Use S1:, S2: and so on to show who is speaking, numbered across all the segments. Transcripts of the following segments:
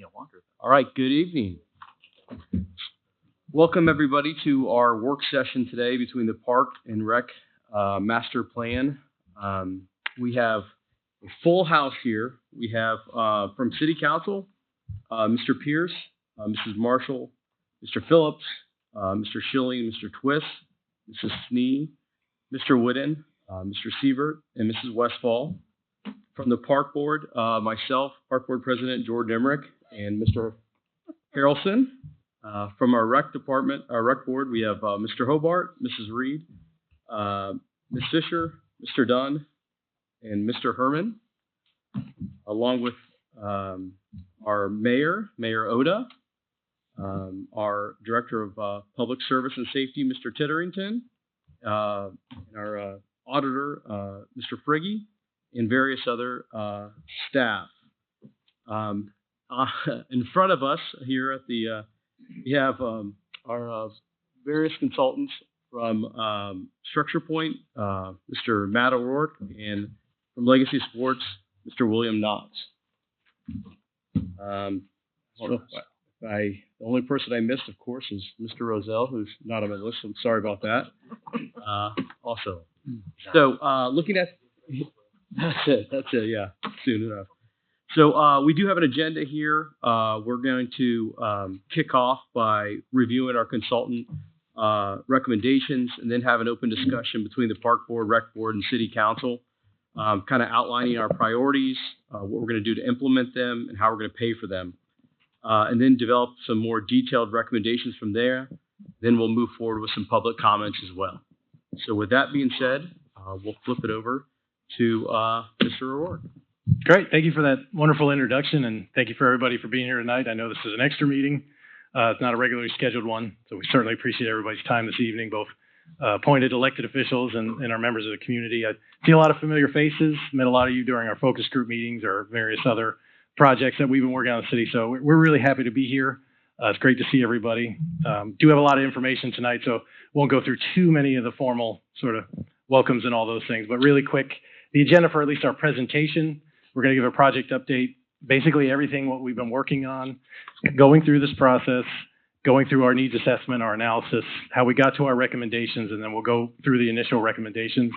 S1: All right, good evening. Welcome everybody to our work session today between the Park and Rec Master Plan. We have a full house here. We have from City Council, Mr. Pierce, Mrs. Marshall, Mr. Phillips, Mr. Schilling, Mr. Twist, Mrs. Snee, Mr. Wooden, Mr. Sievert, and Mrs. Westfall. From the Park Board, myself, Park Board President George Emmerich, and Mr. Harrelson. From our Rec Department, our Rec Board, we have Mr. Hobart, Mrs. Reed, Ms. Fisher, Mr. Dunn, and Mr. Herman, along with our Mayor Oda, our Director of Public Service and Safety, Mr. Titterington, and our Auditor, Mr. Friggy, and various other staff. In front of us here at the, we have our various consultants from StructurePoint, Mr. Matt O'Rourke, and from Legacy Sports, Mr. William Knox. The only person I missed, of course, is Mr. Roselle, who's not on my list. I'm sorry about that. Also, so looking at that's it. Yeah, soon enough. So we do have an agenda here. We're going to kick off by reviewing our consultant recommendations and then have an open discussion between the Park Board, Rec Board, and City Council, kind of outlining our priorities, what we're going to do to implement them, and how we're going to pay for them. And then develop some more detailed recommendations from there. Then we'll move forward with some public comments as well. So with that being said, we'll flip it over to Mr. O'Rourke.
S2: Great. Thank you for that wonderful introduction, and thank you for everybody for being here tonight. I know this is an extra meeting. It's not a regularly scheduled one, so we certainly appreciate everybody's time this evening, both appointed elected officials and our members of the community. I see a lot of familiar faces, met a lot of you during our focus group meetings or various other projects that we've been working on in the city, so we're really happy to be here. It's great to see everybody. Do have a lot of information tonight, so won't go through too many of the formal sort of welcomes and all those things, but really quick, the agenda for at least our presentation. We're going to give a project update, basically everything what we've been working on, going through this process, going through our needs assessment, our analysis, how we got to our recommendations, and then we'll go through the initial recommendations.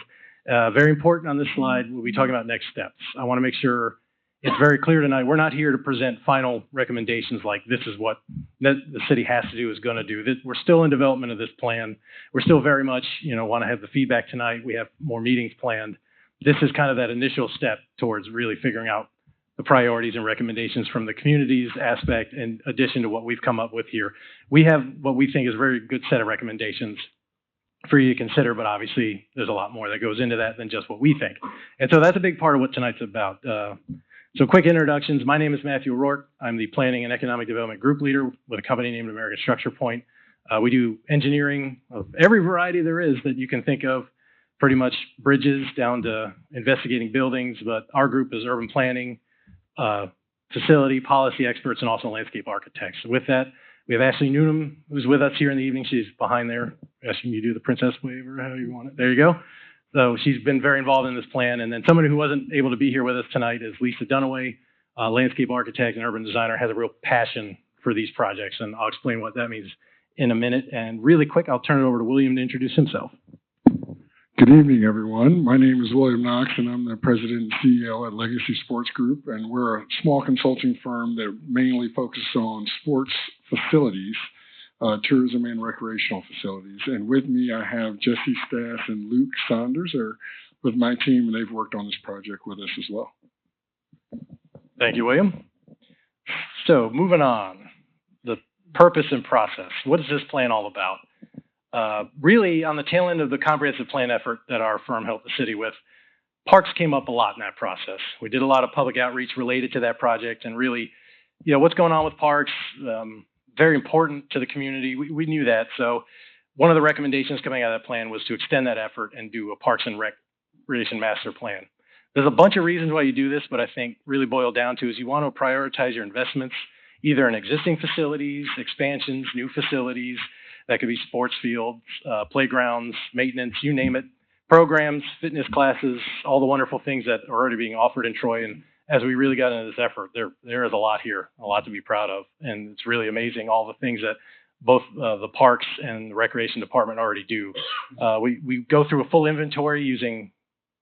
S2: Very important on this slide, we'll be talking about next steps. I want to make sure it's very clear tonight, we're not here to present final recommendations like this is what the city has to do, is going to do. We're still in development of this plan. We're still very much, want to have the feedback tonight. We have more meetings planned. This is kind of that initial step towards really figuring out the priorities and recommendations from the community's aspect in addition to what we've come up with here. We have what we think is a very good set of recommendations for you to consider, but obviously there's a lot more that goes into that than just what we think. And so that's a big part of what tonight's about. So quick introductions. My name is Matthew O'Rourke. I'm the Planning and Economic Development Group Leader with a company named American StructurePoint. We do engineering of every variety there is that you can think of, pretty much bridges down to investigating buildings, but our group is urban planning, facility, policy experts, and also landscape architects. With that, we have Ashley Noonan, who's with us here in the evening. She's behind there. Asking you to do the princess wave or however you want it. There you go. So she's been very involved in this plan. And then somebody who wasn't able to be here with us tonight is Lisa Dunaway, landscape architect and urban designer, has a real passion for these projects. And I'll explain what that means in a minute. And really quick, I'll turn it over to William to introduce himself.
S3: Good evening, everyone. My name is William Knox, and I'm the president and CEO at Legacy Sports Group, and we're a small consulting firm that mainly focuses on sports facilities, tourism and recreational facilities. And with me, I have Jesse Stass and Luke Saunders are with my team, and they've worked on this project with us as well.
S2: Thank you, William. So moving on, the purpose and process. What is this plan all about? Really, on the tail end of the comprehensive plan effort that our firm helped the city with, parks came up a lot in that process. We did a lot of public outreach related to that project, and really, what's going on with parks, very important to the community. We knew that. So one of the recommendations coming out of that plan was to extend that effort and do a Parks and Recreation Master Plan. There's a bunch of reasons why you do this, but I think really boiled down to is you want to prioritize your investments either in existing facilities, expansions, new facilities. That could be sports fields, playgrounds, maintenance, you name it, programs, fitness classes, all the wonderful things that are already being offered in Troy as we really got into this effort, there is a lot here, a lot to be proud of. And it's really amazing all the things that both the parks and the recreation department already do. We go through a full inventory using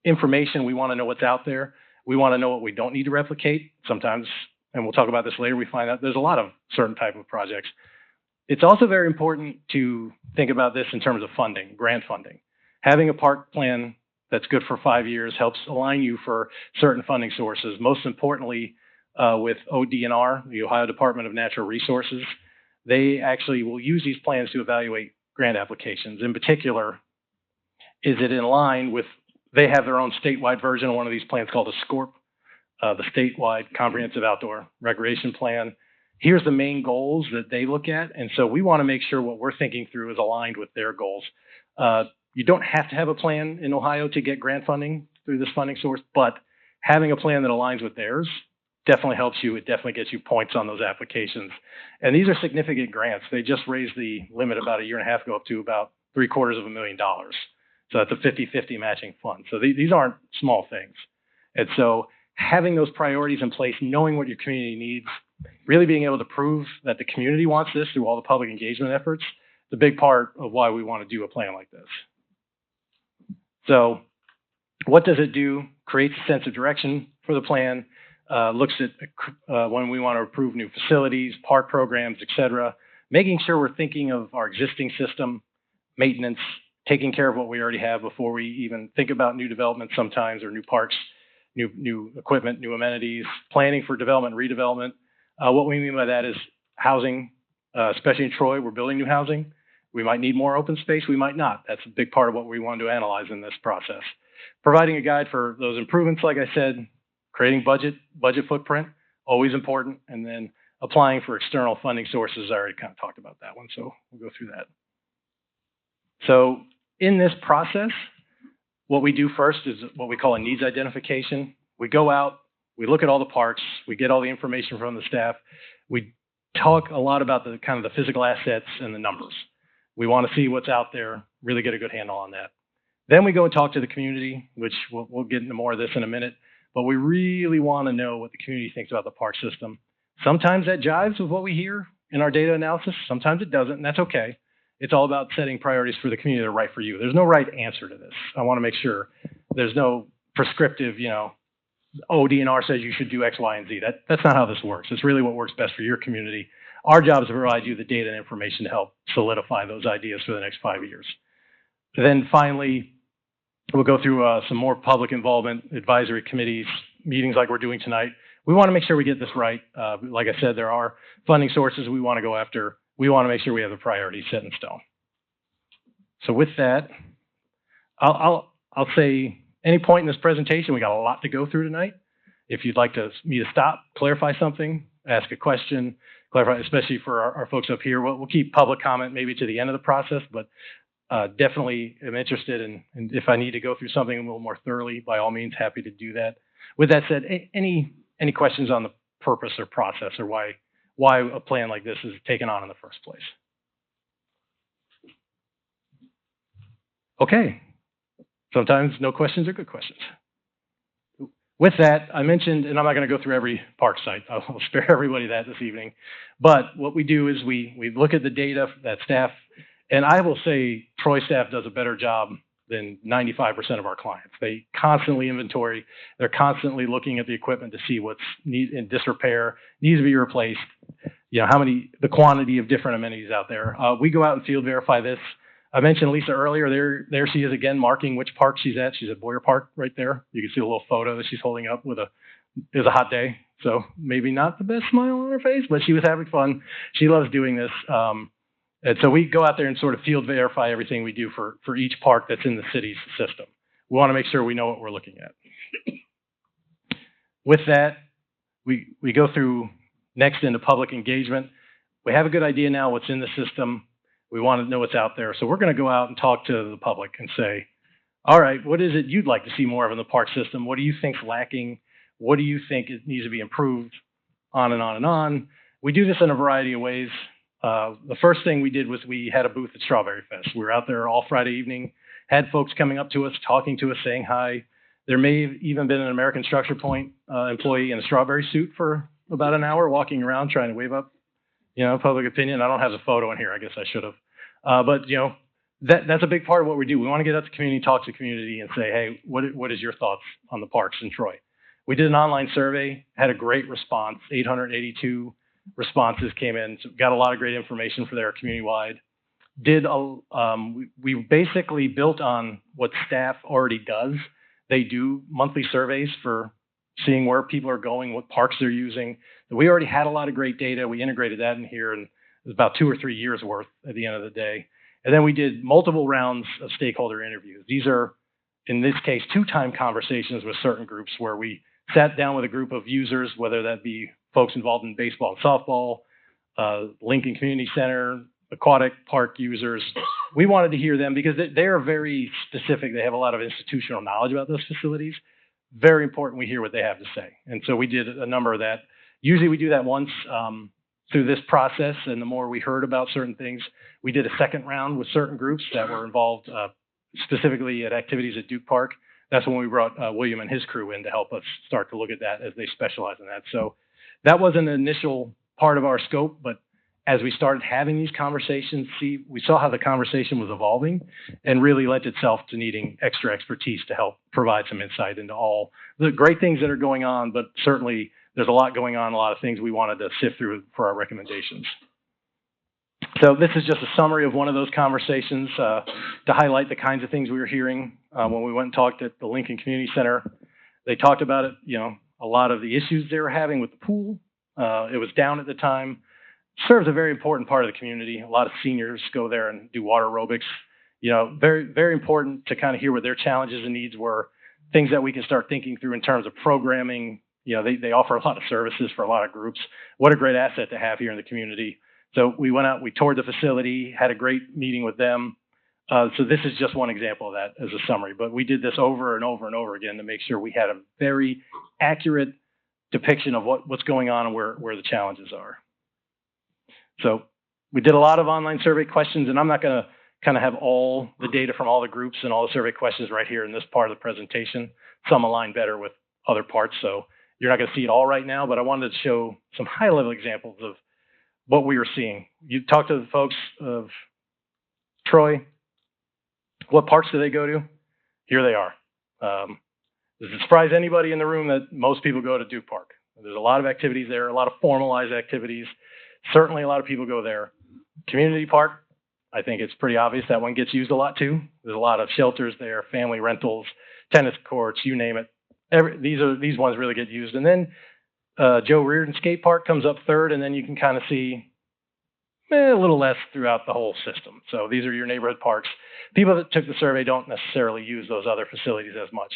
S2: information. We want to know what's out there. We want to know what we don't need to replicate. Sometimes, and we'll talk about this later, we find out there's a lot of certain type of projects. It's also very important to think about this in terms of funding, grant funding. Having a park plan that's good for 5 years helps align you for certain funding sources. Most importantly, with ODNR, the Ohio Department of Natural Resources, they actually will use these plans to evaluate grant applications. In particular, is it in line with, they have their own statewide version of one of these plans called a SCORP, the Statewide Comprehensive Outdoor Recreation Plan. Here's the main goals that they look at. And so we want to make sure what we're thinking through is aligned with their goals. You don't have to have a plan in Ohio to get grant funding through this funding source, but having a plan that aligns with theirs definitely helps you. It definitely gets you points on those applications. And these are significant grants. They just raised the limit about a year and a half ago up to about $750,000. So that's a 50-50 matching fund. So these aren't small things. And so having those priorities in place, knowing what your community needs, really being able to prove that the community wants this through all the public engagement efforts, is a big part of why we want to do a plan like this. So what does it do? Creates a sense of direction for the plan, looks at when we want to approve new facilities, park programs, et cetera, making sure we're thinking of our existing system, maintenance, taking care of what we already have before we even think about new development sometimes, or new parks, new equipment, new amenities, planning for development, redevelopment. What we mean by that is housing, especially in Troy, we're building new housing. We might need more open space, we might not. That's a big part of what we want to analyze in this process. Providing a guide for those improvements, like I said, creating budget footprint, always important, and then applying for external funding sources. I already kind of talked about that one, so we'll go through that. So in this process, what we do first is what we call a needs identification. We go out, we look at all the parks, we get all the information from the staff. We talk a lot about the kind of the physical assets and the numbers. We want to see what's out there, really get a good handle on that. Then we go and talk to the community, which we'll get into more of this in a minute, but we really want to know what the community thinks about the park system. Sometimes that jives with what we hear in our data analysis. Sometimes it doesn't, and that's okay. It's all about setting priorities for the community that are right for you. There's no right answer to this. I want to make sure there's no prescriptive, ODNR says you should do X, Y, and Z. That's not how this works. It's really what works best for your community. Our job is to provide you the data and information to help solidify those ideas for the next 5 years. Then finally, we'll go through some more public involvement, advisory committees, meetings like we're doing tonight. We want to make sure we get this right. Like I said, there are funding sources we want to go after. We want to make sure we have the priorities set in stone. So with that, I'll say any point in this presentation, we got a lot to go through tonight. If you'd like me to stop, clarify something, ask a question, clarify, especially for our folks up here, we'll keep public comment maybe to the end of the process, but definitely am interested in if I need to go through something a little more thoroughly, by all means, happy to do that. With that said, any questions on the purpose or process, or why a plan like this is taken on in the first place? Okay. Sometimes no questions are good questions. With that, I mentioned, and I'm not going to go through every park site. I'll spare everybody that this evening. But what we do is we look at the data that staff, and I will say Troy staff does a better job than 95% of our clients. They constantly inventory. They're constantly looking at the equipment to see what's in disrepair, needs to be replaced. The quantity of different amenities out there. We go out and field verify this. I mentioned Lisa earlier. There she is again, marking which park she's at. She's at Boyer Park right there. You can see a little photo that she's holding up it was a hot day, so maybe not the best smile on her face, but she was having fun. She loves doing this. And so we go out there and sort of field verify everything we do for each park that's in the city's system. We want to make sure we know what we're looking at. With that, we go through next into public engagement. We have a good idea now what's in the system. We want to know what's out there. So we're going to go out and talk to the public and say, all right, what is it you'd like to see more of in the park system? What do you think's lacking? What do you think it needs to be improved? On and on and on. We do this in a variety of ways. The first thing we did was we had a booth at Strawberry Fest. We were out there all Friday evening, had folks coming up to us, talking to us, saying hi. There may have even been an American StructurePoint employee in a strawberry suit for about an hour walking around trying to wave up, public opinion. I don't have the photo in here. I guess I should have. But that's a big part of what we do. We want to get out to the community, talk to the community, and say, hey, what is your thoughts on the parks in Troy? We did an online survey, had a great response. 882 responses came in. So got a lot of great information for their community-wide. We basically built on what staff already does. They do monthly surveys for seeing where people are going, what parks they're using. We already had a lot of great data. We integrated that in here, and it was about 2 or 3 years worth at the end of the day. And then we did multiple rounds of stakeholder interviews. These are, in this case, 2-time conversations with certain groups where we sat down with a group of users, whether that be folks involved in baseball and softball, Lincoln Community Center, aquatic park users. We wanted to hear them because they are very specific. They have a lot of institutional knowledge about those facilities. Very important we hear what they have to say. And so we did a number of that. Usually we do that once through this process, and the more we heard about certain things, we did a second round with certain groups that were involved specifically at activities at Duke Park. That's when we brought William and his crew in to help us start to look at that as they specialize in that. So that was an initial part of our scope, but as we started having these conversations, we saw how the conversation was evolving and really lent itself to needing extra expertise to help provide some insight into all the great things that are going on, but certainly there's a lot going on, a lot of things we wanted to sift through for our recommendations. So this is just a summary of one of those conversations to highlight the kinds of things we were hearing when we went and talked at the Lincoln Community Center. They talked about it, a lot of the issues they were having with the pool. It was down at the time. Serves a very important part of the community. A lot of seniors go there and do water aerobics. Very, very important to kind of hear what their challenges and needs were, things that we can start thinking through in terms of programming. They offer a lot of services for a lot of groups. What a great asset to have here in the community. So we went out, we toured the facility, had a great meeting with them. So this is just one example of that as a summary, but we did this over and over and over again to make sure we had a very accurate depiction of what's going on and where the challenges are. So we did a lot of online survey questions, and I'm not going to kind of have all the data from all the groups and all the survey questions right here in this part of the presentation. Some align better with other parts, so you're not going to see it all right now, but I wanted to show some high-level examples of what we were seeing. You talk to the folks of Troy. What parks do they go to? Here they are. Does it surprise anybody in the room that most people go to Duke Park? There's a lot of activities there, a lot of formalized activities. Certainly a lot of people go there. Community Park, I think it's pretty obvious that one gets used a lot too. There's a lot of shelters there, family rentals, tennis courts, you name it. These ones really get used. And then Joe Reardon Skate Park comes up third, and then you can kind of see a little less throughout the whole system. So these are your neighborhood parks. People that took the survey don't necessarily use those other facilities as much.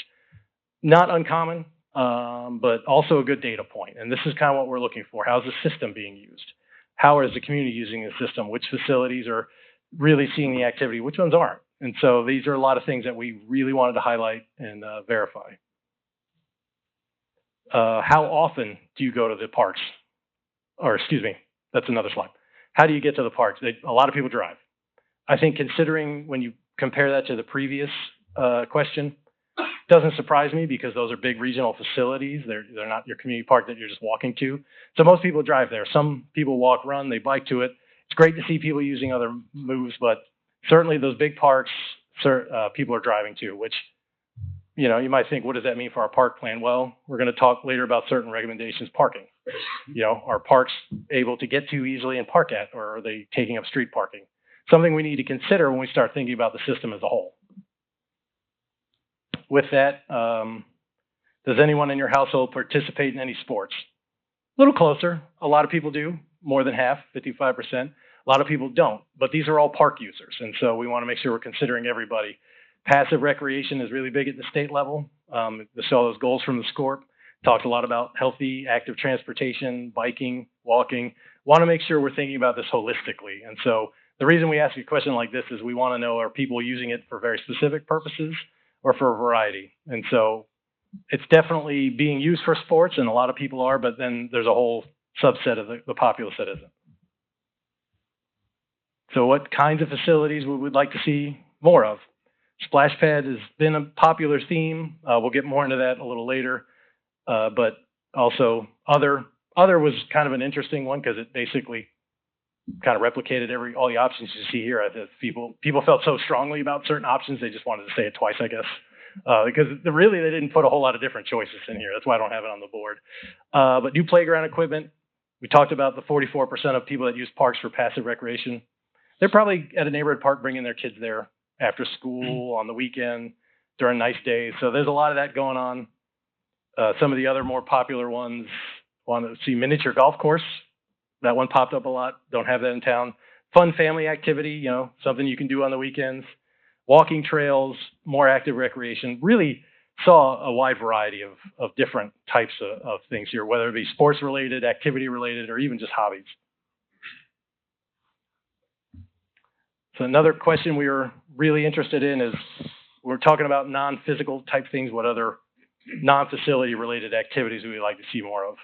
S2: Not uncommon, but also a good data point. And this is kind of what we're looking for. How's the system being used? How is the community using the system? Which facilities are really seeing the activity? Which ones aren't? And so these are a lot of things that we really wanted to highlight and verify. How often do you go to the parks? Or excuse me, that's another slide. How do you get to the parks? A lot of people drive. I think considering when you compare that to the previous question, doesn't surprise me because those are big regional facilities. They're not your community park that you're just walking to. So most people drive there. Some people walk, run, they bike to it. It's great to see people using other moves, but certainly those big parks, people are driving to, which, you might think, what does that mean for our park plan? Well, we're going to talk later about certain recommendations, parking. Are parks able to get to easily and park at, or are they taking up street parking? Something we need to consider when we start thinking about the system as a whole. With that, does anyone in your household participate in any sports? A little closer. A lot of people do, more than half, 55%. A lot of people don't, but these are all park users. And so we want to make sure we're considering everybody. Passive recreation is really big at the state level. We saw those goals from the SCORP. Talked a lot about healthy, active transportation, biking, walking. Want to make sure we're thinking about this holistically. And so the reason we ask a question like this is we want to know, are people using it for very specific purposes or for a variety? And so it's definitely being used for sports, and a lot of people are, but then there's a whole subset of the populace that isn't. So what kinds of facilities we would like to see more of? Splash pad has been a popular theme. We'll get more into that a little later. But also other was kind of an interesting one because it basically kind of replicated all the options you see here. People felt so strongly about certain options, they just wanted to say it twice, I guess. Because really they didn't put a whole lot of different choices in here. That's why I don't have it on the board. But new playground equipment. We talked about the 44% of people that use parks for passive recreation. They're probably at a neighborhood park bringing their kids there after school, on the weekend, during nice days. So there's a lot of that going on. Some of the other more popular ones, want to see miniature golf course. That one popped up a lot. Don't have that in town. Fun family activity, something you can do on the weekends. Walking trails, more active recreation. Really saw a wide variety of different types of things here, whether it be sports related, activity related, or even just hobbies. So another question we were really interested in is, we're talking about non-physical type things. What other non-facility related activities we would like to see more of?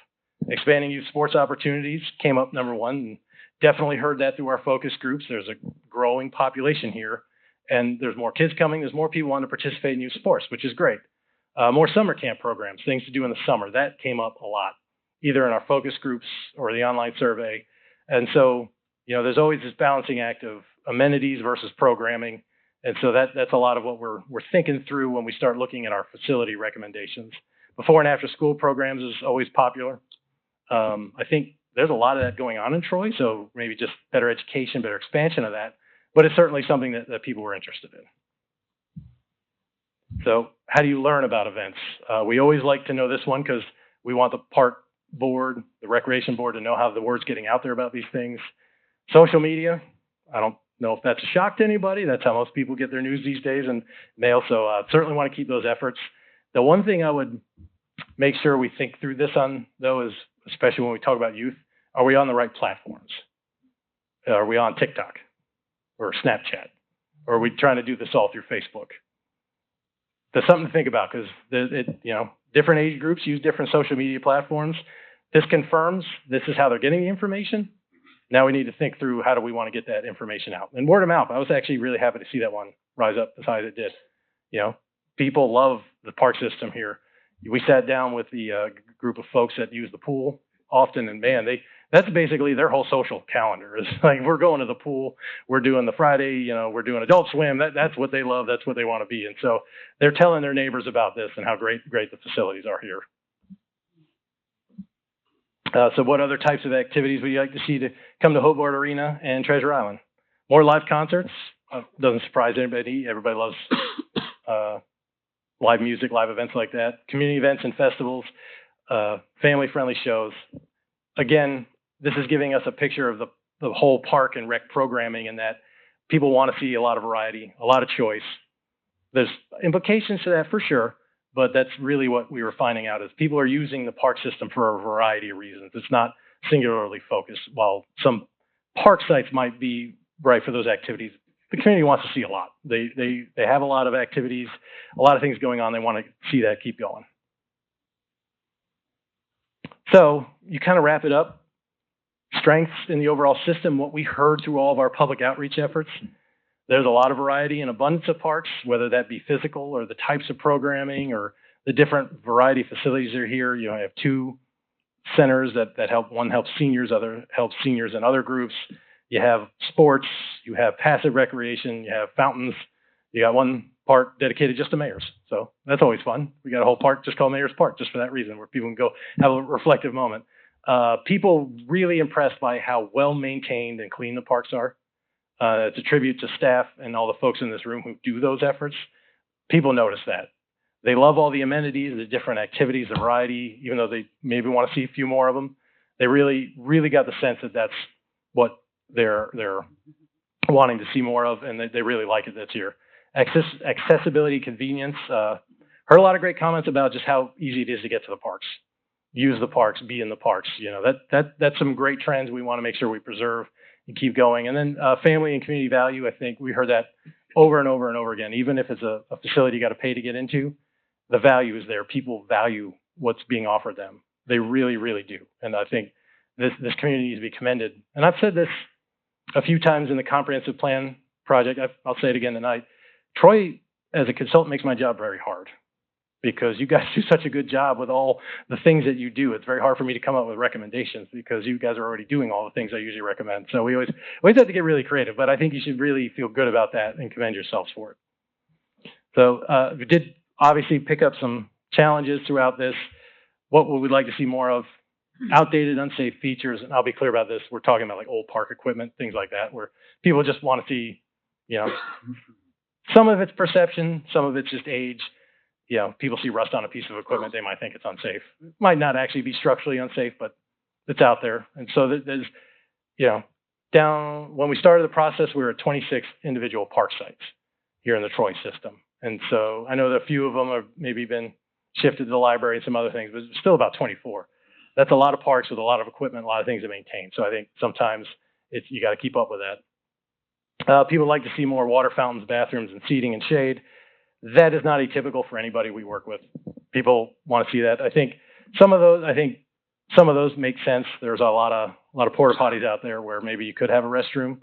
S2: Expanding youth sports opportunities came up number one. And definitely heard that through our focus groups. There's a growing population here, and there's more kids coming. There's more people wanting to participate in youth sports, which is great. More summer camp programs, things to do in the summer. That came up a lot, either in our focus groups or the online survey. And so, there's always this balancing act of amenities versus programming. And so that's a lot of what we're thinking through when we start looking at our facility recommendations. Before and after school programs is always popular. I think there's a lot of that going on in Troy, so maybe just better education, better expansion of that. But it's certainly something that people were interested in. So how do you learn about events? We always like to know this one because we want the park board, the recreation board, to know how the word's getting out there about these things. Social media, I don't know if that's a shock to anybody. That's how most people get their news these days, and mail. So certainly want to keep those efforts. The one thing I would make sure we think through this on, though, is especially when we talk about youth, are we on the right platforms? Are we on TikTok or Snapchat? Or are we trying to do this all through Facebook? That's something to think about because different age groups use different social media platforms. This confirms this is how they're getting the information. Now we need to think through how do we want to get that information out. And word of mouth, I was actually really happy to see that one rise up as high as it did. People love the park system here. We sat down with the group of folks that use the pool often, and man, that's basically their whole social calendar. Is like, we're going to the pool, we're doing the Friday, we're doing adult swim. That's what they love. That's what they want to be. And so they're telling their neighbors about this and how great the facilities are here. So what other types of activities would you like to see to come to Hobart Arena and Treasure Island? More live concerts. Doesn't surprise anybody. Everybody loves live music, live events like that. Community events and festivals, family-friendly shows. Again, this is giving us a picture of the whole park and rec programming, and that people want to see a lot of variety, a lot of choice. There's implications to that for sure, but that's really what we were finding out is people are using the park system for a variety of reasons. It's not singularly focused. While some park sites might be right for those activities, the community wants to see a lot. They have a lot of activities, a lot of things going on. They want to see that keep going. So you kind of wrap it up. Strengths in the overall system, what we heard through all of our public outreach efforts. There's a lot of variety and abundance of parks, whether that be physical or the types of programming or the different variety of facilities that are here. You have two centers that help. One helps seniors, other helps seniors and other groups. You have sports, you have passive recreation, you have fountains. You got one park dedicated just to mayors. So that's always fun. We got a whole park just called Mayor's Park just for that reason, where people can go have a reflective moment. People really impressed by how well maintained and clean the parks are. It's a tribute to staff and all the folks in this room who do those efforts. People notice that. They love all the amenities, the different activities, the variety, even though they maybe want to see a few more of them. They really, really got the sense that that's what they're wanting to see more of, and they really like it that's here. Accessibility, convenience. Heard a lot of great comments about just how easy it is to get to the parks. Use the parks, be in the parks. That's some great trends we want to make sure we preserve and keep going. And then family and community value, I think we heard that over and over and over again. Even if it's a facility you got to pay to get into, the value is there. People value what's being offered them. They really, really do. And I think this community needs to be commended. And I've said this a few times in the comprehensive plan project. I'll say it again tonight. Troy as a consultant, makes my job very hard because you guys do such a good job with all the things that you do. It's very hard for me to come up with recommendations because you guys are already doing all the things I usually recommend. So we always have to get really creative, but I think you should really feel good about that and commend yourselves for it. So we did obviously pick up some challenges throughout this. What would we like to see more of? Outdated, unsafe features, and I'll be clear about this. We're talking about like old park equipment, things like that, where people just want to see, some of it's perception, some of it's just age. People see rust on a piece of equipment, they might think it's unsafe. It might not actually be structurally unsafe, but it's out there. And so there's, down when we started the process, we were at 26 individual park sites here in the Troy system. And so I know that a few of them have maybe been shifted to the library and some other things, but it's still about 24. That's a lot of parks with a lot of equipment, a lot of things to maintain. So I think sometimes you got to keep up with that. People like to see more water fountains, bathrooms, and seating and shade. That is not atypical for anybody we work with. People want to see that. I think some of those make sense. There's a lot of porta potties out there where maybe you could have a restroom.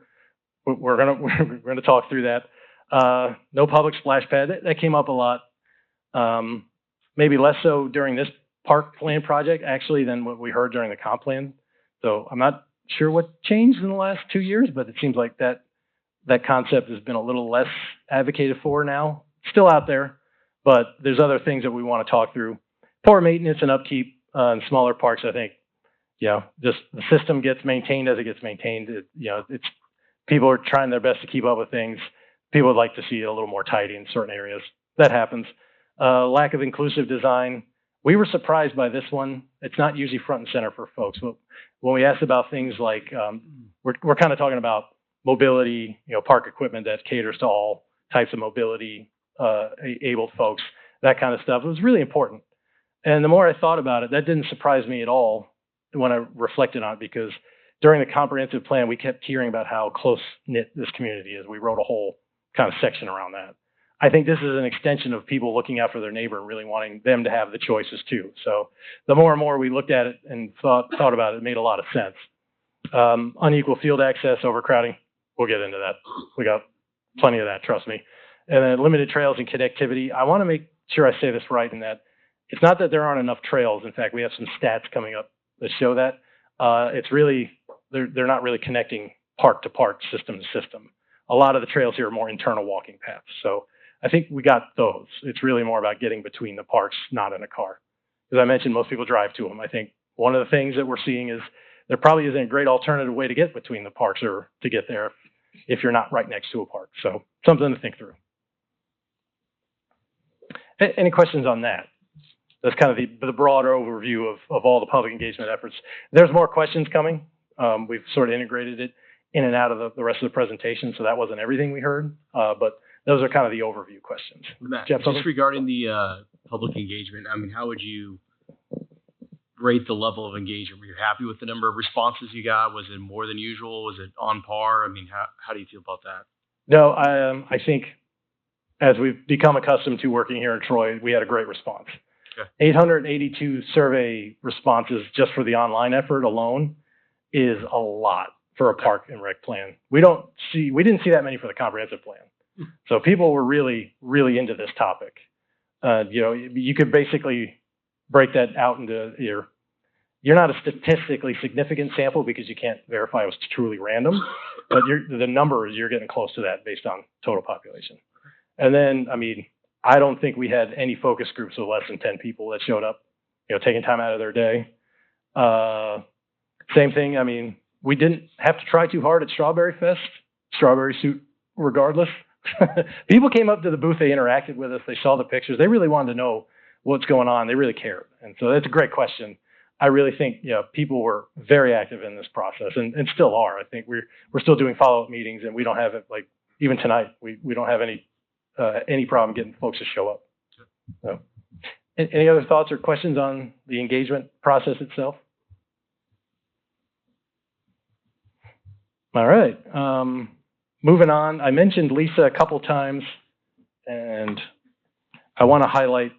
S2: We're gonna talk through that. No public splash pad. That came up a lot. Maybe less so during this park plan project actually than what we heard during the comp plan. So I'm not sure what changed in the last 2 years, but it seems like that concept has been a little less advocated for now. Still out there, but there's other things that we want to talk through. Poor maintenance and upkeep in smaller parks, I think, just the system gets maintained as it gets maintained. It's people are trying their best to keep up with things. People would like to see it a little more tidy in certain areas. That happens. Lack of inclusive design. We were surprised by this one. It's not usually front and center for folks. But when we asked about things like, we're kind of talking about mobility, park equipment that caters to all types of mobility, abled folks, that kind of stuff. It was really important. And the more I thought about it, that didn't surprise me at all when I reflected on it, because during the comprehensive plan, we kept hearing about how close-knit this community is. We wrote a whole kind of section around that. I think this is an extension of people looking out for their neighbor and really wanting them to have the choices too. So the more and more we looked at it and thought about it, it made a lot of sense. Unequal field access, overcrowding, we'll get into that. We got plenty of that, trust me. And then limited trails and connectivity. I want to make sure I say this right in that it's not that there aren't enough trails. In fact, we have some stats coming up that show that. It's really, they're not really connecting park to park, system to system. A lot of the trails here are more internal walking paths. So I think we got those. It's really more about getting between the parks, not in a car. As I mentioned, most people drive to them. I think one of the things that we're seeing is there probably isn't a great alternative way to get between the parks or to get there if you're not right next to a park. So something to think through. Any questions on that? That's kind of the broader overview of all the public engagement efforts. There's more questions coming. We've sort of integrated it in and out of the rest of the presentation, so that wasn't everything we heard, but those are kind of the overview questions.
S1: Matt,
S2: Jeff,
S1: just regarding the public engagement, I mean, how would you rate the level of engagement? Were you happy with the number of responses you got? Was it more than usual? Was it on par? I mean, how do you feel about that?
S2: No, I think as we've become accustomed to working here in Troy, we had a great response. Okay. 882 survey responses just for the online effort alone is a lot for a park and rec plan. We didn't see that many for the comprehensive plan. So people were really, really into this topic. You could basically break that out into you're not a statistically significant sample because you can't verify it was truly random, but the numbers, you're getting close to that based on total population. And then, I mean, I don't think we had any focus groups of less than 10 people that showed up, taking time out of their day. Same thing. I mean, we didn't have to try too hard at Strawberry Fest, strawberry suit regardless. People came up to the booth, they interacted with us, they saw the pictures, they really wanted to know what's going on, they really cared. And so that's a great question. I really think people were very active in this process and still are. I think we're still doing follow-up meetings, and we don't have it, like even tonight, we don't have any problem getting folks to show up. So, any other thoughts or questions on the engagement process itself? All right. Moving on, I mentioned Lisa a couple times, and I want to highlight,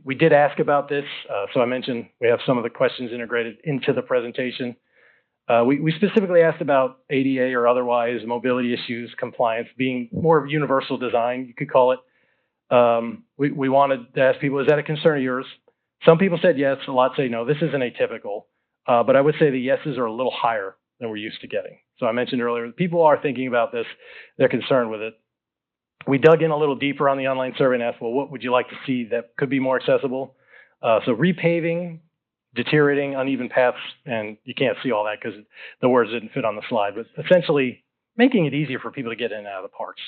S2: we did ask about this, so I mentioned we have some of the questions integrated into the presentation. We specifically asked about ADA or otherwise mobility issues, compliance, being more of universal design, you could call it. We wanted to ask people, is that a concern of yours? Some people said yes, a lot say no. This isn't atypical, but I would say the yeses are a little higher than we're used to getting. So I mentioned earlier, people are thinking about this, they're concerned with it. We dug in a little deeper on the online survey and asked, well, what would you like to see that could be more accessible? So repaving, deteriorating uneven paths, and you can't see all that because the words didn't fit on the slide, but essentially making it easier for people to get in and out of the parks.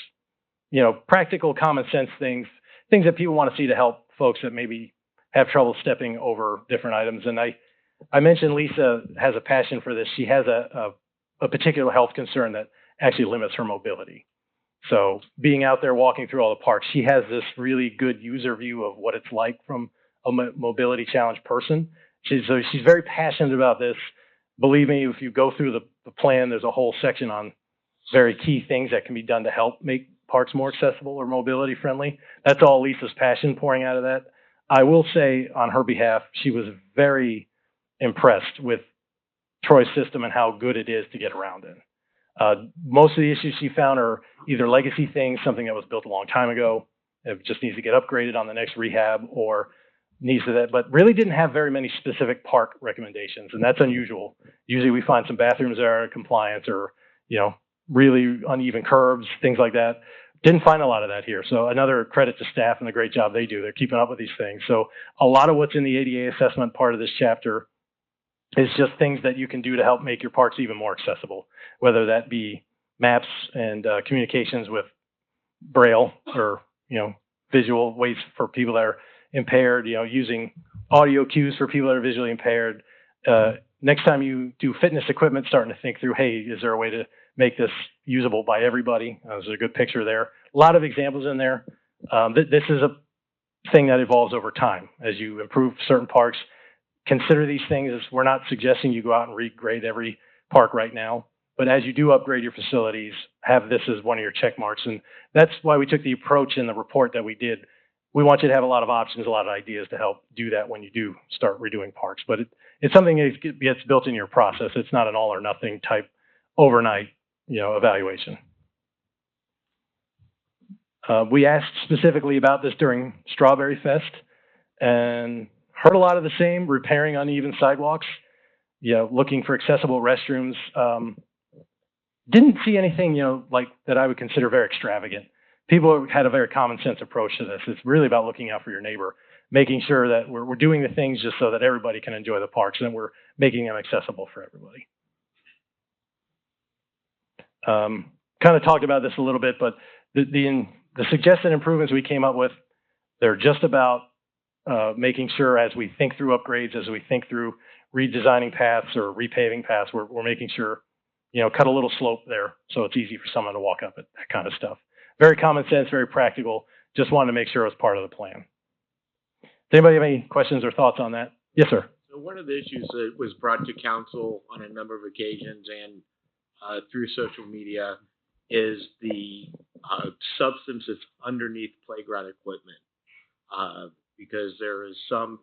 S2: You know, practical, common sense things that people want to see to help folks that maybe have trouble stepping over different items. And I mentioned Lisa has a passion for this. She has a particular health concern that actually limits her mobility. So being out there walking through all the parks, she has this really good user view of what it's like from a mobility challenged person. She's very passionate about this. Believe me, if you go through the plan, there's a whole section on very key things that can be done to help make parks more accessible or mobility friendly. That's all Lisa's passion pouring out of that. I will say on her behalf, she was very impressed with Troy's system and how good it is to get around in. Most of the issues she found are either legacy things, something that was built a long time ago, it just needs to get upgraded on the next rehab, or needs to that, but really didn't have very many specific park recommendations, and that's unusual. Usually we find some bathrooms that are in compliance, or really uneven curbs, things like that. Didn't find a lot of that here. So another credit to staff and the great job they do. They're keeping up with these things. So a lot of what's in the ADA assessment part of this chapter is just things that you can do to help make your parks even more accessible, whether that be maps and communications with Braille, or visual ways for people that are impaired, using audio cues for people that are visually impaired. Next time you do fitness equipment, starting to think through, hey, is there a way to make this usable by everybody? There's a good picture there. A lot of examples in there. This is a thing that evolves over time. As you improve certain parks, consider these things. We're not suggesting you go out and regrade every park right now, but as you do upgrade your facilities, have this as one of your check marks. And that's why we took the approach in the report that we did. We want you to have a lot of options, a lot of ideas to help do that when you do start redoing parks. But it's something that gets built in your process. It's not an all or nothing type overnight, evaluation. We asked specifically about this during Strawberry Fest and heard a lot of the same: repairing uneven sidewalks, looking for accessible restrooms. Didn't see anything, like that I would consider very extravagant. People had a very common sense approach to this. It's really about looking out for your neighbor, making sure that we're doing the things just so that everybody can enjoy the parks, and we're making them accessible for everybody. Kind of talked about this a little bit, but the suggested improvements we came up with, they're just about making sure, as we think through upgrades, as we think through redesigning paths or repaving paths, we're making sure, cut a little slope there so it's easy for someone to walk up it, that kind of stuff. Very common sense, very practical. Just wanted to make sure it was part of the plan. Does anybody have any questions or thoughts on that? Yes, sir.
S4: So one of the issues that was brought to council on a number of occasions and through social media is the substance that's underneath playground equipment. Because there is some,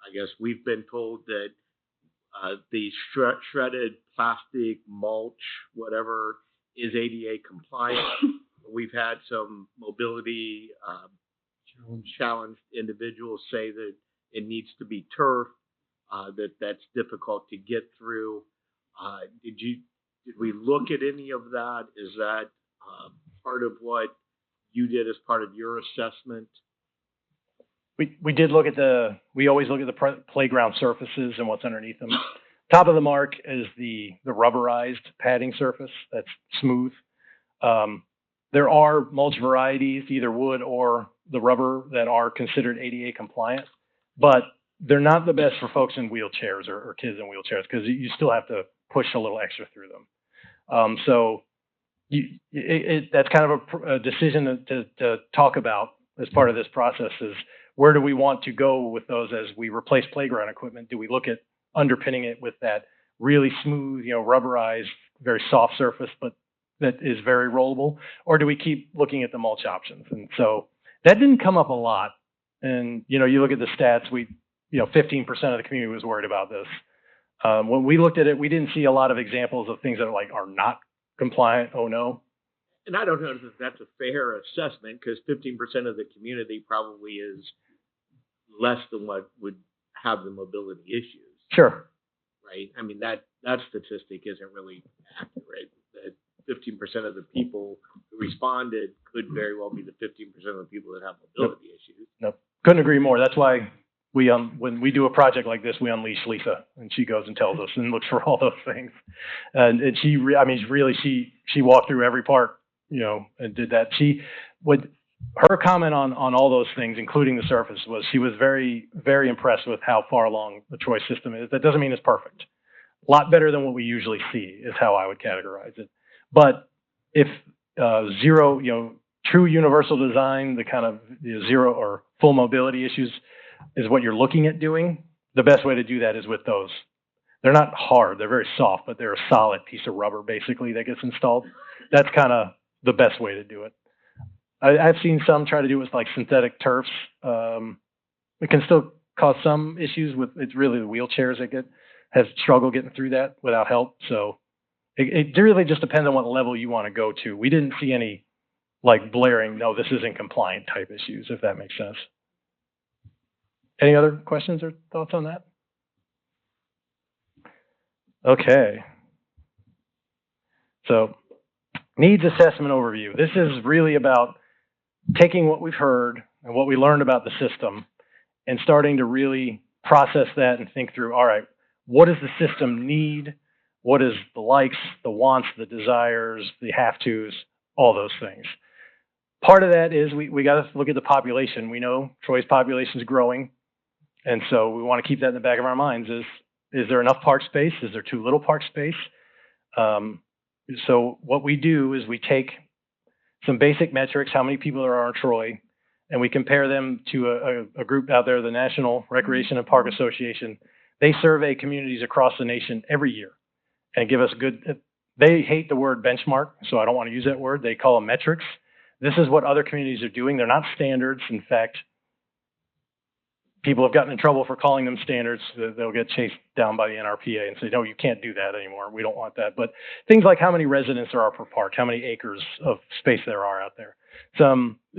S4: I guess we've been told that the shredded plastic, mulch, whatever, is ADA compliant. We've had some mobility challenged individuals say that it needs to be turf, that's difficult to get through. Did we look at any of that? Is that part of what you did as part of your assessment?
S2: We did look at we always look at the playground surfaces and what's underneath them. Top of the mark is the rubberized padding surface that's smooth. There are mulch varieties, either wood or the rubber, that are considered ADA compliant, but they're not the best for folks in wheelchairs or kids in wheelchairs, because you still have to push a little extra through them. So that's kind of a decision to talk about as part of this process, is where do we want to go with those as we replace playground equipment? Do we look at underpinning it with that really smooth, rubberized, very soft surface, but that is very rollable? Or do we keep looking at the mulch options? And so that didn't come up a lot. And, you look at the stats, 15% of the community was worried about this. When we looked at it, we didn't see a lot of examples of things that are not compliant. Oh no.
S4: And I don't know if that's a fair assessment, because 15% of the community probably is less than what would have the mobility issues,
S2: Sure.
S4: right? I mean, that statistic isn't really accurate. That 15% of the people who responded could very well be the 15% of the people that have mobility issues.
S2: Nope. Couldn't agree more. That's why we when we do a project like this, we unleash Lisa, and she goes and tells us and looks for all those things. And she walked through every part, and did that. Her comment on all those things, including the surface, was she was very, very impressed with how far along the Troy system is. That doesn't mean it's perfect. A lot better than what we usually see is how I would categorize it. But if zero, true universal design, the kind of zero or full mobility issues is what you're looking at doing, the best way to do that is with those. They're not hard, they're very soft, but they're a solid piece of rubber basically that gets installed. That's kind of the best way to do it. I've seen some try to do it with like synthetic turfs. It can still cause some issues with, it's really the wheelchairs that have struggle getting through that without help. So it really just depends on what level you want to go to. We didn't see any like blaring, no, this isn't compliant type issues, if that makes sense. Any other questions or thoughts on that? Okay. So needs assessment overview. This is really about taking what we've heard and what we learned about the system and starting to really process that and think through, all right, what does the system need? What is the likes, the wants, the desires, the have-tos, all those things. Part of that is we got to look at the population. We know Troy's population is growing. And so we want to keep that in the back of our minds. Is there enough park space? Is there too little park space? So what we do is we take some basic metrics, how many people there are in Troy, and we compare them to a group out there, the National Recreation and Park Association. They survey communities across the nation every year and give us they hate the word benchmark, so I don't want to use that word. They call them metrics. This is what other communities are doing. They're not standards. In fact, people have gotten in trouble for calling them standards. They'll get chased down by the NRPA and say, no, you can't do that anymore. We don't want that. But things like how many residents there are per park, how many acres of space there are out there.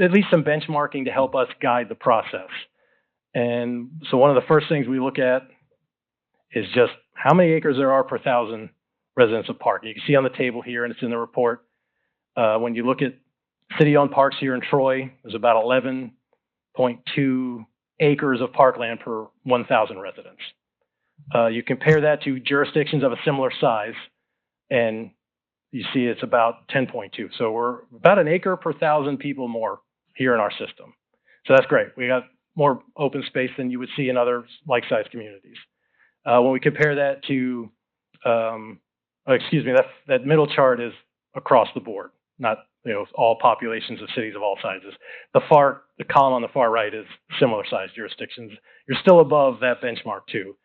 S2: At least some benchmarking to help us guide the process. And so one of the first things we look at is just how many acres there are per 1,000 residents of park. You can see on the table here, and it's in the report. When you look at city-owned parks here in Troy, there's about 11.2 acres of parkland per 1,000 residents. You compare that to jurisdictions of a similar size, and you see it's about 10.2. So we're about an acre per 1,000 people more here in our system. So that's great. We got more open space than you would see in other like-sized communities. When we compare that to, that middle chart is across the board, not all populations of cities of all sizes. The column on the far right is similar sized jurisdictions. You're still above that benchmark too.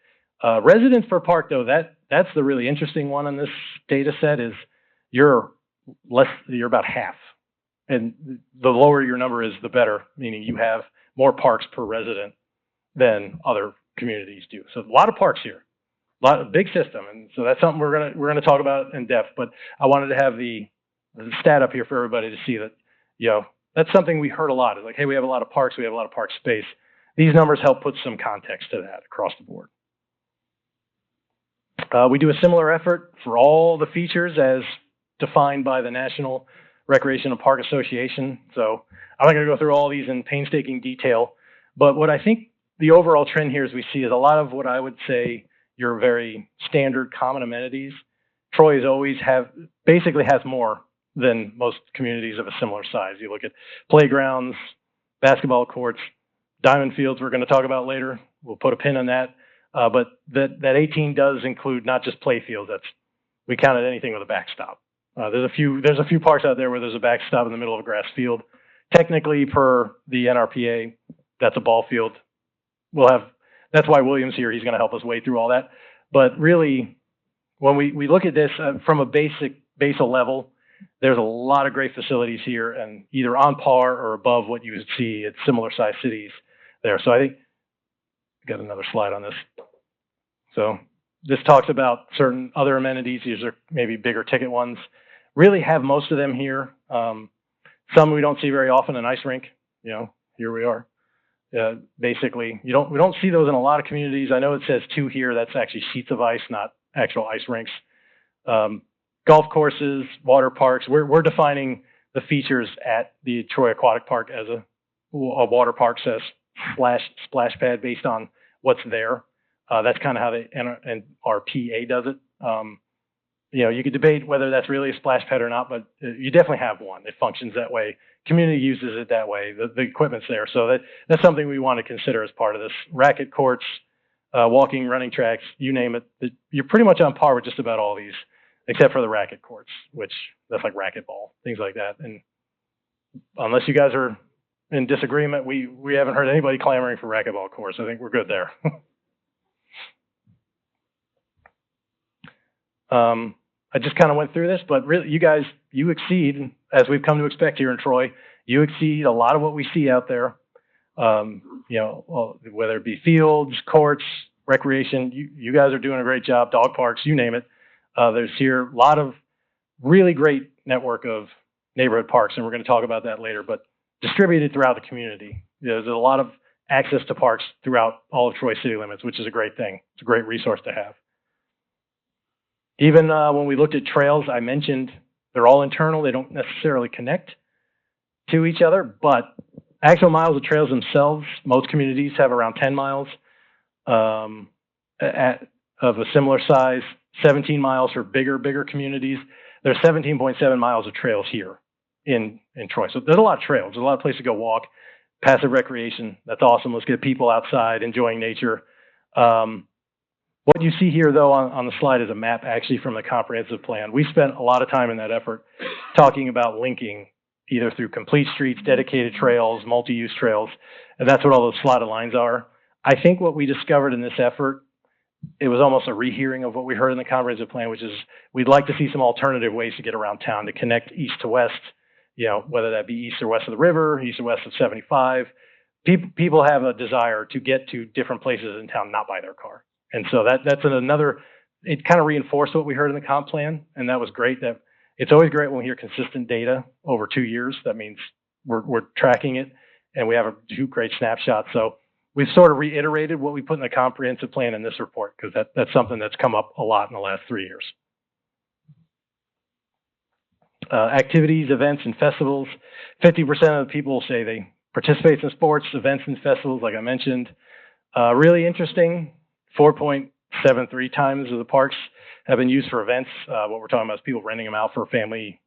S2: Residents per park though, that's the really interesting one in this data set is you're about half. And the lower your number is, the better, meaning you have more parks per resident than other communities do. So a lot of parks here, a lot of big system. And so that's something we're gonna talk about in depth, but I wanted to have the stat up here for everybody to see that, that's something we heard a lot. It's like, hey, we have a lot of parks, we have a lot of park space. These numbers help put some context to that across the board. We do a similar effort for all the features as defined by the National Recreation and Park Association. So I'm not going to go through all these in painstaking detail, but what I think the overall trend here is we see is a lot of what I would say your very standard common amenities. Troy basically has more than most communities of a similar size. You look at playgrounds, basketball courts, diamond fields we're going to talk about later. We'll put a pin on that. But that 18 does include not just play fields. We counted anything with a backstop. There's a few parks out there where there's a backstop in the middle of a grass field. Technically, per the NRPA, that's a ball field. That's why William's here. He's going to help us wade through all that. But really, when we look at this from a basal level, there's a lot of great facilities here, and either on par or above what you would see at similar sized cities there. So I think got another slide on this. So this talks about certain other amenities. These are maybe bigger ticket ones. really have most of them here. Some we don't see very often, an ice rink, here we are. Basically, we don't see those in a lot of communities. I know it says 2 here. That's actually sheets of ice, not actual ice rinks. Golf courses, water parks. We're defining the features at the Troy Aquatic Park as a water park says splash pad based on what's there. That's kind of how they and our PA does it. You could debate whether that's really a splash pad or not, but you definitely have one. It functions that way. Community uses it that way. The equipment's there. So that's something we want to consider as part of this. Racket courts, walking, running tracks, you name it. You're pretty much on par with just about all these, except for the racket courts, which that's like racquetball, things like that. And unless you guys are in disagreement, we haven't heard anybody clamoring for racquetball courts. I think we're good there. I just kind of went through this, but really, you guys, you exceed, as we've come to expect here in Troy, you exceed a lot of what we see out there. Whether it be fields, courts, recreation, you guys are doing a great job. Dog parks, you name it. There's here a lot of really great network of neighborhood parks, and we're going to talk about that later, but distributed throughout the community. There's a lot of access to parks throughout all of Troy city limits, which is a great thing. It's a great resource to have. Even when we looked at trails, I mentioned they're all internal. They don't necessarily connect to each other, but actual miles of trails themselves, most communities have around 10 miles of a similar size, 17 miles for bigger communities. There's 17.7 miles of trails here in Troy. So there's a lot of trails. There's a lot of places to go walk, passive recreation. That's awesome. Let's get people outside enjoying nature. What you see here, though, on the slide is a map actually from the comprehensive plan. We spent a lot of time in that effort talking about linking either through complete streets, dedicated trails, multi-use trails, and that's what all those slotted lines are. I think what we discovered in this effort, it was almost a rehearing of what we heard in the comprehensive plan, which is we'd like to see some alternative ways to get around town to connect east to west, whether that be east or west of the river, east or west of 75. People have a desire to get to different places in town, not by their car. And so that's another, it kind of reinforced what we heard in the comp plan, and that was great. That it's always great when we hear consistent data over 2 years. That means we're tracking it, and we have 2 great snapshots. So we've sort of reiterated what we put in the comprehensive plan in this report, because that's something that's come up a lot in the last 3 years. Activities, events, and festivals. 50% of the people say they participate in sports, events, and festivals, like I mentioned. Really interesting. 4.73 times of the parks have been used for events. What we're talking about is people renting them out for family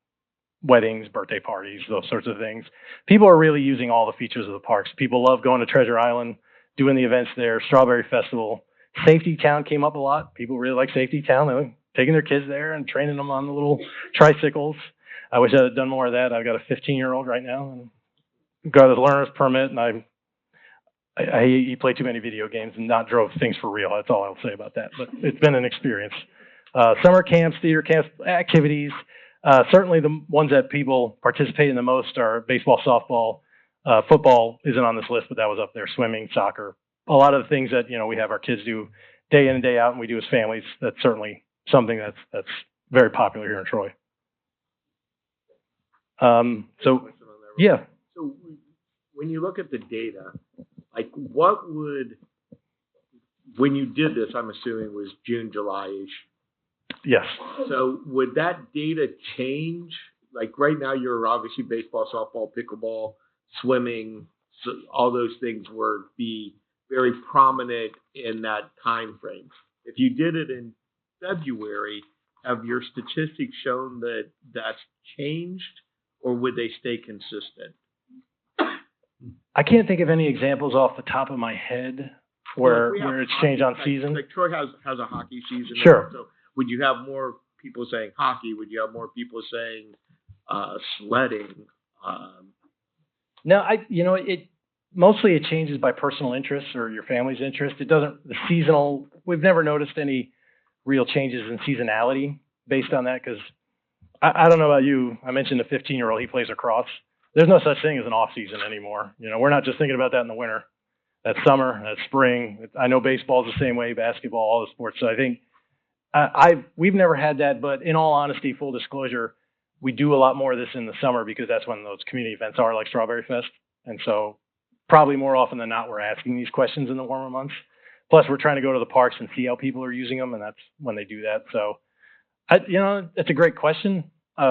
S2: weddings, birthday parties, those sorts of things. People are really using all the features of the parks. People love going to Treasure Island, doing the events there. Strawberry Festival. Safety Town came up a lot. People really like Safety Town. They're taking their kids there and training them on the little tricycles. I wish I had done more of that. I've got a 15-year-old right now and got a learner's permit, and he played too many video games and not drove things for real. That's all I'll say about that. But it's been an experience. Summer camps, theater camps, activities. Certainly the ones that people participate in the most are baseball, softball. Football isn't on this list, but that was up there. Swimming, soccer. A lot of the things that we have our kids do day in and day out, and we do as families. That's certainly something that's very popular here in Troy. Yeah.
S4: So when you look at the data, like when you did this, I'm assuming was June, July-ish.
S2: Yes.
S4: So would that data change? Like right now, you're obviously baseball, softball, pickleball, swimming, so all those things would be very prominent in that time frame. If you did it in February, have your statistics shown that that's changed, or would they stay consistent?
S2: I can't think of any examples off the top of my head where it's changed on season.
S4: Like Troy has a hockey season.
S2: Sure.
S4: So would you have more people saying hockey? Would you have more people saying sledding?
S2: No, it mostly it changes by personal interest or your family's interest. It doesn't, the seasonal, we've never noticed any real changes in seasonality based on that, because I don't know about you. I mentioned a 15-year-old, he plays lacrosse. There's no such thing as an off season anymore. We're not just thinking about that in the winter. That's summer, that's spring. I know baseball is the same way, basketball, all the sports. So I think we've never had that, but in all honesty, full disclosure, we do a lot more of this in the summer because that's when those community events are, like Strawberry Fest. And so probably more often than not, we're asking these questions in the warmer months. Plus, we're trying to go to the parks and see how people are using them, and that's when they do that. So, it's a great question.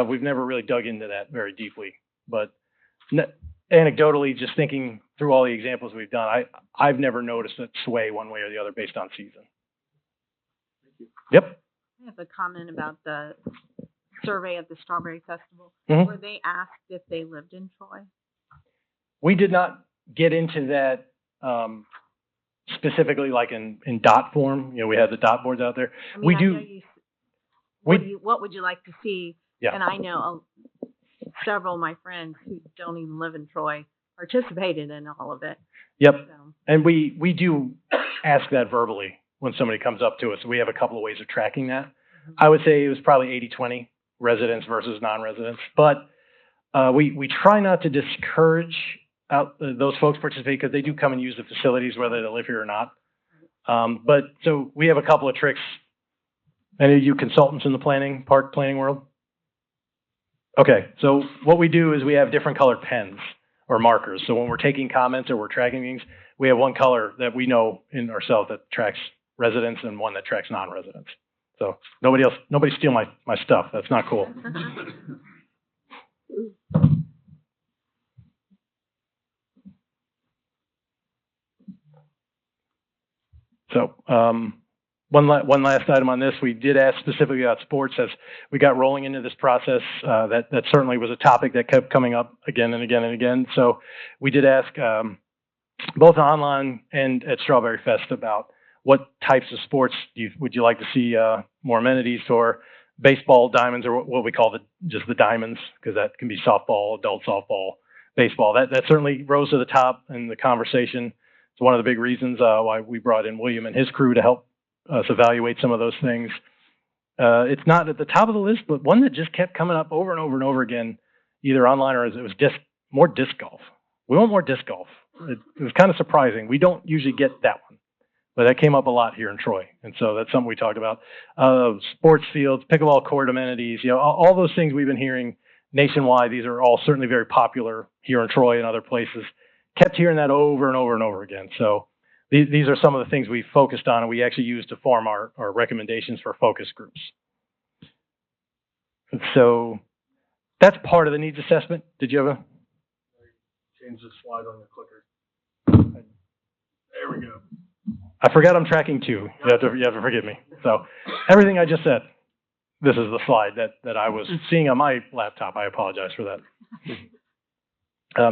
S2: We've never really dug into that very deeply, but anecdotally, just thinking through all the examples we've done, I've never noticed it sway one way or the other based on season. Yep.
S5: I have a comment about the survey at the Strawberry Festival.
S2: Mhm.
S5: Were they asked if they lived in Troy?
S2: We did not get into that specifically, like in dot form. We had the dot boards out there.
S5: I mean,
S2: We
S5: I
S2: do.
S5: know you,
S2: We
S5: what would you like to see?
S2: Yeah.
S5: And I know several of my friends who don't even live in Troy participated in all of it.
S2: Yep.
S5: So,
S2: And we do ask that verbally when somebody comes up to us. We have a couple of ways of tracking that. I would say it was probably 80-20 residents versus non-residents, but we try not to discourage those folks participate because they do come and use the facilities whether they live here or not. But so we have a couple of tricks. Any of you consultants in the park planning world? Okay, so what we do is we have different colored pens or markers. So when we're taking comments or we're tracking things, we have one color that we know in ourselves that tracks residents and one that tracks non-residents. So nobody steal my stuff. That's not cool. So one last item on this, we did ask specifically about sports as we got rolling into this process. That certainly was a topic that kept coming up again and again and again. So we did ask both online and at Strawberry Fest about what types of sports would you like to see more amenities for. Baseball diamonds, or what we call just the diamonds, because that can be softball, adult softball, baseball. That certainly rose to the top in the conversation. It's one of the big reasons why we brought in William and his crew to help us evaluate some of those things. It's not at the top of the list, but one that just kept coming up over and over and over again, either online or it was more disc golf. We want more disc golf. It was kind of surprising. We don't usually get that one, but that came up a lot here in Troy, and so that's something we talked about. Sports fields, pickleball court amenities, all those things we've been hearing nationwide. These are all certainly very popular here in Troy and other places. Kept hearing that over and over and over again. So these are some of the things we focused on and we actually used to form our recommendations for focus groups. And so that's part of the needs assessment. Did you have
S1: Change the slide on the clicker. There we go.
S2: I forgot I'm tracking two. You have to forgive me. So everything I just said, this is the slide that I was seeing on my laptop. I apologize for that.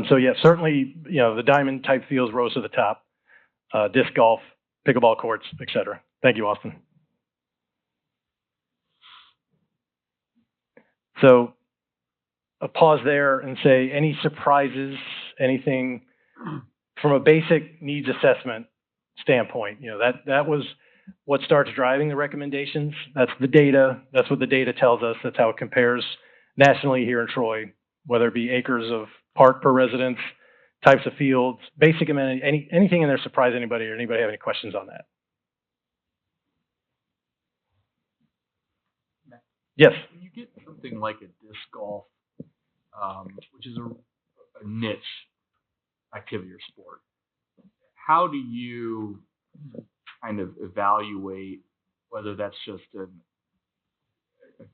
S2: So yeah, certainly, the diamond type fields rose to the top, disc golf, pickleball courts, etc. Thank you, Austin. So a pause there and say, any surprises, anything from a basic needs assessment standpoint? That was what starts driving the recommendations. That's the data. That's what the data tells us. That's how it compares nationally here in Troy, whether it be acres of park per residence, types of fields, basic amenity, anything in there surprise anybody, or anybody have any questions on that? Yes.
S6: When you get something like a disc golf, which is a niche activity or sport, how do you kind of evaluate whether that's just a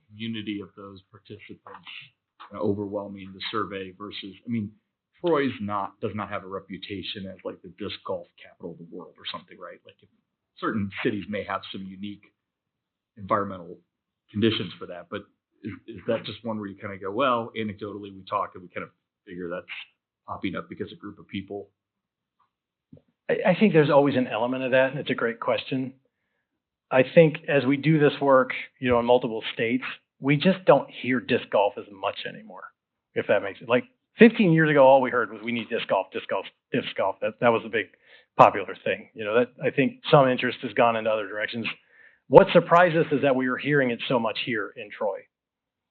S6: community of those participants overwhelming the survey versus, Troy does not have a reputation as like the disc golf capital of the world or something, right? Like certain cities may have some unique environmental conditions for that, but is that just one where you kind of go, well, anecdotally we talk and we kind of figure that's popping up because a group of people?
S2: I think there's always an element of that, and it's a great question. I think as we do this work, in multiple states, we just don't hear disc golf as much anymore, if that makes it. Like 15 years ago, all we heard was we need disc golf, disc golf, disc golf. That was a big popular thing. That I think some interest has gone into other directions. What surprised us is that we were hearing it so much here in Troy.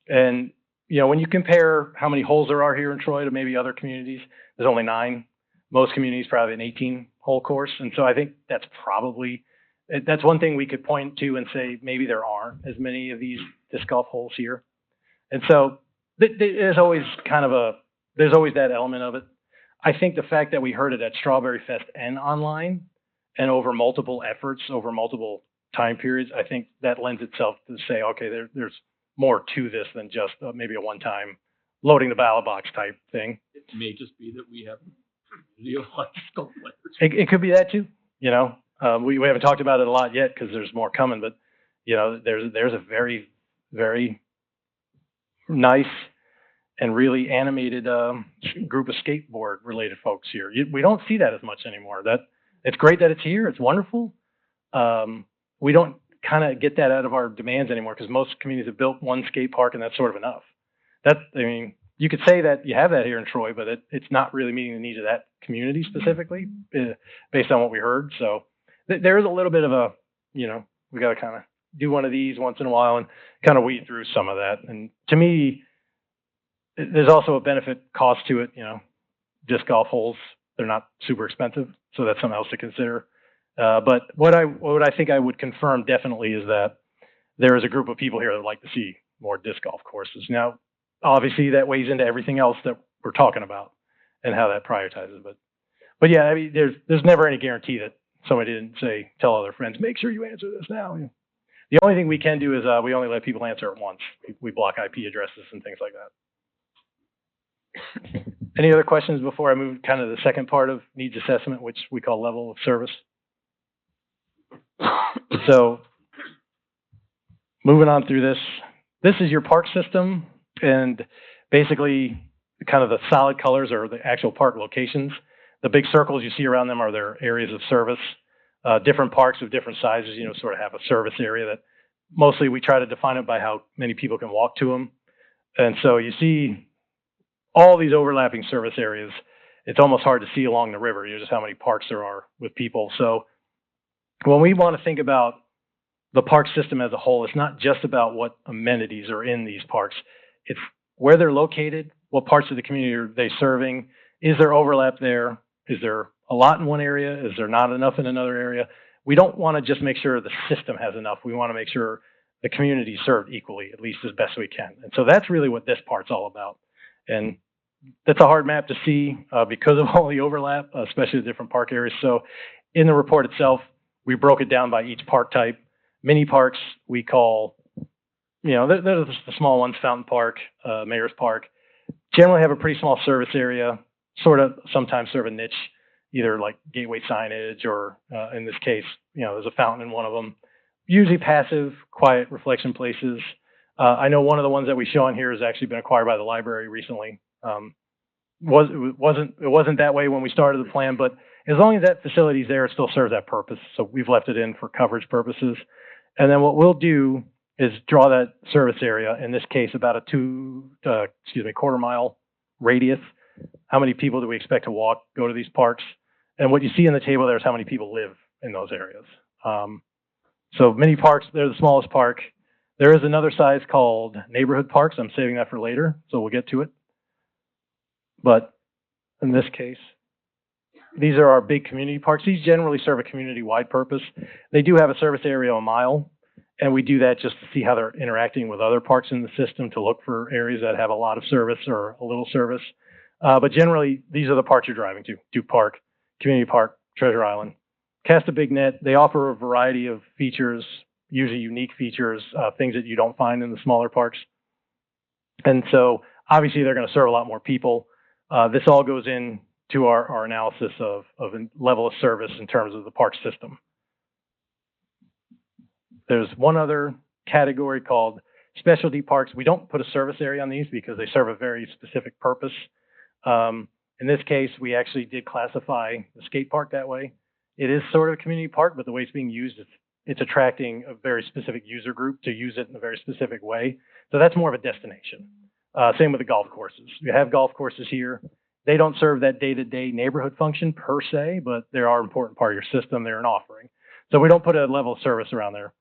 S2: And, when you compare how many holes there are here in Troy to maybe other communities, there's only 9. Most communities probably an 18-hole course. And so I think that's one thing we could point to and say maybe there aren't as many of these disc golf holes here. And so There's always there's always that element of it. I think the fact that we heard it at Strawberry Fest and online and over multiple efforts, over multiple time periods, I think that lends itself to say, okay, there's more to this than just maybe a one-time loading the ballot box type thing.
S6: It may just be that we have ideological players.
S2: It could be that too. You know, we haven't talked about it a lot yet because there's more coming, but you know, there's a very, very nice and really animated group of skateboard related folks here. We don't see that as much anymore. It's great that it's here. It's wonderful. We don't kind of get that out of our demands anymore because most communities have built one skate park and that's sort of enough. You could say that you have that here in Troy, but it's not really meeting the needs of that community specifically based on what we heard. So there is a little bit of a, you know, we got to kind of do one of these once in a while and kind of weed through some of that. And to me, there's also a benefit cost to it. You know, disc golf holes, they're not super expensive. So that's something else to consider. But what I think I would confirm definitely is that there is a group of people here that would like to see more disc golf courses. Now, obviously that weighs into everything else that we're talking about and how that prioritizes. But yeah, I mean, there's never any guarantee that somebody didn't tell all their friends, make sure you answer this now. The only thing we can do is we only let people answer it once. We block IP addresses and things like that. Any other questions before I move kind of the second part of needs assessment, which we call level of service? So moving on through this, this is your park system, and basically kind of the solid colors are the actual park locations. The big circles you see around them are their areas of service. Different parks of different sizes, you know, sort of have a service area that mostly we try to define it by how many people can walk to them. And so you see all these overlapping service areas. It's almost hard to see along the river, you know, just how many parks there are with people. So when we want to think about the park system as a whole, it's not just about what amenities are in these parks. It's where they're located, what parts of the community are they serving, is there overlap there, is there a lot in one area, is there not enough in another area? We don't want to just make sure the system has enough. We want to make sure the community is served equally, at least as best we can. And so that's really what this part's all about. And that's a hard map to see because of all the overlap, especially the different park areas. So in the report itself, we broke it down by each park type. Mini parks we call, you know, they're the small ones, Fountain Park, Mayor's Park, generally have a pretty small service area, sort of sometimes serve a niche, either like gateway signage or in this case, you know, there's a fountain in one of them. Usually passive, quiet reflection places. I know one of the ones that we show on here has actually been acquired by the library recently. It wasn't that way when we started the plan, but as long as that facility's there, it still serves that purpose. So we've left it in for coverage purposes. And then what we'll do is draw that service area, in this case, about a quarter mile radius. How many people do we expect to go to these parks? And what you see in the table there is how many people live in those areas. So mini parks, they're the smallest park. There is another size called neighborhood parks. I'm saving that for later, so we'll get to it. But in this case, these are our big community parks. These generally serve a community-wide purpose. They do have a service area a mile, and we do that just to see how they're interacting with other parks in the system to look for areas that have a lot of service or a little service. But generally, these are the parks you're driving to: Duke Park, Community Park, Treasure Island. Cast a big net. They offer a variety of features, usually unique features, things that you don't find in the smaller parks. And so obviously they're going to serve a lot more people. This all goes into our analysis of a level of service in terms of the park system. There's one other category called specialty parks. We don't put a service area on these because they serve a very specific purpose. In this case, we actually did classify the skate park that way. It is sort of a community park, but the way it's being used, it's attracting a very specific user group to use it in a very specific way. So that's more of a destination. Same with the golf courses. You have golf courses here. They don't serve that day-to-day neighborhood function per se, but they are an important part of your system. They're an offering. So we don't put a level of service around there.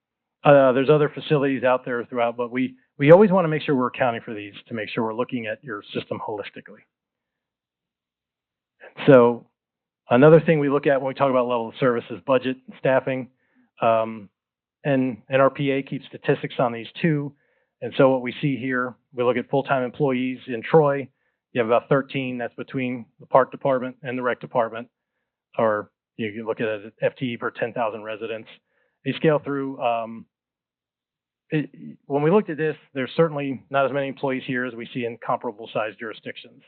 S2: There's other facilities out there throughout, but we always want to make sure we're accounting for these to make sure we're looking at your system holistically. So another thing we look at when we talk about level of service is budget and staffing. And our PA keeps statistics on these too. And so what we see here, we look at full-time employees in Troy. You have about 13. That's between the park department and the rec department. Or you can look at it at FTE per 10,000 residents. You scale through. When we looked at this, there's certainly not as many employees here as we see in comparable sized jurisdictions.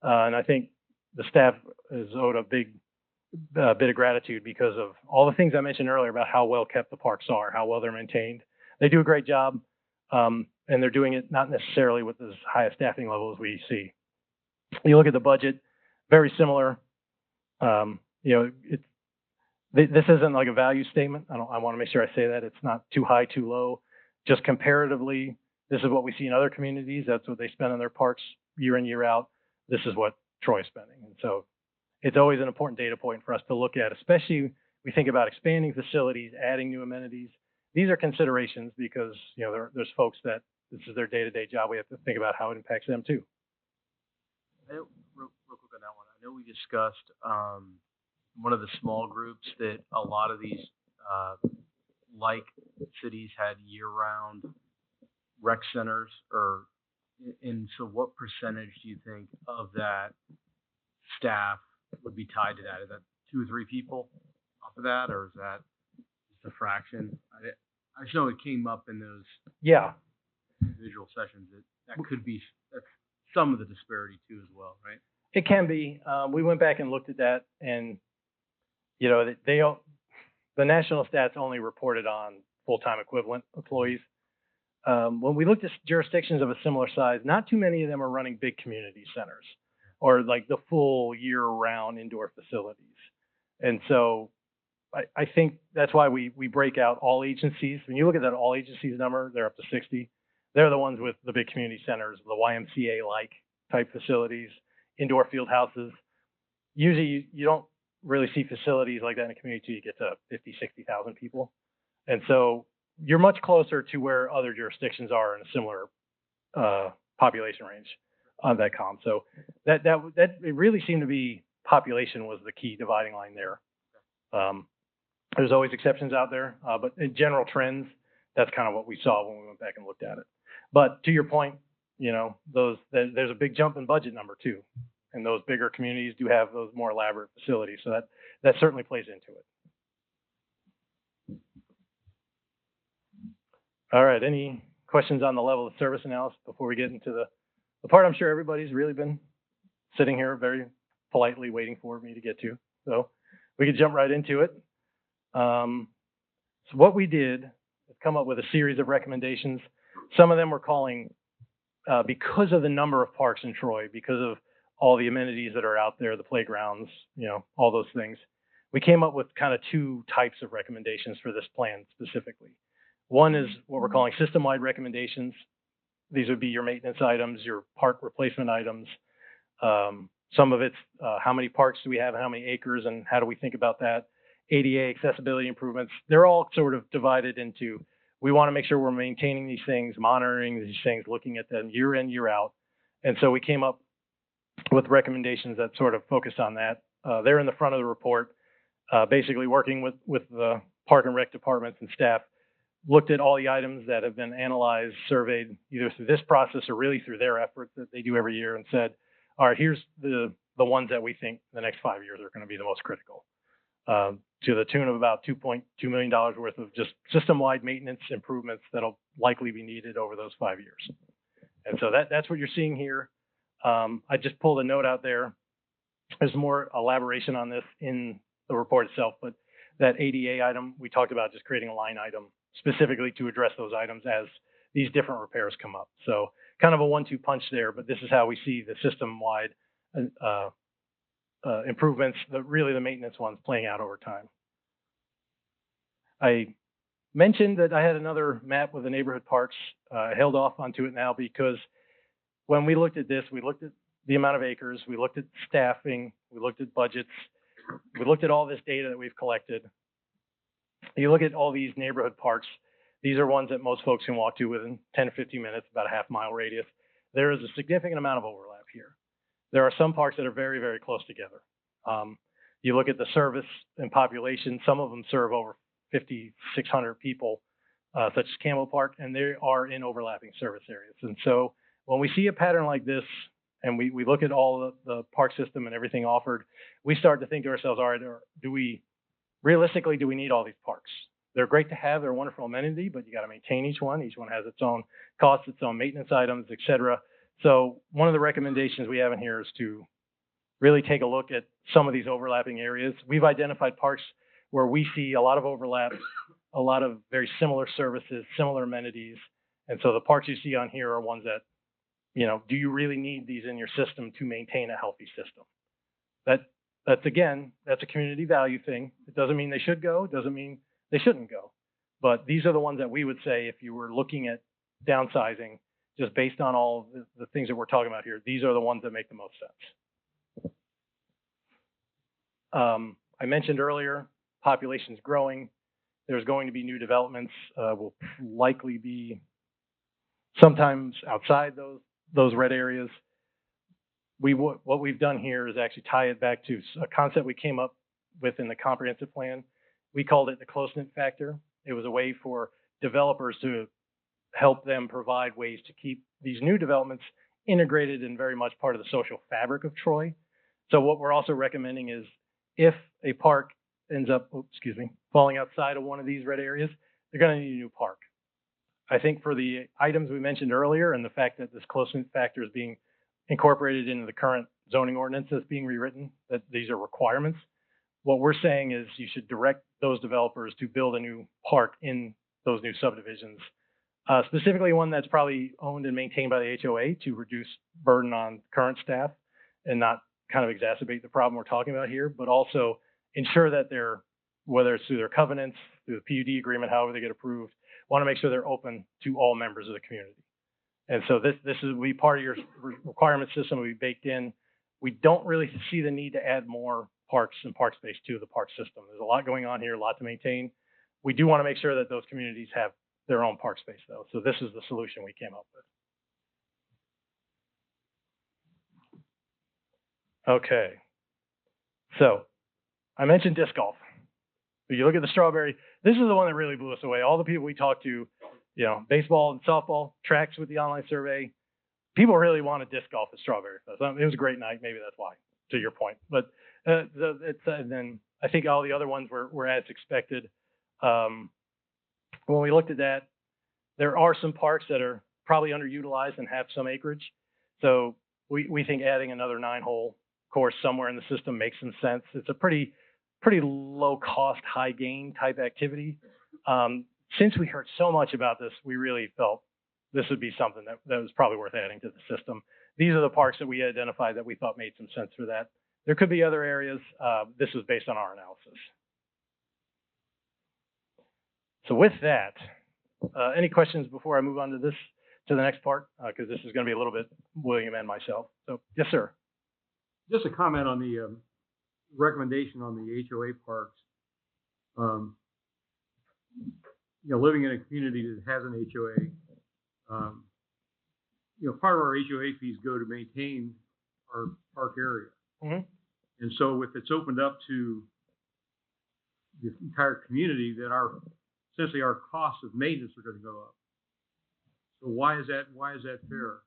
S2: And I think the staff is owed a big bit of gratitude because of all the things I mentioned earlier about how well kept the parks are, how well they're maintained. They do a great job, and they're doing it not necessarily with as high a staffing level as we see. You look at the budget, very similar. This isn't like a value statement. I want to make sure I say that. It's not too high, too low. Just comparatively, this is what we see in other communities. That's what they spend on their parks year in, year out. This is what Troy's spending. And so it's always an important data point for us to look at, especially we think about expanding facilities, adding new amenities. These are considerations because there's folks that this is their day-to-day job. We have to think about how it impacts them too.
S1: Real quick on that one. I know we discussed one of the small groups that a lot of these like cities had year-round rec centers, and so what percentage do you think of that staff would be tied to that? Is that 2 or 3 people off of that, or is that just a fraction? I just know it came up in those individual sessions that could be that's some of the disparity too as well, right?
S2: It can be. We went back and looked at that, and the national stats only reported on full-time equivalent employees. When we looked at jurisdictions of a similar size, not too many of them are running big community centers or like the full year-round indoor facilities. And so I think that's why we break out all agencies. When you look at that all agencies number, they're up to 60. They're the ones with the big community centers, the YMCA-like type facilities, indoor field houses. Usually you don't really see facilities like that in a community until you get to 50, 60,000 people. And so you're much closer to where other jurisdictions are in a similar population range on that column. So that it really seemed to be population was the key dividing line there. There's always exceptions out there, but in general trends, that's kind of what we saw when we went back and looked at it. But to your point, there's a big jump in budget number too. And those bigger communities do have those more elaborate facilities. So that certainly plays into it. All right, any questions on the level of service analysis before we get into the part I'm sure everybody's really been sitting here very politely waiting for me to get to. So we could jump right into it. So what we did is come up with a series of recommendations. Some of them we're calling, because of the number of parks in Troy, because of all the amenities that are out there, the playgrounds, all those things. We came up with kind of 2 types of recommendations for this plan specifically. One is what we're calling system-wide recommendations. These would be your maintenance items, your park replacement items. Some of it's how many parks do we have, how many acres, and how do we think about that? ADA, accessibility improvements. They're all sort of divided into, we want to make sure we're maintaining these things, monitoring these things, looking at them year in, year out. And so we came up with recommendations that sort of focused on that. They're in the front of the report, basically working with the park and rec departments and staff, looked at all the items that have been analyzed, surveyed, either through this process or really through their efforts that they do every year, and said, all right, here's the ones that we think the next 5 years are going to be the most critical, to the tune of about $2.2 million worth of just system-wide maintenance improvements that'll likely be needed over those 5 years. And so that's what you're seeing here. I just pulled a note out there. There's more elaboration on this in the report itself, but that ADA item, we talked about just creating a line item specifically to address those items as these different repairs come up. So kind of a 1-2 punch there, but this is how we see the system-wide improvements, really the maintenance ones playing out over time. I mentioned that I had another map with the neighborhood parks. I held off onto it now because when we looked at this, we looked at the amount of acres, we looked at staffing, we looked at budgets, we looked at all this data that we've collected. You look at all these neighborhood parks, these are ones that most folks can walk to within 10 to 15 minutes, about a half-mile radius. There is a significant amount of overlap here. There are some parks that are very, very close together. You look at the service and population, some of them serve over 5,600 people such as Campbell Park, and they are in overlapping service areas. And so when we see a pattern like this, and we look at all the park system and everything offered, we start to think to ourselves, all right, realistically, do we need all these parks? They're great to have, they're a wonderful amenity, but you got to maintain each one. Each one has its own costs, its own maintenance items, et cetera. So one of the recommendations we have in here is to really take a look at some of these overlapping areas. We've identified parks where we see a lot of overlap, a lot of very similar services, similar amenities. And so the parks you see on here are ones that, do you really need these in your system to maintain a healthy system? That's a community value thing. It doesn't mean they should go, it doesn't mean they shouldn't go. But these are the ones that we would say, if you were looking at downsizing, just based on all the things that we're talking about here, these are the ones that make the most sense. I mentioned earlier, population's growing. There's going to be new developments. Will likely be sometimes outside those red areas. What we've done here is actually tie it back to a concept we came up with in the comprehensive plan. We called it the close-knit factor. It was a way for developers to help them provide ways to keep these new developments integrated and very much part of the social fabric of Troy. So what we're also recommending is if a park ends up, falling outside of one of these red areas, they're going to need a new park. I think for the items we mentioned earlier and the fact that this close-knit factor is being incorporated into the current zoning ordinance that's being rewritten, that these are requirements, what we're saying is you should direct those developers to build a new park in those new subdivisions, specifically one that's probably owned and maintained by the HOA to reduce burden on current staff and not kind of exacerbate the problem we're talking about here, but also ensure that they're, whether it's through their covenants, through the PUD agreement, however they get approved, want to make sure they're open to all members of the community. And so this will be part of your requirement system will be baked in. We don't really see the need to add more parks and park space to the park system. There's a lot going on here, a lot to maintain. We do want to make sure that those communities have their own park space though. So this is the solution we came up with. Okay. So I mentioned disc golf. If you look at the Strawberry, this is the one that really blew us away. All the people we talked to, baseball and softball, tracks with the online survey, people really wanted disc golf at Strawberry Fest. It was a great night. Maybe that's why, to your point. But and then I think all the other ones were as expected. When we looked at that, there are some parks that are probably underutilized and have some acreage. So we think adding another 9-hole course somewhere in the system makes some sense. It's a pretty low cost, high gain type activity. Since we heard so much about this, we really felt this would be something that was probably worth adding to the system. These are the parks that we identified that we thought made some sense for that. There could be other areas. This was based on our analysis. So with that, any questions before I move on to the next part? Because this is going to be a little bit William and myself. So yes, sir.
S7: Just a comment on the recommendation on the HOA parks. Living in a community that has an HOA, part of our HOA fees go to maintain our park area.
S2: Mm-hmm.
S7: And so if it's opened up to the entire community, then essentially our costs of maintenance are going to go up. So why is that fair?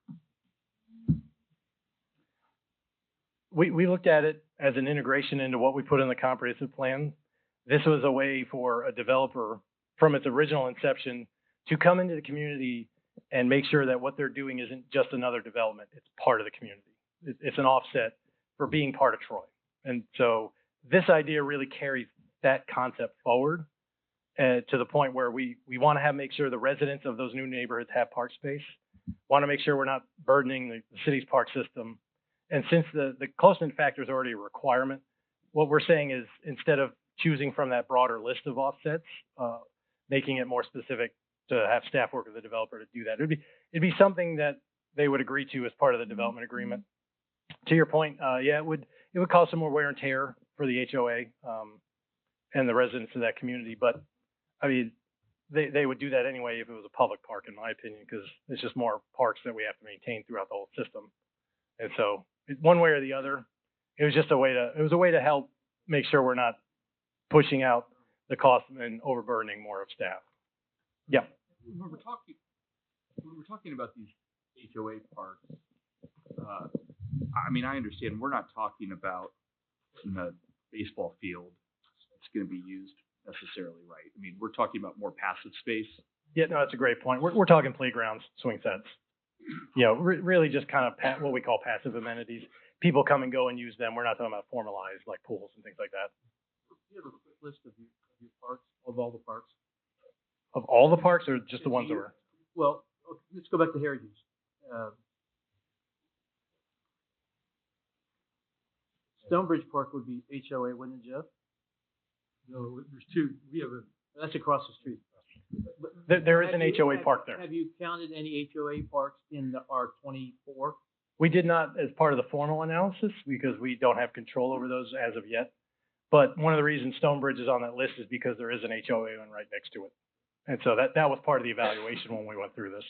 S2: We looked at it as an integration into what we put in the comprehensive plan. This was a way for a developer from its original inception to come into the community and make sure that what they're doing isn't just another development. It's part of the community. It's an offset for being part of Troy. And so this idea really carries that concept forward to the point where we want to make sure the residents of those new neighborhoods have park space, want to make sure we're not burdening the city's park system. And since the close-knit factor is already a requirement, what we're saying is instead of choosing from that broader list of offsets, making it more specific to have staff work with the developer to do that. It'd be something that they would agree to as part of the development agreement. To your point, it would cause some more wear and tear for the HOA and the residents of that community. But I mean, they would do that anyway if it was a public park, in my opinion, because it's just more parks that we have to maintain throughout the whole system. And so, one way or the other, it was just a way to help make sure we're not pushing out the cost and overburdening more of staff. Yeah.
S6: when we're talking about these HOA parks, I mean, I understand we're not talking about in the baseball field it's going to be used necessarily, right? I mean, we're talking about more passive space.
S2: Yeah, no, that's a great point. We're talking playgrounds, swing sets. You know, really just kind of what we call passive amenities. People come and go and use them. We're not talking about formalized like pools and things like that.
S7: Do you have a quick list of your parks, of all the parks?
S2: Of all the parks, or just the ones that were?
S7: Well, okay, let's go back to Heritage. Stonebridge Park would be HOA, wouldn't it, Jeff? No, there's two. We have that's across the street.
S2: There is an HOA park there.
S7: Have you counted any HOA parks in the R24?
S2: We did not as part of the formal analysis because we don't have control over those as of yet. But one of the reasons Stonebridge is on that list is because there is an HOA one right next to it. And so that was part of the evaluation when we went through this.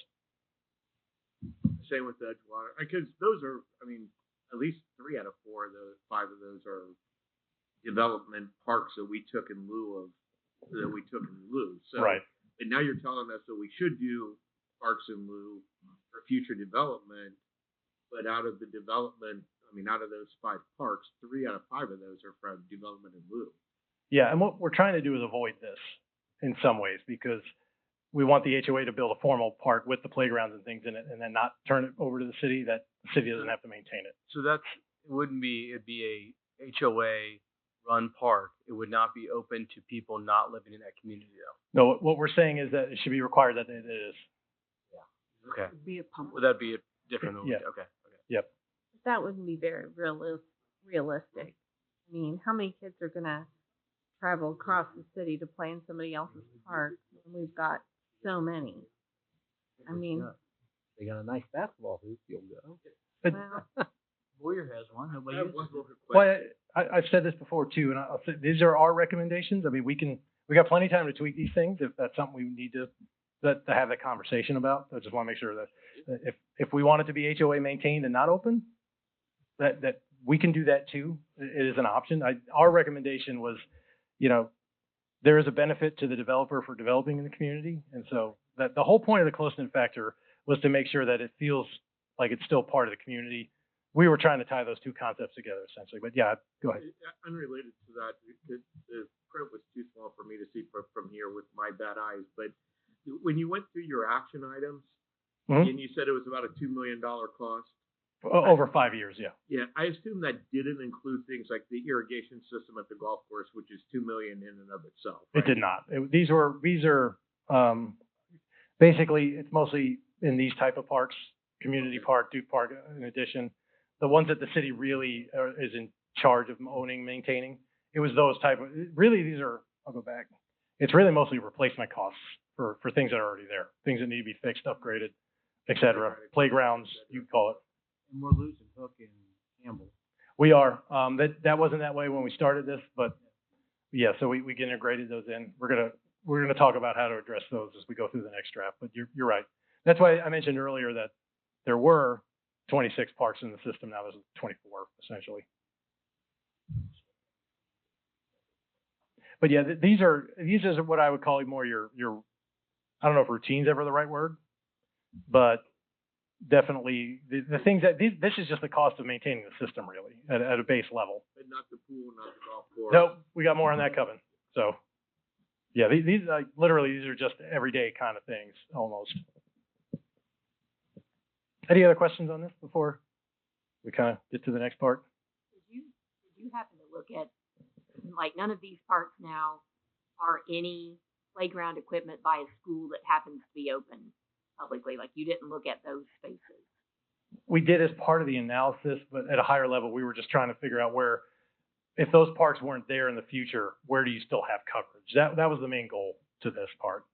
S4: Same with Edgewater, because those are, I mean, at least 3 out of 4 of those, 5 of those are development parks that we took in lieu of, So,
S2: Right.
S4: And now you're telling us that we should do parks in lieu for future development, but out of the development, I mean, out of those 5 parks, 3 out of 5 of those are from development in lieu.
S2: Yeah, and what we're trying to do is avoid this in some ways because we want the HOA to build a formal park with the playgrounds and things in it and then not turn it over to the city that the city doesn't have to maintain it.
S1: So it'd be a HOA run park. It would not be open to people not living in that community though.
S2: No, what we're saying is that it should be required that it is.
S1: Okay.
S5: It'd be a public.
S1: Would that be a different?
S2: Yeah.
S1: Okay.
S2: Yep.
S5: That wouldn't be very realistic. I mean, how many kids are gonna travel across the city to play in somebody else's park? We've got so many. I mean,
S8: They got a nice basketball hoop. You'll go.
S5: well,
S8: Boyer has one. Nobody
S4: I have
S8: uses
S4: one
S8: it.
S4: more
S2: Well,
S4: question.
S2: I've said this before too, and I'll say these are our recommendations. I mean, we got plenty of time to tweak these things if that's something we need to have that conversation about. I just want to make sure that if we want it to be HOA maintained and not open, that we can do that too. It is an option. Our recommendation was, you know, there is a benefit to the developer for developing in the community, and so that the whole point of the close-knit factor was to make sure that it feels like it's still part of the community. We were trying to tie those two concepts together essentially, but yeah, go ahead.
S4: Unrelated to that, the print was too small for me to see from here with my bad eyes, but when you went through your action items,
S2: Mhm.
S4: and you said it was about a $2 million cost,
S2: Over 5 years, yeah.
S4: yeah, I assume that didn't include things like the irrigation system at the golf course, which is $2 million in and of itself.
S2: It did not. These are basically, it's mostly in these type of parks, community park, Duke Park in addition. The ones that the city really is in charge of owning, maintaining. It was those type of, really these are, I'll go back. It's really mostly replacement costs for things that are already there. Things that need to be fixed, upgraded, et cetera. Playgrounds, you call it.
S8: And we're losing Hook and Campbell.
S2: We are. That wasn't that way when we started this, but yeah, so we integrated those in. We're gonna talk about how to address those as we go through the next draft. But you're right. That's why I mentioned earlier that there were 26 parks in the system. Now there's 24 essentially. But yeah, these are what I would call more your I don't know if routine's ever the right word, but definitely the things that this is just the cost of maintaining the system really at a base level.
S4: But not the pool, not the golf course.
S2: Nope, we got more on that coming. So yeah, these like literally these are just everyday kind of things almost. Any other questions on this before we kind of get to the next part?
S9: Did you happen to look at, like, none of these parks now are any playground equipment by a school that happens to be open publicly? Like, you didn't look at those spaces?
S2: We did as part of the analysis, but at a higher level, we were just trying to figure out where, if those parks weren't there in the future, where do you still have coverage? That was the main goal to this part.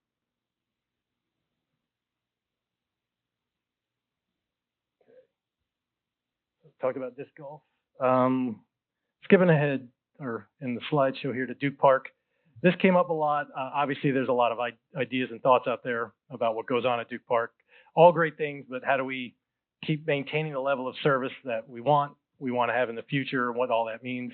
S2: Let's talk about disc golf. Skipping ahead, or in the slideshow here, to Duke Park. This came up a lot. Obviously, there's a lot of ideas and thoughts out there about what goes on at Duke Park. All great things, but how do we keep maintaining the level of service that we want to have in the future, and what all that means?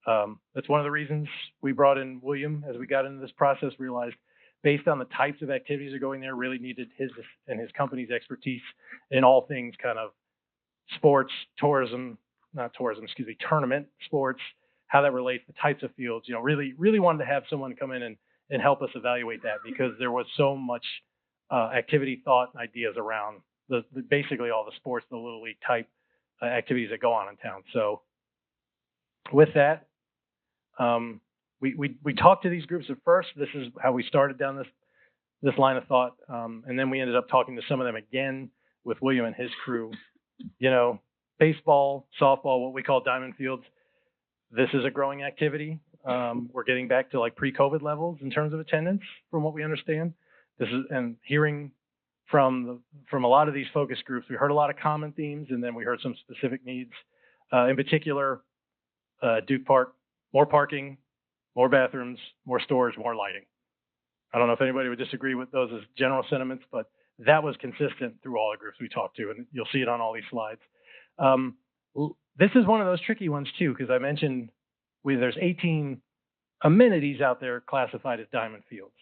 S2: That's one of the reasons we brought in William as we got into this process, realized based on the types of activities that are going there, really needed his and his company's expertise in all things kind of sports, tournament sports, how that relates to types of fields. Really wanted to have someone come in and help us evaluate that, because there was so much activity, thought, and ideas around basically all the sports, the Little League type activities that go on in town. So with that, we talked to these groups at first. This is how we started down this line of thought, and then we ended up talking to some of them again with William and his crew. Baseball, softball, what we call diamond fields. This is a growing activity. We're getting back to like pre-COVID levels in terms of attendance, from what we understand. And hearing from a lot of these focus groups, we heard a lot of common themes, and then we heard some specific needs. In particular, Duke Park, more parking, more bathrooms, more storage, more lighting. I don't know if anybody would disagree with those as general sentiments, but that was consistent through all the groups we talked to, and you'll see it on all these slides. This is one of those tricky ones too, because I mentioned there's 18 amenities out there classified as diamond fields,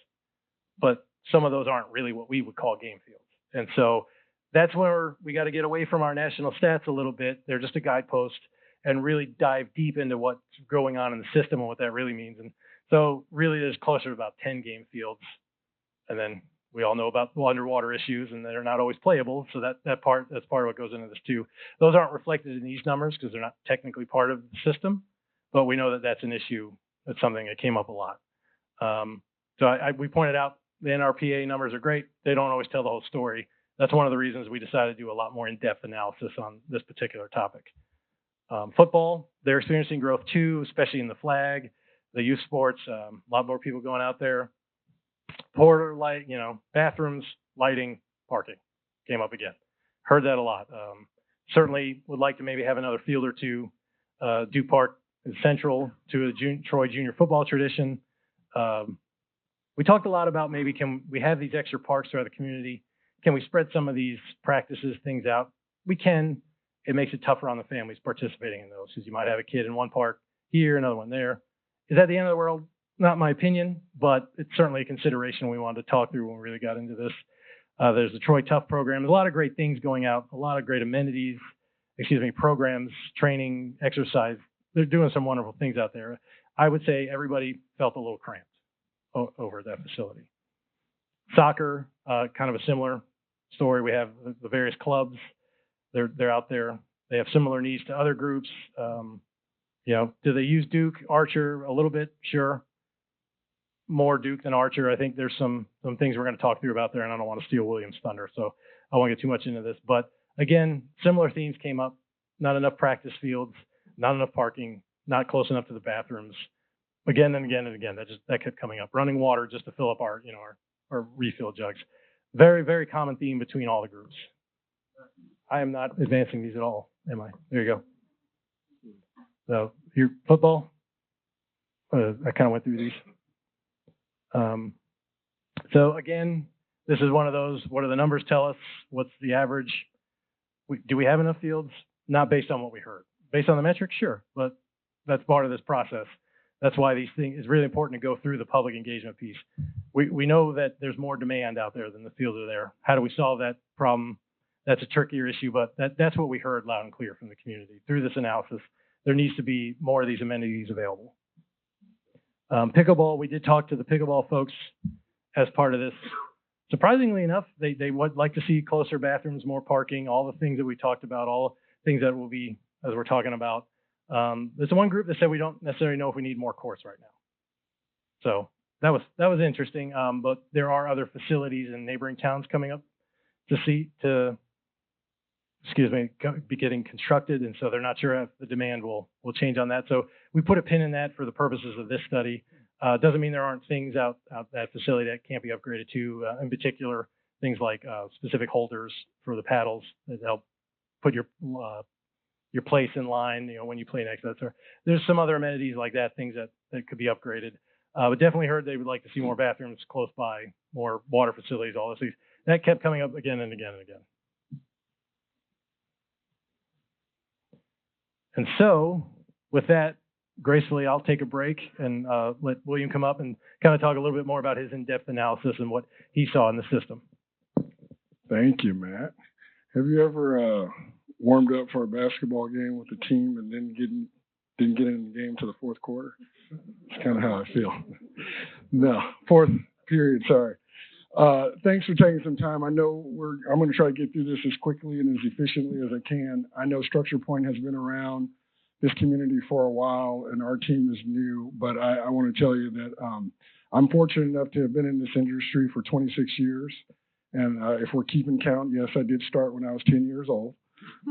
S2: but some of those aren't really what we would call game fields. And so that's where we got to get away from our national stats a little bit. They're just a guidepost, and really dive deep into what's going on in the system and what that really means. And so really there's closer to about 10 game fields. And then we all know about the underwater issues, and they're not always playable. So that's part of what goes into this too. Those aren't reflected in these numbers because they're not technically part of the system, but we know that that's an issue. That's something that came up a lot. So we pointed out the NRPA numbers are great. They don't always tell the whole story. That's one of the reasons we decided to do a lot more in-depth analysis on this particular topic. Football, they're experiencing growth too, especially in the flag, the youth sports, a lot more people going out there. Porter light, bathrooms, lighting, parking came up again. Heard that a lot. Certainly would like to maybe have another field or two. Duke Park is central to the Troy junior football tradition. We talked a lot about maybe can we have these extra parks throughout the community? Can we spread some of these practices, things out? We can. It makes it tougher on the families participating in those, because you might have a kid in one park here, another one there. Is that the end of the world? Not my opinion, but it's certainly a consideration we wanted to talk through when we really got into this. There's the Troy Tough program. There's a lot of great things going out, a lot of great amenities, programs, training, exercise. They're doing some wonderful things out there. I would say everybody felt a little cramped over at that facility. Soccer, kind of a similar story. We have the various clubs. They're out there. They have similar needs to other groups. Do they use Duke, Archer a little bit? Sure. More Duke than Archer. I think there's some things we're going to talk through about there, and I don't want to steal William's thunder, so I won't get too much into this. But again, similar themes came up. Not enough practice fields, not enough parking, not close enough to the bathrooms. Again and again and again, that kept coming up. Running water just to fill up our refill jugs. Very, very common theme between all the groups. I am not advancing these at all, am I? There you go. So your football, I kind of went through these. So again, this is one of those, what do the numbers tell us? What's the average? Do we have enough fields? Not based on what we heard. Based on the metrics, sure, but that's part of this process. That's why these things, it's really important to go through the public engagement piece. We know that there's more demand out there than the fields are there. How do we solve that problem? That's a trickier issue, but that's what we heard loud and clear from the community. Through this analysis, there needs to be more of these amenities available. Pickleball, we did talk to the pickleball folks as part of this. Surprisingly enough, they would like to see closer bathrooms, more parking, all the things that we talked about, all things that will be, as we're talking about. There's one group that said we don't necessarily know if we need more courts right now. So that was interesting, but there are other facilities in neighboring towns coming up to be getting constructed, and so they're not sure if the demand will change on that. So we put a pin in that for the purposes of this study. Doesn't mean there aren't things out that facility that can't be upgraded to. In particular, things like specific holders for the paddles that help put your place in line. When you play next to that. There's some other amenities like that, things that could be upgraded. But definitely heard they would like to see more bathrooms close by, more water facilities, all this. That kept coming up again and again and again. And so, with that, gracefully, I'll take a break and let William come up and kind of talk a little bit more about his in-depth analysis and what he saw in the system.
S3: Thank you, Matt. Have you ever warmed up for a basketball game with the team and then didn't get in the game to the fourth quarter? It's kind of how I feel. No, fourth period, sorry. Thanks for taking some time. I know I'm going to try to get through this as quickly and as efficiently as I can. I know StructurePoint has been around this community for a while, and our team is new, but I want to tell you that I'm fortunate enough to have been in this industry for 26 years. And if we're keeping count, yes, I did start when I was 10 years old.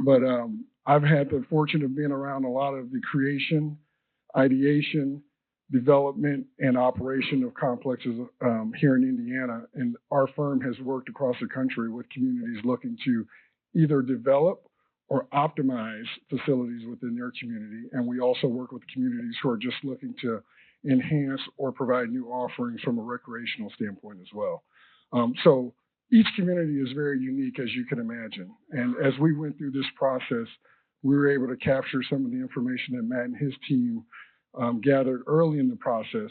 S3: But I've had the fortune of being around a lot of the creation, ideation, development, and operation of complexes here in Indiana. And our firm has worked across the country with communities looking to either develop or optimize facilities within their community. And we also work with communities who are just looking to enhance or provide new offerings from a recreational standpoint as well. So each community is very unique, as you can imagine. And as we went through this process, we were able to capture some of the information that Matt and his team gathered early in the process,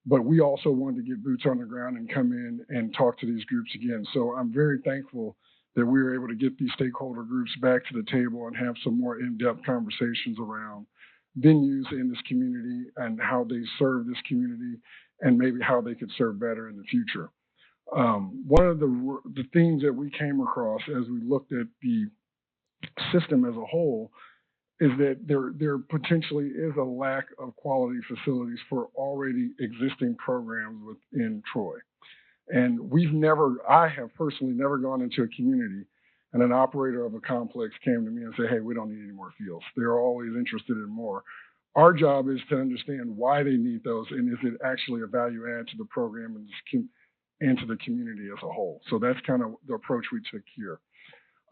S3: but we also wanted to get boots on the ground and come in and talk to these groups again. So I'm very thankful that we were able to get these stakeholder groups back to the table and have some more in-depth conversations around venues in this community and how they serve this community and maybe how they could serve better in the future. One of the themes that we came across as we looked at the system as a whole is that there potentially is a lack of quality facilities for already existing programs within Troy. And I have personally never gone into a community and an operator of a complex came to me and said, hey, we don't need any more fields. They're always interested in more. Our job is to understand why they need those and is it actually a value add to the program and to the community as a whole. So that's kind of the approach we took here.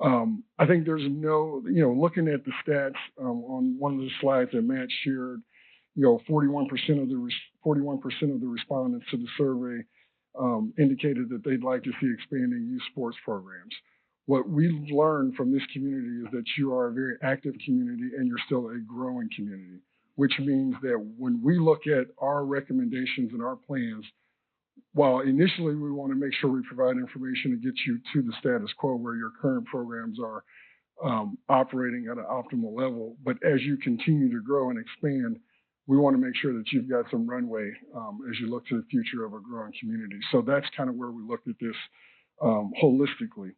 S3: I think there's looking at the stats on one of the slides that Matt shared, 41% of the respondents to the survey indicated that they'd like to see expanding youth sports programs. What we've learned from this community is that you are a very active community and you're still a growing community, which means that when we look at our recommendations and our plans, while initially we want to make sure we provide information to get you to the status quo where your current programs are operating at an optimal level, but as you continue to grow and expand, we want to make sure that you've got some runway as you look to the future of a growing community. So that's kind of where we looked at this holistically.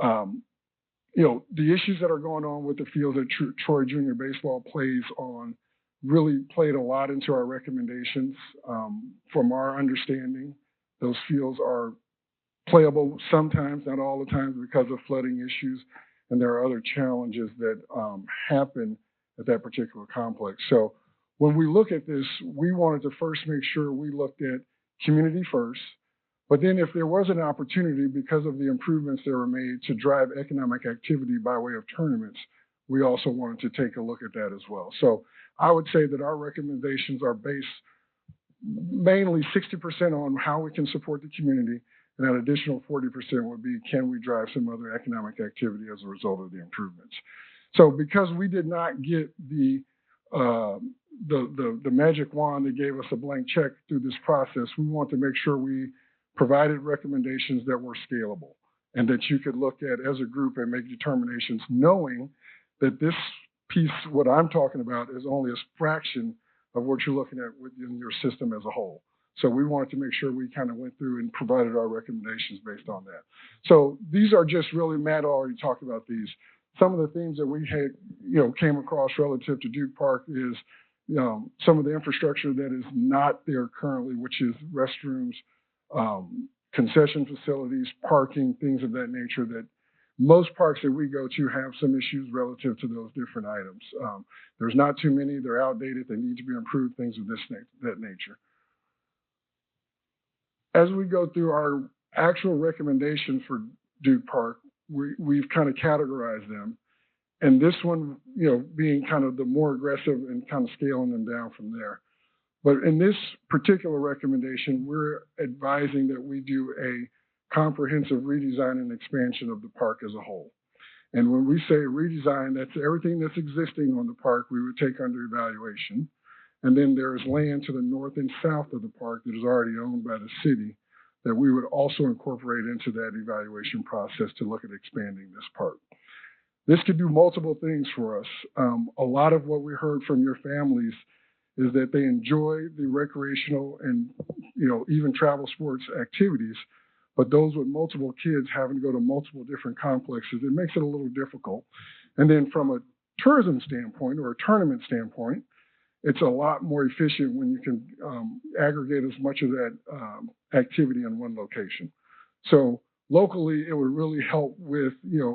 S3: The issues that are going on with the field that Troy Junior Baseball plays on really played a lot into our recommendations. From our understanding, those fields are playable sometimes, not all the time, because of flooding issues, and there are other challenges that happen at that particular complex. So when we look at this, we wanted to first make sure we looked at community first, but then if there was an opportunity because of the improvements that were made to drive economic activity by way of tournaments, we also wanted to take a look at that as well. So I would say that our recommendations are based mainly 60% on how we can support the community, and an additional 40% would be, can we drive some other economic activity as a result of the improvements? So because we did not get the magic wand that gave us a blank check through this process, we want to make sure we provided recommendations that were scalable and that you could look at as a group and make determinations knowing that this piece, what I'm talking about, is only a fraction of what you're looking at within your system as a whole. So we wanted to make sure we kind of went through and provided our recommendations based on that. So these are just really, Matt already talked about these. Some of the themes that we had, came across relative to Duke Park is, some of the infrastructure that is not there currently, which is restrooms, concession facilities, parking, things of that nature that most parks that we go to have some issues relative to those different items. There's not too many, they're outdated, they need to be improved, things of that nature. As we go through our actual recommendations for Duke Park, we've kind of categorized them. And this one, being kind of the more aggressive and kind of scaling them down from there. But in this particular recommendation, we're advising that we do a comprehensive redesign and expansion of the park as a whole. And when we say redesign, that's everything that's existing on the park we would take under evaluation. And then there's land to the north and south of the park that is already owned by the city that we would also incorporate into that evaluation process to look at expanding this park. This could do multiple things for us. A lot of what we heard from your families is that they enjoy the recreational and, even travel sports activities, but those with multiple kids having to go to multiple different complexes, it makes it a little difficult. And then from a tourism standpoint or a tournament standpoint, it's a lot more efficient when you can aggregate as much of that activity in one location. So locally, it would really help with,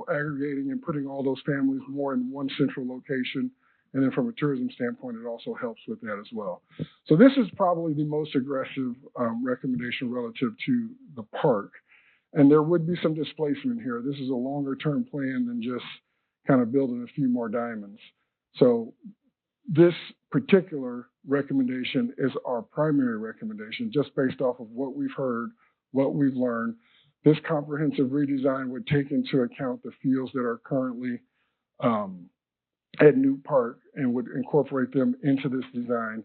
S3: aggregating and putting all those families more in one central location. And then from a tourism standpoint, it also helps with that as well. So this is probably the most aggressive recommendation relative to the park. And there would be some displacement here. This is a longer term plan than just kind of building a few more diamonds. So this particular recommendation is our primary recommendation, just based off of what we've heard, what we've learned. This comprehensive redesign would take into account the fields that are currently at New Park and would incorporate them into this design.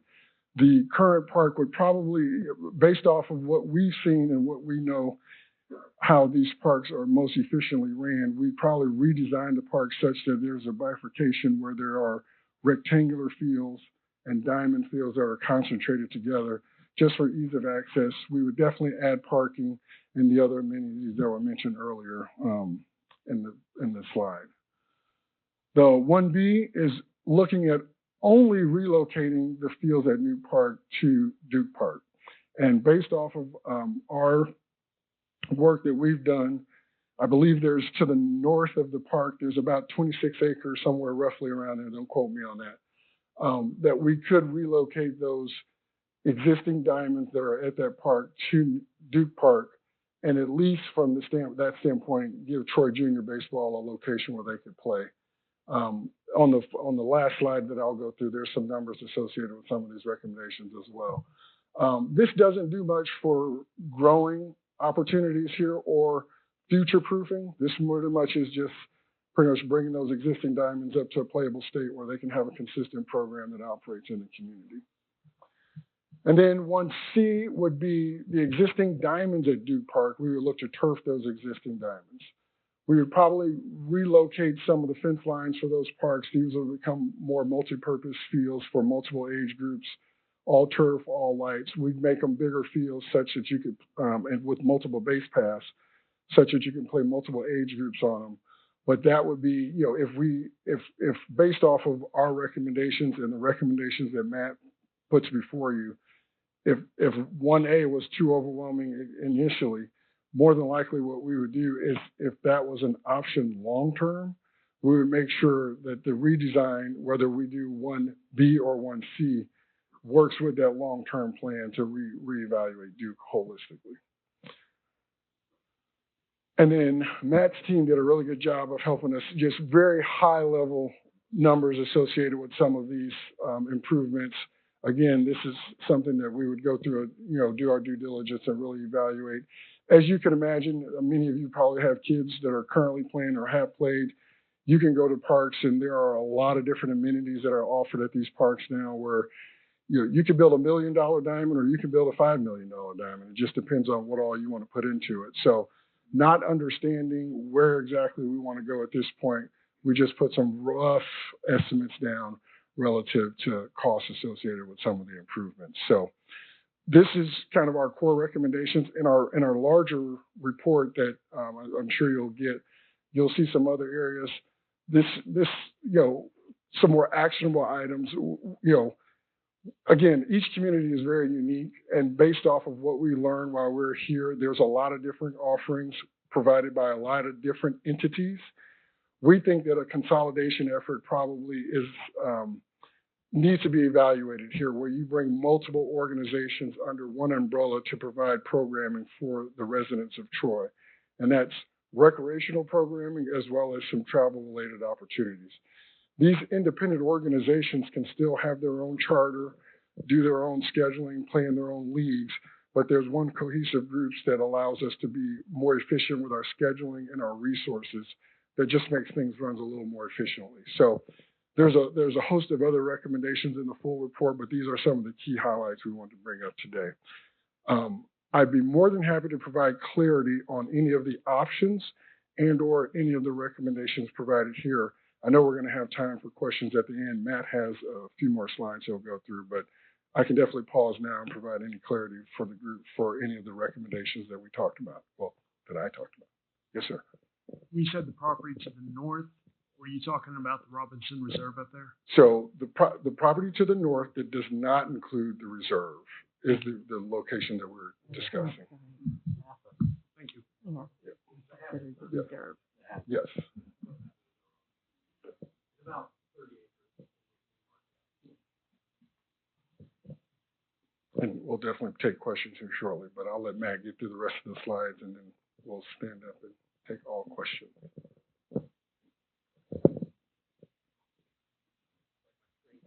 S3: The current park would probably, based off of what we've seen and what we know, how these parks are most efficiently ran, we probably redesign the park such that there's a bifurcation where there are rectangular fields and diamond fields that are concentrated together just for ease of access. We would definitely add parking and the other amenities that were mentioned earlier in the slide. The 1B is looking at only relocating the fields at New Park to Duke Park. And based off of our work that we've done, I believe there's to the north of the park, there's about 26 acres, somewhere roughly around there, don't quote me on that, that we could relocate those existing diamonds that are at that park to Duke Park, and at least from that standpoint, give Troy Junior Baseball a location where they could play. On the last slide that I'll go through, there's some numbers associated with some of these recommendations as well. This doesn't do much for growing opportunities here or future proofing. This pretty much is just pretty much bringing those existing diamonds up to a playable state where they can have a consistent program that operates in the community. And then 1C would be the existing diamonds at Duke Park. We would look to turf those existing diamonds. We would probably relocate some of the fence lines for those parks. These will become more multi-purpose fields for multiple age groups, all turf, all lights. We'd make them bigger fields such that you could, and with multiple base paths, such that you can play multiple age groups on them. But that would be, if based off of our recommendations and the recommendations that Matt puts before you, if 1A was too overwhelming initially, more than likely what we would do is, if that was an option long-term, we would make sure that the redesign, whether we do 1B or 1C, works with that long-term plan to reevaluate Duke holistically. And then Matt's team did a really good job of helping us, just very high-level numbers associated with some of these improvements. Again, this is something that we would go through, do our due diligence and really evaluate. As you can imagine, many of you probably have kids that are currently playing or have played. You can go to parks, and there are a lot of different amenities that are offered at these parks now where you can build $1 million diamond or you can build a $5 million diamond. It just depends on what all you want to put into it. So not understanding where exactly we want to go at this point, we just put some rough estimates down relative to costs associated with some of the improvements. So this is kind of our core recommendations. In our larger report that I'm sure you'll get, you'll see some other areas. This some more actionable items. Again, each community is very unique, and based off of what we learned while we're here, there's a lot of different offerings provided by a lot of different entities. We think that a consolidation effort probably needs to be evaluated here, where you bring multiple organizations under one umbrella to provide programming for the residents of Troy. And that's recreational programming as well as some travel-related opportunities. These independent organizations can still have their own charter, do their own scheduling, play in their own leagues, but there's one cohesive group that allows us to be more efficient with our scheduling and our resources that just makes things run a little more efficiently. So There's a host of other recommendations in the full report, but these are some of the key highlights we want to bring up today. I'd be more than happy to provide clarity on any of the options and or any of the recommendations provided here. I know we're going to have time for questions at the end. Matt has a few more slides he'll go through, but I can definitely pause now and provide any clarity for the group for any of the recommendations that we talked about. Well, that I talked about. Yes, sir.
S10: You said the property to the north. Were you talking about the Robinson Reserve up there?
S3: So the property to the north that does not include the reserve is the location that we're discussing.
S10: Thank you.
S5: Yeah. Considered the reserve.
S3: Yes. And we'll definitely take questions here shortly, but I'll let Matt get through the rest of the slides and then we'll stand up and take all questions.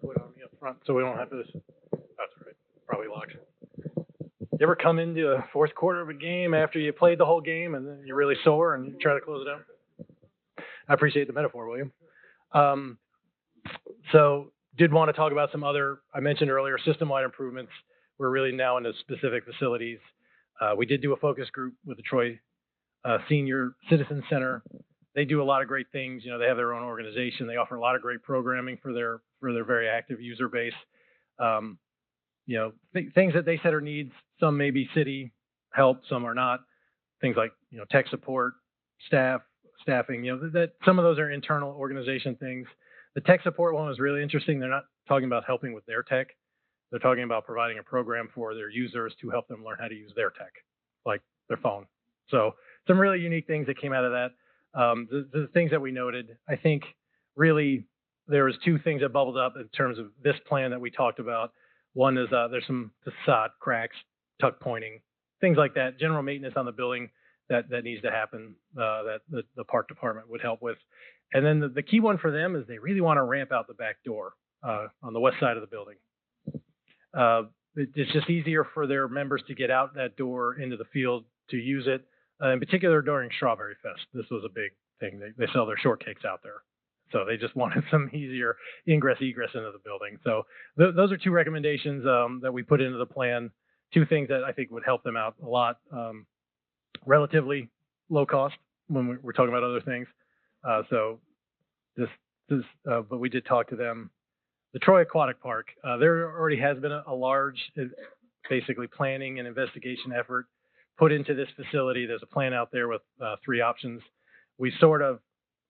S2: Put it on me up front so we don't have this. That's right. Probably locked. You ever come into a fourth quarter of a game after you played the whole game and then you're really sore and you try to close it out? I appreciate the metaphor, William. So did want to talk about some other, I mentioned earlier, system-wide improvements. We're really now into specific facilities. We did do a focus group with the Troy Senior Citizen Center. They do a lot of great things. You know, they have their own organization. They offer a lot of great programming for their very active user base. You know, things that they said are needs. Some may be city help, some are not. Things like, you know, tech support, staffing. You know, that some of those are internal organization things. The tech support one was really interesting. They're not talking about helping with their tech. They're talking about providing a program for their users to help them learn how to use their tech, like their phone. So some really unique things that came out of that. The things that we noted, I think really there was two things that bubbled up in terms of this plan that we talked about. One is there's some facade cracks, tuck pointing, things like that, general maintenance on the building that needs to happen that the park department would help with. And then the key one for them is they really want to ramp out the back door on the west side of the building. It's just easier for their members to get out that door into the field to use it, in particular during Strawberry Fest. This was a big thing. They sell their shortcakes out there. So they just wanted some easier egress into the building. So those are two recommendations that we put into the plan, two things that I think would help them out a lot, relatively low cost when we're talking about other things. But we did talk to them. The Troy Aquatic Park, there already has been a large, basically planning and investigation effort put into this facility. There's a plan out there with 3 options. We sort of,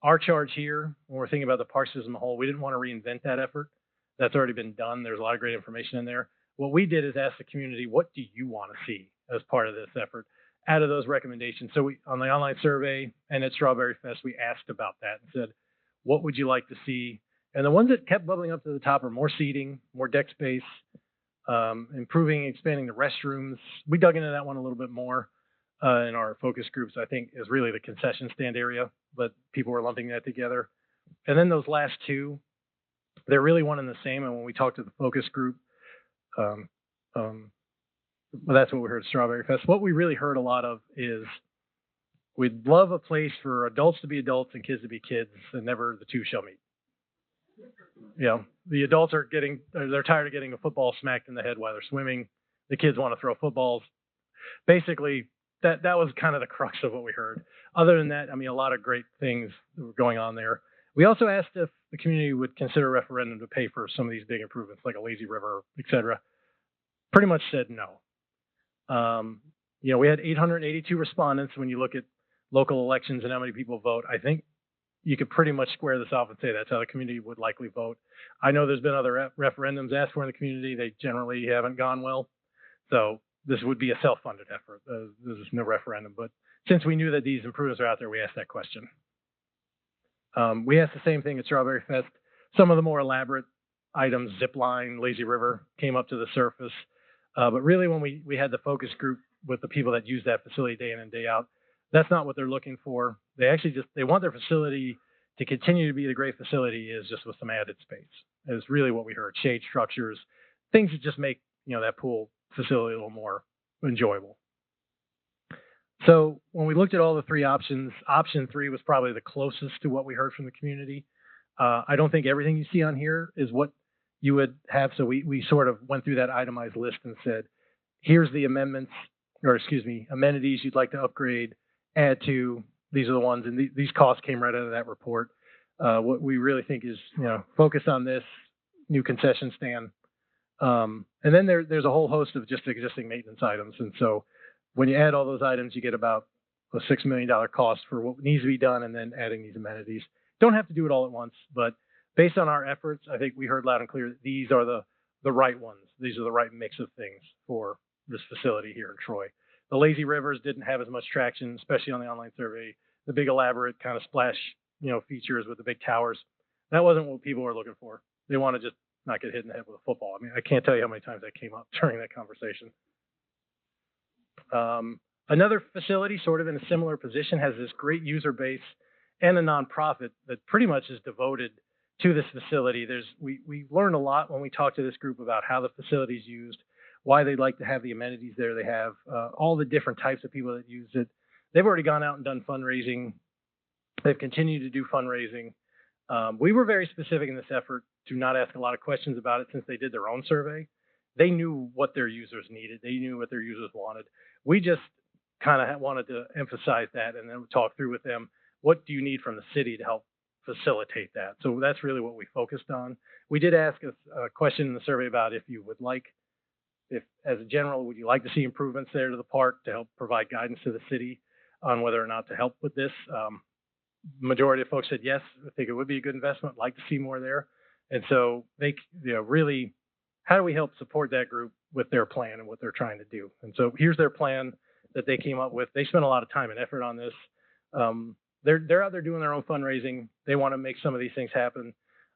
S2: our charge here, when we're thinking about the park system as a whole, we didn't want to reinvent that effort. That's already been done. There's a lot of great information in there. What we did is ask the community, what do you want to see as part of this effort out of those recommendations? So we, on the online survey and at Strawberry Fest, we asked about that and said, what would you like to see? And the ones that kept bubbling up to the top are more seating, more deck space, improving, expanding the restrooms. We dug into that one a little bit more in our focus groups. I think is really the concession stand area, but people were lumping that together. And then those last two, they're really one and the same. And when we talked to the focus group, well, that's what we heard at Strawberry Fest. What we really heard a lot of is we'd love a place for adults to be adults and kids to be kids, and never the two shall meet. You know, the adults are they're tired of getting a football smacked in the head while they're swimming. The kids want to throw footballs. Basically, that was kind of the crux of what we heard. Other than that, I mean, a lot of great things that were going on there. We also asked if the community would consider a referendum to pay for some of these big improvements, like a lazy river, et cetera. Pretty much said no. You know, we had 882 respondents. When you look at local elections and how many people vote, I think you could pretty much square this off and say that's how the community would likely vote. I know there's been other referendums asked for in the community. They generally haven't gone well. So this would be a self-funded effort. There's no referendum. But since we knew that these improvements are out there, we asked that question. We asked the same thing at Strawberry Fest. Some of the more elaborate items, zip line, lazy river, came up to the surface. But really when we had the focus group with the people that use that facility day in and day out, that's not what they're looking for. They actually they want their facility to continue to be the great facility is, just with some added space. Is really what we heard. Shade structures, things that just make, you know, that pool facility a little more enjoyable. So when we looked at all the 3 options, option 3 was probably the closest to what we heard from the community. I don't think everything you see on here is what you would have. So we sort of went through that itemized list and said, here's the amendments, or excuse me, amenities you'd like to upgrade, add to. These are the ones, and these costs came right out of that report. What we really think is, focus on this new concession stand. And then there's a whole host of just existing maintenance items. And so when you add all those items, you get about a $6 million cost for what needs to be done, and then adding these amenities. Don't have to do it all at once, but based on our efforts, I think we heard loud and clear that these are the right ones. These are the right mix of things for this facility here in Troy. The lazy rivers didn't have as much traction, especially on the online survey. The big elaborate kind of splash, features with the big towers. That wasn't what people were looking for. They want to just not get hit in the head with a football. I mean, I can't tell you how many times that came up during that conversation. Another facility sort of in a similar position has this great user base and a nonprofit that pretty much is devoted to this facility. We learned a lot when we talked to this group about how the facility is used, why they'd like to have the amenities there. They have all the different types of people that use it. They've already gone out and done fundraising. They've continued to do fundraising. We were very specific in this effort to not ask a lot of questions about it since they did their own survey. They knew what their users needed. They knew what their users wanted. We just kind of wanted to emphasize that and then talk through with them, what do you need from the city to help facilitate that? So that's really what we focused on. We did ask a question in the survey about if as a general, would you like to see improvements there to the park to help provide guidance to the city on whether or not to help with this? Majority of folks said yes. I think it would be a good investment. Like to see more there. And so they, really, how do we help support that group with their plan and what they're trying to do? And so here's their plan that they came up with. They spent a lot of time and effort on this. They're out there doing their own fundraising. They want to make some of these things happen.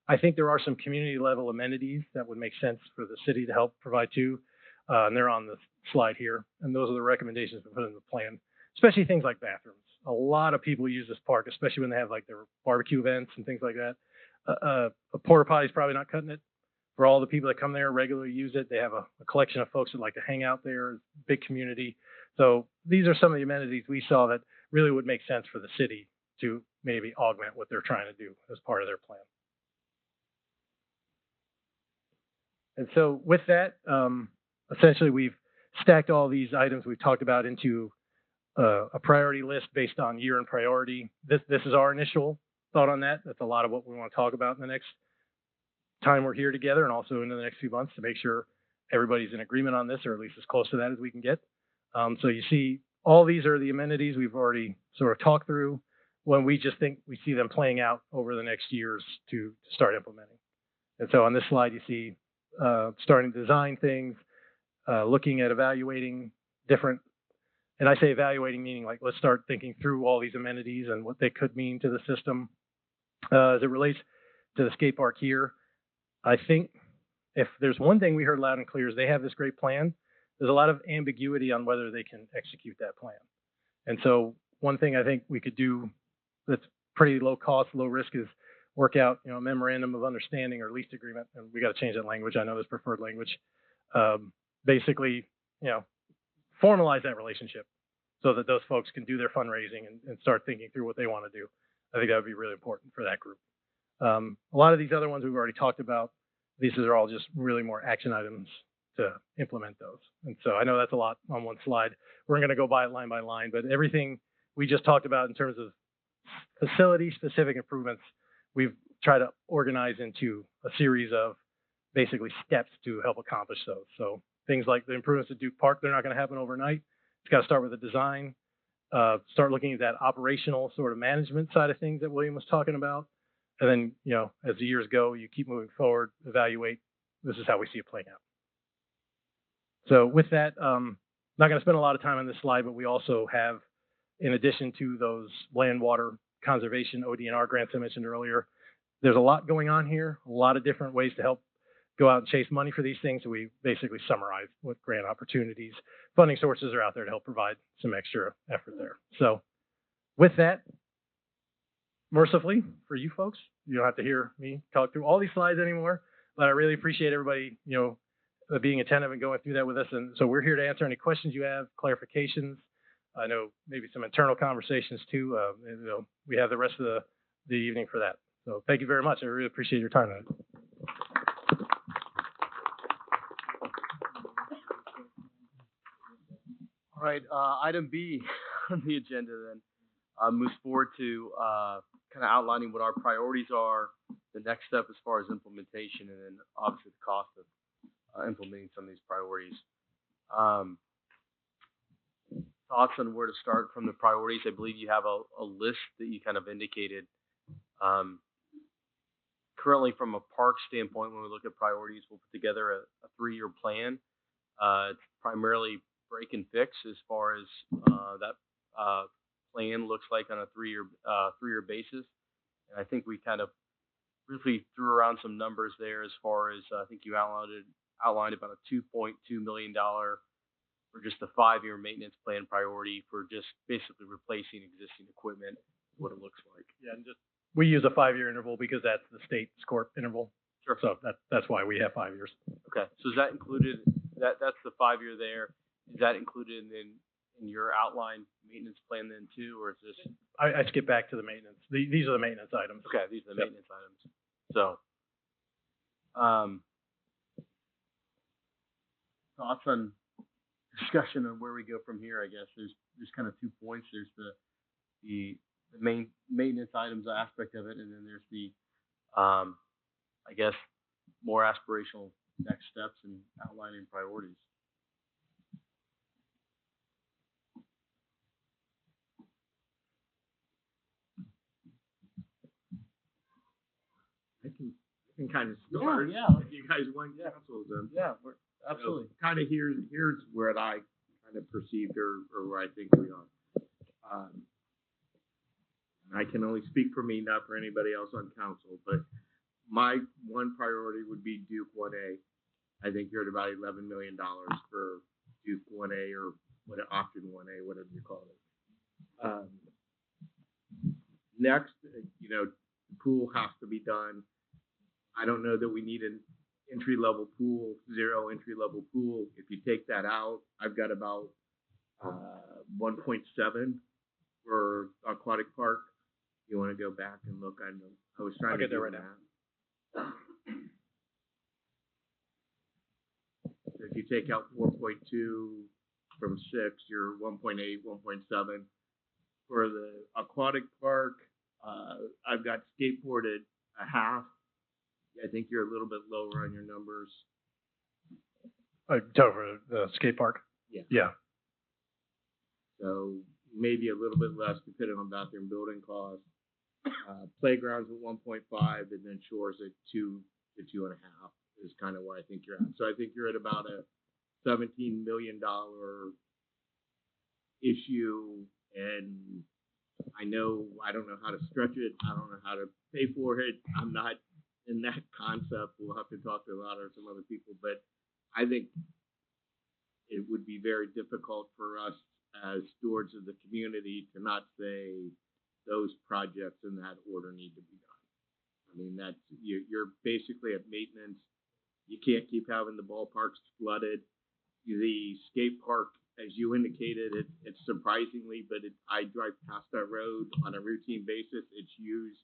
S2: I think there are some community level amenities that would make sense for the city to help provide too. And they're on the slide here. And those are the recommendations we put in the plan, especially things like bathrooms. A lot of people use this park, especially when they have like their barbecue events and things like that. A porta potty is probably not cutting it. For all the people that come there regularly use it, they have a collection of folks that like to hang out there, big community. So these are some of the amenities we saw that really would make sense for the city to maybe augment what they're trying to do as part of their plan. And so with that, essentially we've stacked all these items we've talked about into a priority list based on year and priority. This is our initial thought on that. That's a lot of what we want to talk about in the next time we're here together, and also into the next few months to make sure everybody's in agreement on this, or at least as close to that as we can get. So you see, all these are the amenities we've already sort of talked through when we just think we see them playing out over the next years to start implementing. And so on this slide, you see starting to design things, looking at evaluating different, and I say evaluating meaning like let's start thinking through all these amenities and what they could mean to the system. As it relates to the skate park here, I think if there's one thing we heard loud and clear is they have this great plan. There's a lot of ambiguity on whether they can execute that plan. And so one thing I think we could do that's pretty low cost, low risk is work out, a memorandum of understanding or lease agreement. And we got to change that language. I know there's preferred language. Basically, formalize that relationship so that those folks can do their fundraising and start thinking through what they want to do. I think that would be really important for that group. A lot of these other ones we've already talked about. These are all just really more action items to implement those. And so I know that's a lot on one slide. We're going to go by it line by line, but everything we just talked about in terms of facility specific improvements, we've tried to organize into a series of basically steps to help accomplish those. So things like the improvements at Duke Park, they're not going to happen overnight. It's got to start with the design, start looking at that operational sort of management side of things that William was talking about. And then, as the years go, you keep moving forward, evaluate. This is how we see it playing out. So with that, not going to spend a lot of time on this slide, but we also have, in addition to those land, water, conservation, ODNR grants I mentioned earlier, there's a lot going on here, a lot of different ways to help go out and chase money for these things. So we basically summarize what grant opportunities, funding sources are out there to help provide some extra effort there. So with that, mercifully for you folks, you don't have to hear me talk through all these slides anymore, but I really appreciate everybody, being attentive and going through that with us. And so we're here to answer any questions you have, clarifications. I know maybe some internal conversations too. We have the rest of the evening for that. So thank you very much. I really appreciate your time tonight.
S1: All right, item B on the agenda then moves forward to kind of outlining what our priorities are, the next step as far as implementation, and then obviously the cost of implementing some of these priorities. Thoughts on where to start from the priorities? I believe you have a list that you kind of indicated. Currently, from a park standpoint, when we look at priorities, we'll put together a 3-year plan. It's primarily break and fix as far as that plan looks like on a 3-year basis. And I think we kind of briefly threw around some numbers there as far as I think you outlined about a $2.2 million for just the 5-year maintenance plan priority for just basically replacing existing equipment, what it looks like.
S2: Yeah, and we use a 5-year interval because that's the state SCORP interval.
S1: Sure.
S2: So that's why we have 5 years.
S1: Okay. So is that included? That's the 5-year there. Is that included in your outline maintenance plan then too, or is this?
S2: I skip back to the maintenance. These are the maintenance items.
S1: Okay, these are the maintenance items. So, thoughts on discussion on where we go from here? I guess there's kind of 2 points. There's the main maintenance items aspect of it, and then there's the I guess more aspirational next steps and outlining priorities.
S4: I can kind of start.
S1: Yeah.
S4: If you guys want counsel, then.
S1: Yeah, absolutely.
S4: So, kind of here's where I kind of perceived or where I think we are. I can only speak for me, not for anybody else on council, but my one priority would be Duke 1A. I think you're at about $11 million for Duke 1A or option 1A, whatever you call it. Next, the pool has to be done. I don't know that we need an entry-level pool, zero entry-level pool. If you take that out, I've got about 1.7 for aquatic park. You want to go back and look? I was trying to get there right now. So if you take out 4.2 from 6, you're 1.8, 1.7. For the aquatic park, I've got skateboarded a half. I think you're a little bit lower on your numbers.
S2: For the skate park? Yeah.
S4: So maybe a little bit less depending on bathroom building costs. Playgrounds at 1.5, and then shores at 2 to 2.5 is kind of where I think you're at. So I think you're at about a $17 million issue, and I don't know how to stretch it. I don't know how to pay for it. I'm not in that concept. We'll have to talk to a lot of some other people, but I think it would be very difficult for us as stewards of the community to not say those projects in that order need to be done. I mean, that's you're basically at maintenance. You can't keep having the ballparks flooded. The skate park, as you indicated, it's surprisingly, but I drive past that road on a routine basis. It's used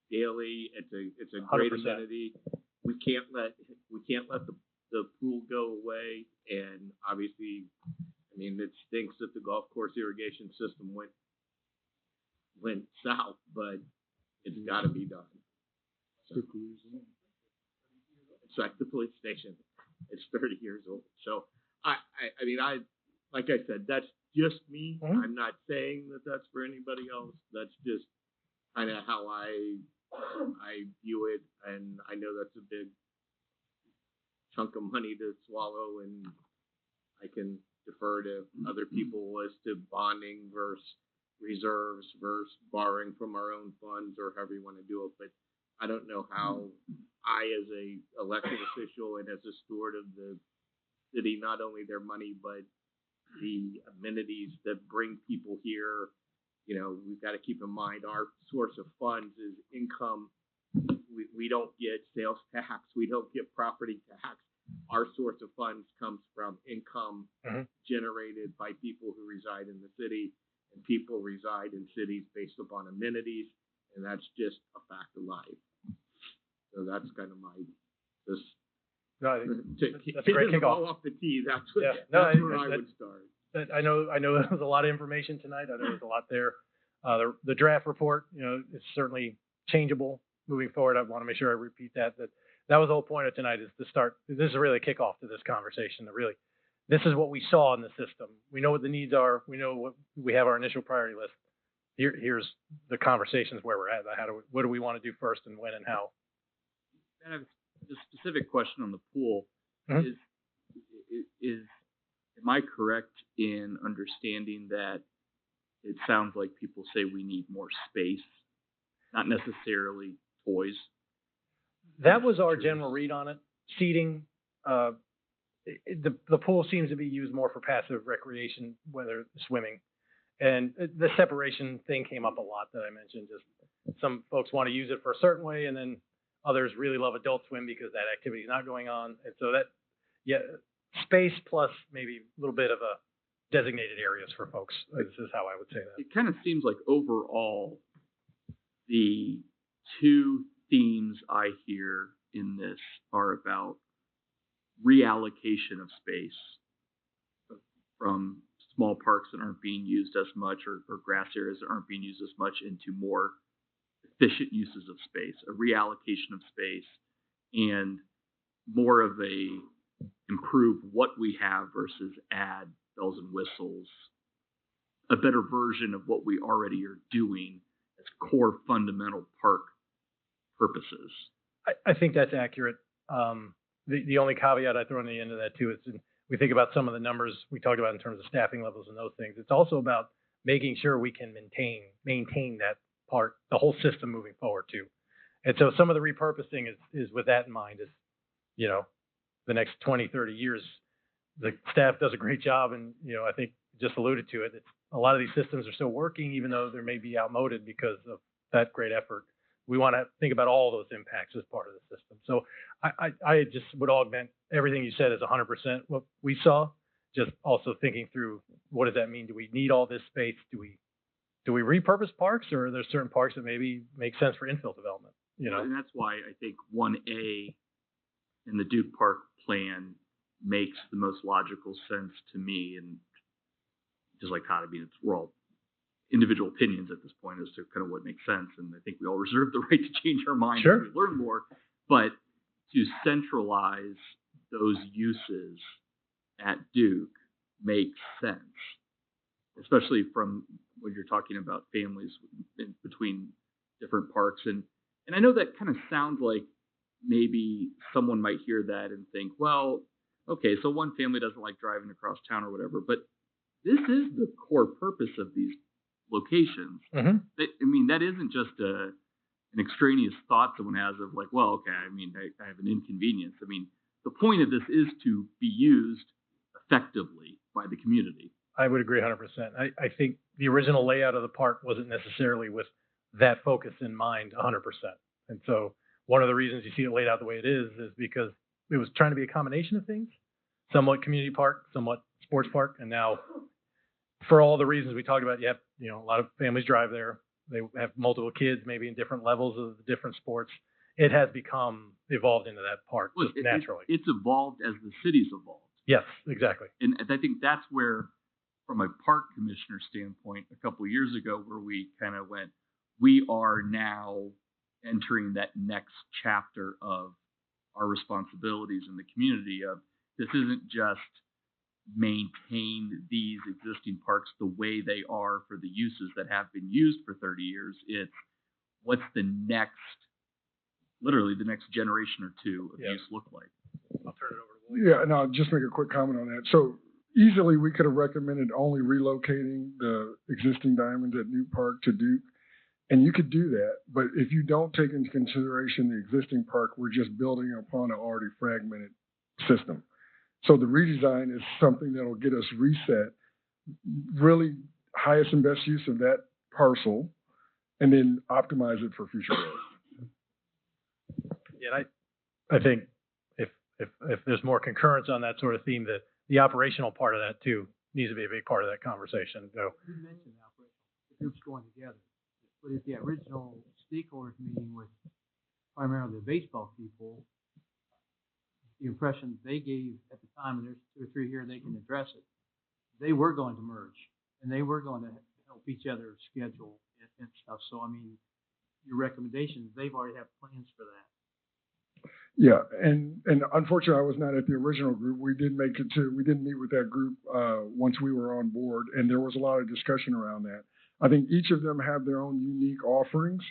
S4: daily. It's a great
S2: 100%.
S4: amenity. We can't let the pool go away, and obviously, I mean, it stinks that the golf course irrigation system went south, but it's got to be done. So, it's like the police station. It's 30 years old. So I mean, like I said, that's just me.
S2: Mm-hmm.
S4: I'm not saying that that's for anybody else. That's just kind of how I view it, and I know that's a big chunk of money to swallow, and I can defer to other people as to bonding versus reserves versus borrowing from our own funds or however you want to do it. But I don't know how I, as a elected official and as a steward of the city, not only their money, but the amenities that bring people here, we've got to keep in mind our source of funds is income. We don't get sales tax. We don't get property tax. Our source of funds comes from income generated by people who reside in the city, and people reside in cities based upon amenities, and that's just a fact of life. So that's kind of my, just,
S2: No, I think
S4: to
S2: that's a great
S4: get the ball
S2: kickoff.
S4: off the tee, that's what,
S2: Yeah. No,
S4: that's where I would start.
S2: I know there was a lot of information tonight. I know there's a lot there. The draft report, is certainly changeable moving forward. I want to make sure I repeat that was the whole point of tonight, is to start. This is really a kickoff to this conversation. This is what we saw in the system. We know what the needs are. We know what we have our initial priority list. Here's the conversations where we're at. What do we want to do first, and when and how?
S6: I have a specific question on the pool.
S2: Mhm.
S6: Am I correct in understanding that it sounds like people say we need more space, not necessarily toys?
S2: That was our general read on it. Seating, the pool seems to be used more for passive recreation, whether swimming. And the separation thing came up a lot that I mentioned. Just some folks want to use it for a certain way, and then others really love adult swim because that activity is not going on. And so space plus maybe a little bit of a designated areas for folks. This is how I would say that.
S6: It kind of seems like overall, the two themes I hear in this are about reallocation of space from small parks that aren't being used as much, or grass areas that aren't being used as much, into more efficient uses of space, a reallocation of space, and more of a improve what we have versus add bells and whistles, a better version of what we already are doing as core fundamental park purposes.
S2: I think that's accurate. The only caveat I throw on the end of that too is we think about some of the numbers we talked about in terms of staffing levels and those things. It's also about making sure we can maintain that part, the whole system moving forward too. And so some of the repurposing is with that in mind, is, the next 20, 30 years, the staff does a great job. And, I think just alluded to it. A lot of these systems are still working, even though they may be outmoded because of that great effort. We want to think about all those impacts as part of the system. So I just would augment everything you said as 100% what we saw, just also thinking through what does that mean? Do we need all this space? Do we repurpose parks, or are there certain parks that maybe make sense for infill development?
S6: And that's why I think 1A in the Duke Park plan makes the most logical sense to me. And just like Todd, we're all individual opinions at this point as to kind of what makes sense. And I think we all reserve the right to change our minds
S2: Sure.
S6: as we learn more. But to centralize those uses at Duke makes sense, especially from when you're talking about families in between different parks. And I know that kind of sounds like maybe someone might hear that and think, well, okay, so one family doesn't like driving across town or whatever, but this is the core purpose of these locations.
S2: Mm-hmm.
S6: That isn't just an extraneous thought someone has of like, well, okay, I have an inconvenience. The point of this is to be used effectively by the community.
S2: I would agree 100%. I think the original layout of the park wasn't necessarily with that focus in mind 100%. And so one of the reasons you see it laid out the way it is because it was trying to be a combination of things, somewhat community park, somewhat sports park. And now, for all the reasons we talked about, a lot of families drive there. They have multiple kids, maybe in different levels of the different sports. It has evolved into that park just naturally.
S6: It's evolved as the city's evolved.
S2: Yes, exactly.
S6: And I think that's where, from a park commissioner standpoint, a couple of years ago, where we kind of went, we are now entering that next chapter of our responsibilities in the community of this isn't just maintain these existing parks the way they are for the uses that have been used for 30 years. It's what's literally the next generation or two of use look like.
S2: I'll turn it over to William.
S3: Yeah, and I'll just make a quick comment on that. So easily we could have recommended only relocating the existing diamonds at New Park to Duke. And you could do that, but if you don't take into consideration the existing park, we're just building upon an already fragmented system. So the redesign is something that'll get us reset, really highest and best use of that parcel, and then optimize it for future growth.
S2: Yeah, I think if there's more concurrence on that sort of theme, that the operational part of that too needs to be a big part of that conversation. So
S8: You mentioned operational, the groups going together. But if the original stakeholders meeting with primarily the baseball people, the impression they gave at the time, and there's two or three here, they can address it. They were going to merge, and they were going to help each other schedule and stuff. So, I mean, your recommendations, they've already have plans for that.
S3: Yeah, and unfortunately, I was not at the original group. We didn't meet with that group once we were on board, and there was a lot of discussion around that. I think each of them have their own unique offerings.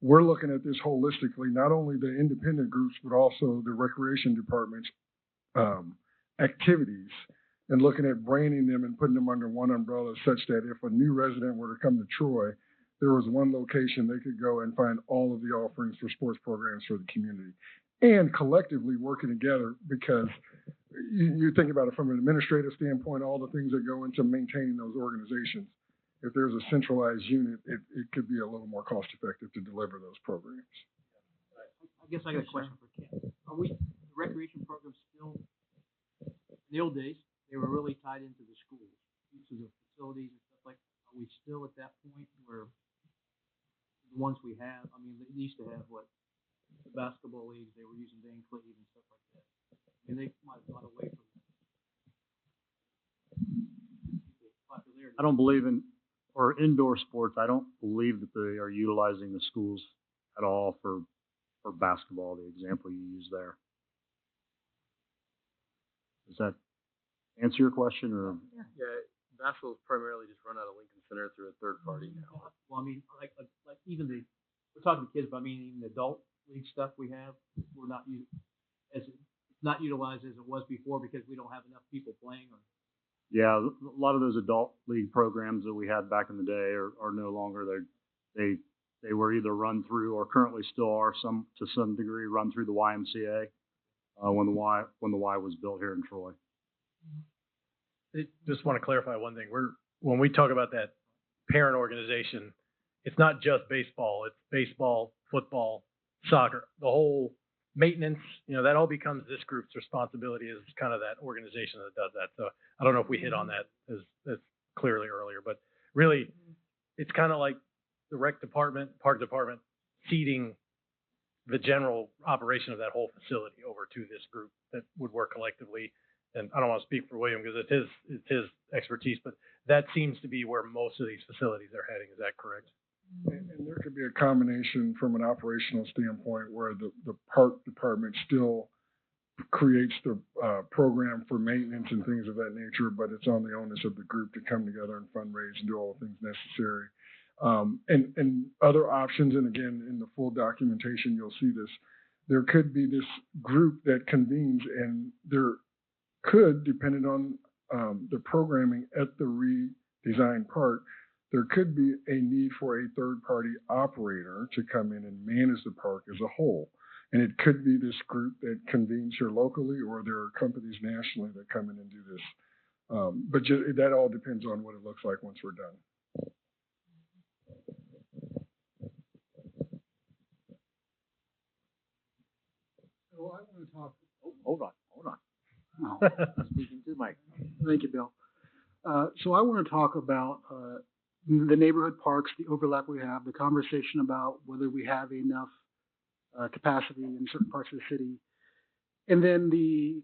S3: We're looking at this holistically, not only the independent groups, but also the recreation department's activities, and looking at branding them and putting them under one umbrella such that if a new resident were to come to Troy, there was one location they could go and find all of the offerings for sports programs for the community. And collectively working together, because you think about it from an administrative standpoint, all the things that go into maintaining those organizations. If there's a centralized unit, it could be a little more cost effective to deliver those programs.
S8: I guess I got a question for Ken. Are the recreation programs still, in the old days, they were really tied into the schools, into the facilities and stuff like that. Are we still at that point where the ones we have, I mean, they used to have the basketball leagues, they were using Van Cleve and stuff like that. And they might have gone away from popularity.
S11: I don't believe in, or indoor sports, I don't believe that they are utilizing the schools at all for basketball, the example you used there. Does that answer your question, or?
S1: Yeah, basketball is primarily just run out of Lincoln Center through a third party now.
S8: Well, I mean, like even we're talking to kids, but I mean, even the adult league stuff we have, we're not it's not utilized as it was before because we don't have enough people playing.
S11: Yeah, a lot of those adult league programs that we had back in the day are no longer. They were either run through, or currently still are to some degree run through the YMCA when the Y was built here in Troy.
S2: Just want to clarify one thing. When we talk about that parent organization, it's not just baseball. It's baseball, football, soccer, the whole maintenance. That all becomes this group's responsibility as kind of that organization that does that. So I don't know if we hit on that as clearly earlier, but really, it's kind of like the rec department, park department, feeding the general operation of that whole facility over to this group that would work collectively. And I don't want to speak for William because it's his expertise, but that seems to be where most of these facilities are heading. Is that correct?
S3: And there could be a combination from an operational standpoint where the park department still creates the program for maintenance and things of that nature, but it's on the onus of the group to come together and fundraise and do all the things necessary. And other options, and again, in the full documentation, you'll see this. There could be this group that convenes, and there could, depending on the programming at the redesigned park, there could be a need for a third-party operator to come in and manage the park as a whole. And it could be this group that convenes here locally, or there are companies nationally that come in and do this. But that all depends on what it looks like once we're done.
S10: So I want to talk.
S8: Hold on.
S10: Oh, speaking to Mike. Thank you, Bill. So I want to talk about the neighborhood parks, the overlap we have, the conversation about whether we have enough capacity in certain parts of the city, and then the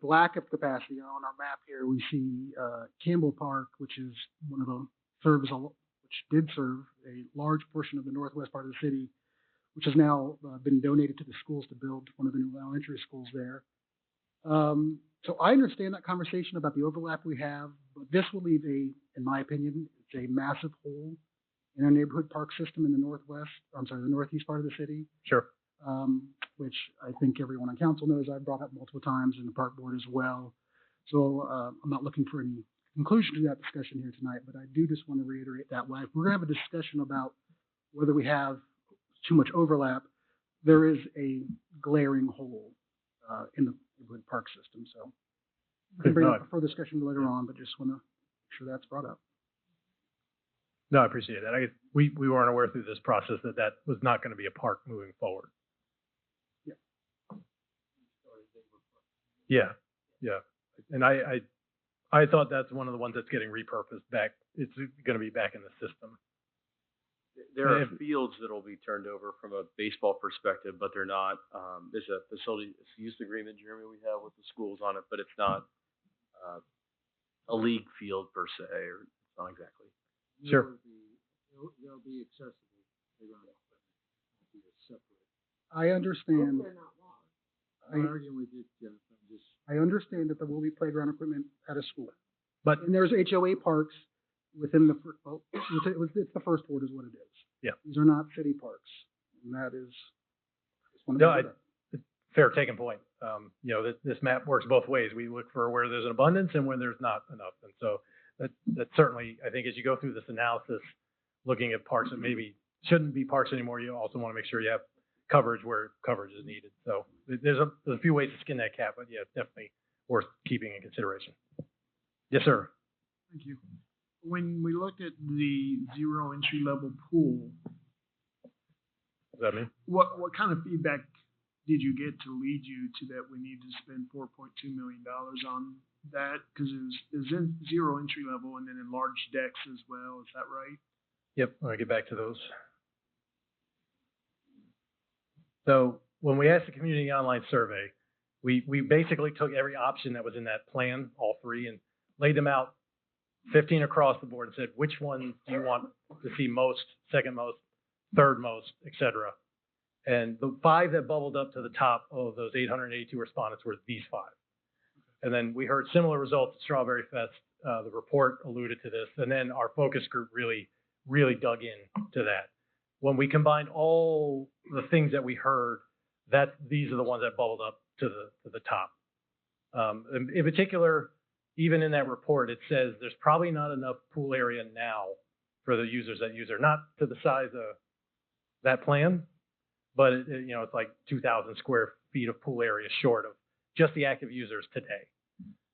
S10: lack of capacity. On our map here, we see Campbell Park, which is which did serve a large portion of the northwest part of the city, which has now been donated to the schools to build one of the new elementary schools there. So I understand that conversation about the overlap we have, but this will leave in my opinion, it's a massive hole in our neighborhood park system in the the northeast part of the city.
S2: Sure.
S10: Which I think everyone on council knows I've brought up multiple times, and the park board as well. So I'm not looking for any conclusion to that discussion here tonight, but I do just want to reiterate that way. If we're going to have a discussion about whether we have too much overlap, there is a glaring hole in the neighborhood park system. So we can bring up a further discussion later on, but just want to make sure that's brought up.
S2: No, I appreciate that. I guess we weren't aware through this process that was not going to be a park moving forward. Yeah. And I thought that's one of the ones that's getting repurposed back. It's going to be back in the system.
S1: There are fields that'll be turned over from a baseball perspective, but they're not, there's a facility, it's a use agreement, Jeremy, we have with the schools on it, but it's not, a league field per se, or it's not exactly.
S2: Sure.
S8: They'll be accessible. Playground equipment. Won't be a separate.
S10: I understand.
S9: They're not laws.
S8: I'm arguing with you, Jeff. I'm just.
S10: I understand that there will be playground equipment at a school.
S2: But
S10: And there's HOA parks within the, it's the first ward is what it is.
S2: Yeah.
S10: These are not city parks. And that is, just want to
S2: No,
S10: make that.
S2: fair taking point. You know, this map works both ways. We look for where there's an abundance and when there's not enough. And so that certainly, I think as you go through this analysis, looking at parks that maybe shouldn't be parks anymore, you also want to make sure you have coverage where coverage is needed. So there's a few ways to skin that cat, but yeah, definitely worth keeping in consideration. Yes, sir.
S12: Thank you. When we looked at the zero entry level pool,
S2: What does that mean?
S12: what kind of feedback did you get to lead you to that we need to spend $4.2 million on that? Because it was in zero entry level and then enlarged decks as well. Is that right?
S2: Yep, I'm gonna get back to those. So when we asked the community online survey, we basically took every option that was in that plan, all three, and laid them out 15 across the board and said, which one do you want to see most, second most, third most, et cetera. And the 5 that bubbled up to the top of those 882 respondents were these 5. And then we heard similar results at Strawberry Fest. The report alluded to this. And then our focus group really dug in to that. When we combined all the things that we heard, these are the ones that bubbled up to the top. In particular, even in that report, it says there's probably not enough pool area now for the users that use it. Not to the size of that plan, but it's like 2,000 square feet of pool area short of just the active users today.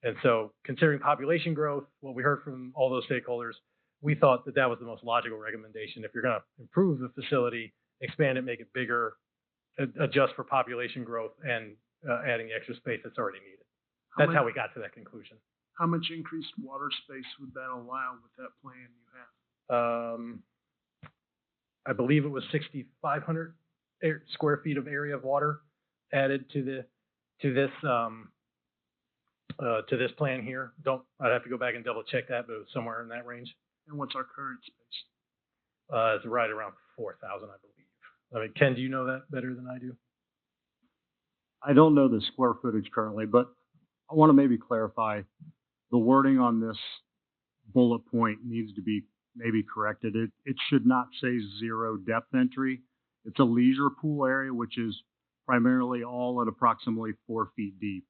S2: And so considering population growth, what we heard from all those stakeholders, we thought that was the most logical recommendation. If you're going to improve the facility, expand it, make it bigger, adjust for population growth, and adding the extra space that's already needed. That's how we got to that conclusion.
S12: How much increased water space would that allow with that plan you have?
S2: I believe it was 6,500 square feet of area of water added to this plan here. I'd have to go back and double check that, but it was somewhere in that range.
S12: And what's our current space?
S2: It's right around 4,000, I believe. I mean, Ken, do you know that better than I do?
S11: I don't know the square footage currently, but I want to maybe clarify the wording on this bullet point needs to be maybe corrected. It should not say zero depth entry. It's a leisure pool area, which is primarily all at approximately 4 feet deep.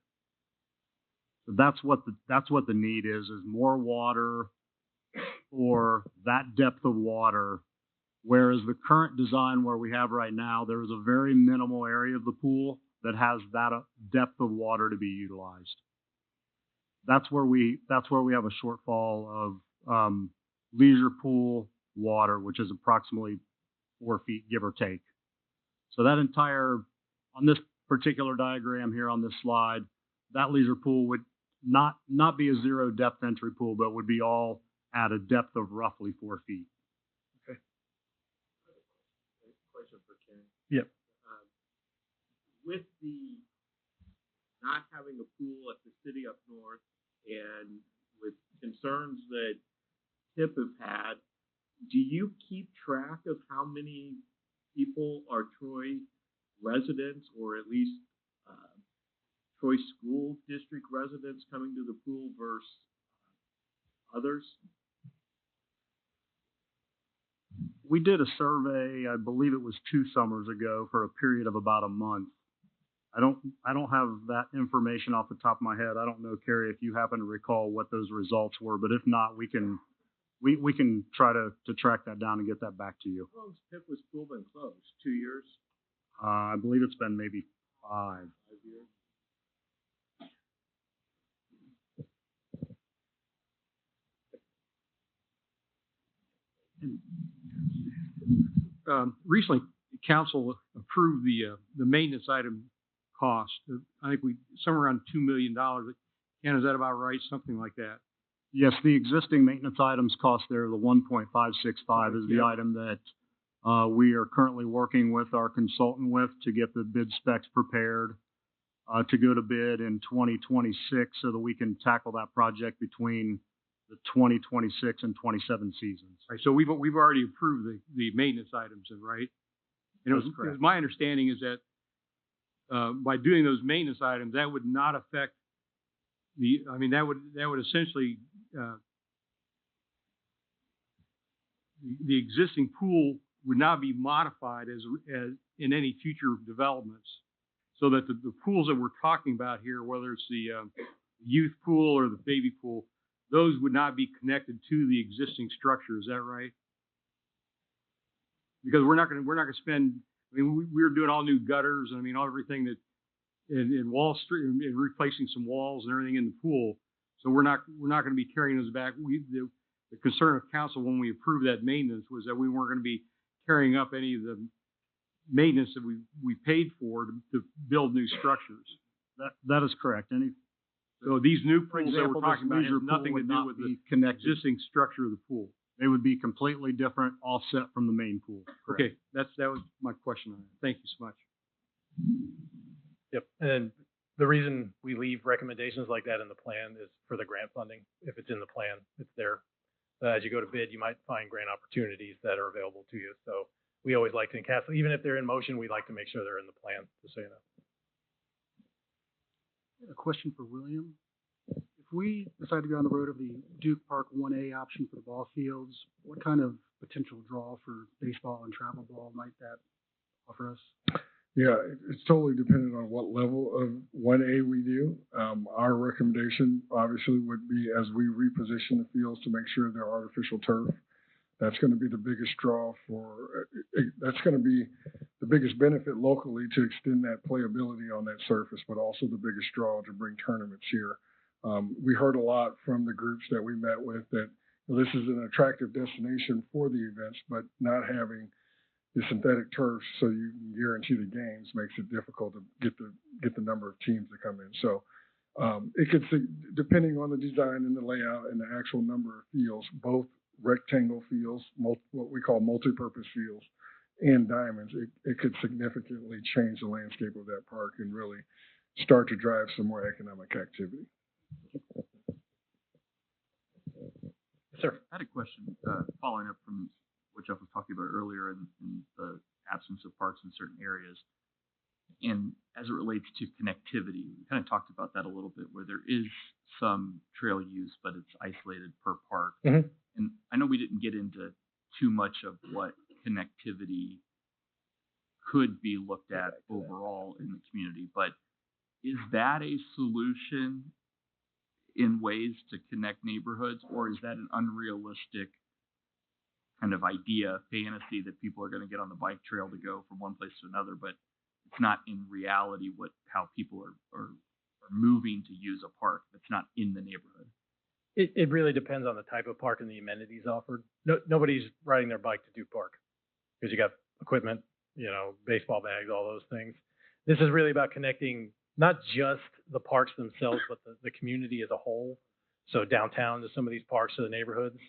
S11: So that's what the need is more water or that depth of water. Whereas the current design where we have right now, there is a very minimal area of the pool that has that depth of water to be utilized. That's where we have a shortfall of leisure pool water, which is approximately 4 feet, give or take. So that on this particular diagram here on this slide, that leisure pool would not be a zero depth entry pool, but would be all at a depth of roughly 4 feet.
S4: Okay. Question for Ken.
S2: Yep.
S4: With the not having a pool at the city up north and with concerns that TIP have had, do you keep track of how many people are Troy residents or at least Troy School District residents coming to the pool versus others?
S11: We did a survey, I believe it was 2 summers ago, for a period of about a month. I don't have that information off the top of my head. I don't know, Carrie, if you happen to recall what those results were, but if not, we can try to track that down and get that back to you.
S4: How long has PIP was pool been closed? 2 years?
S11: I believe it's been maybe 5.
S4: 5 years?
S7: Recently, council approved the maintenance item cost. I think somewhere around $2 million. Ken, is that about right? Something like that.
S11: Yes, the existing maintenance items cost there, the 1.565 is the item that We are currently working with our consultant to get the bid specs prepared, to go to bid in 2026 so that we can tackle that project between the 2026 and 27 seasons.
S7: Right, so we've already approved the maintenance items, then, right? And
S11: That's correct.
S7: it was my understanding is that by doing those maintenance items, that would not affect that would essentially the existing pool would not be modified as in any future developments, so that the pools that we're talking about here, whether it's the youth pool or the baby pool, those would not be connected to the existing structure. Is that right? Because we're not going to spend. I mean, we're doing all new gutters, and I mean everything that in Wall Street and replacing some walls and everything in the pool. So we're not going to be carrying those back. The concern of council when we approved that maintenance was that we weren't going to be carrying up any of the maintenance that we paid for to build new structures.
S11: That is correct.
S7: So these new
S11: For
S7: pools
S11: example,
S7: that we're talking about
S11: this
S7: has
S11: major
S7: nothing
S11: pool
S7: to
S11: would
S7: do
S11: not
S7: with
S11: be
S7: the
S11: connected.
S7: existing structure of the pool.
S11: They would be completely different, offset from the main pool. Correct.
S7: Okay, that was my question on that. Thank you so much.
S2: Yep. And then the reason we leave recommendations like that in the plan is for the grant funding. If it's in the plan, it's there. As you go to bid, you might find grant opportunities that are available to you. So we always like to encapsulate, even if they're in motion, we like to make sure they're in the plan, just so you know.
S10: A question for William. If we decide to go on the road of the Duke Park 1A option for the ball fields, what kind of potential draw for baseball and travel ball might that offer us?
S3: Yeah, it's totally dependent on what level of 1A we do. Our recommendation obviously would be as we reposition the fields to make sure they're artificial turf. That's going to be the biggest draw that's going to be the biggest benefit locally to extend that playability on that surface, but also the biggest draw to bring tournaments here. We heard a lot from the groups that we met with that this is an attractive destination for the events, but not having the synthetic turf so you can guarantee the games makes it difficult to get the number of teams to come in. So it could, depending on the design and the layout and the actual number of fields, both rectangle fields, what we call multi-purpose fields, and diamonds, it could significantly change the landscape of that park and really start to drive some more economic activity.
S2: Sir,
S6: I had a question following up from what Jeff was talking about earlier in the absence of parks in certain areas. And as it relates to connectivity, we kind of talked about that a little bit, where there is some trail use, but it's isolated per park.
S2: Mm-hmm.
S6: And I know we didn't get into too much of what connectivity could be looked at overall in the community, but is that a solution in ways to connect neighborhoods, or is that an unrealistic kind of idea, fantasy that people are going to get on the bike trail to go from one place to another, but it's not in reality how people are moving to use a park that's not in the neighborhood?
S2: it really depends on the type of park and the amenities offered. Nobody's riding their bike to Duke Park because you got equipment, baseball bags, all those things. This is really about connecting not just the parks themselves, but the community as a whole. So downtown to some of these parks, to the neighborhoods.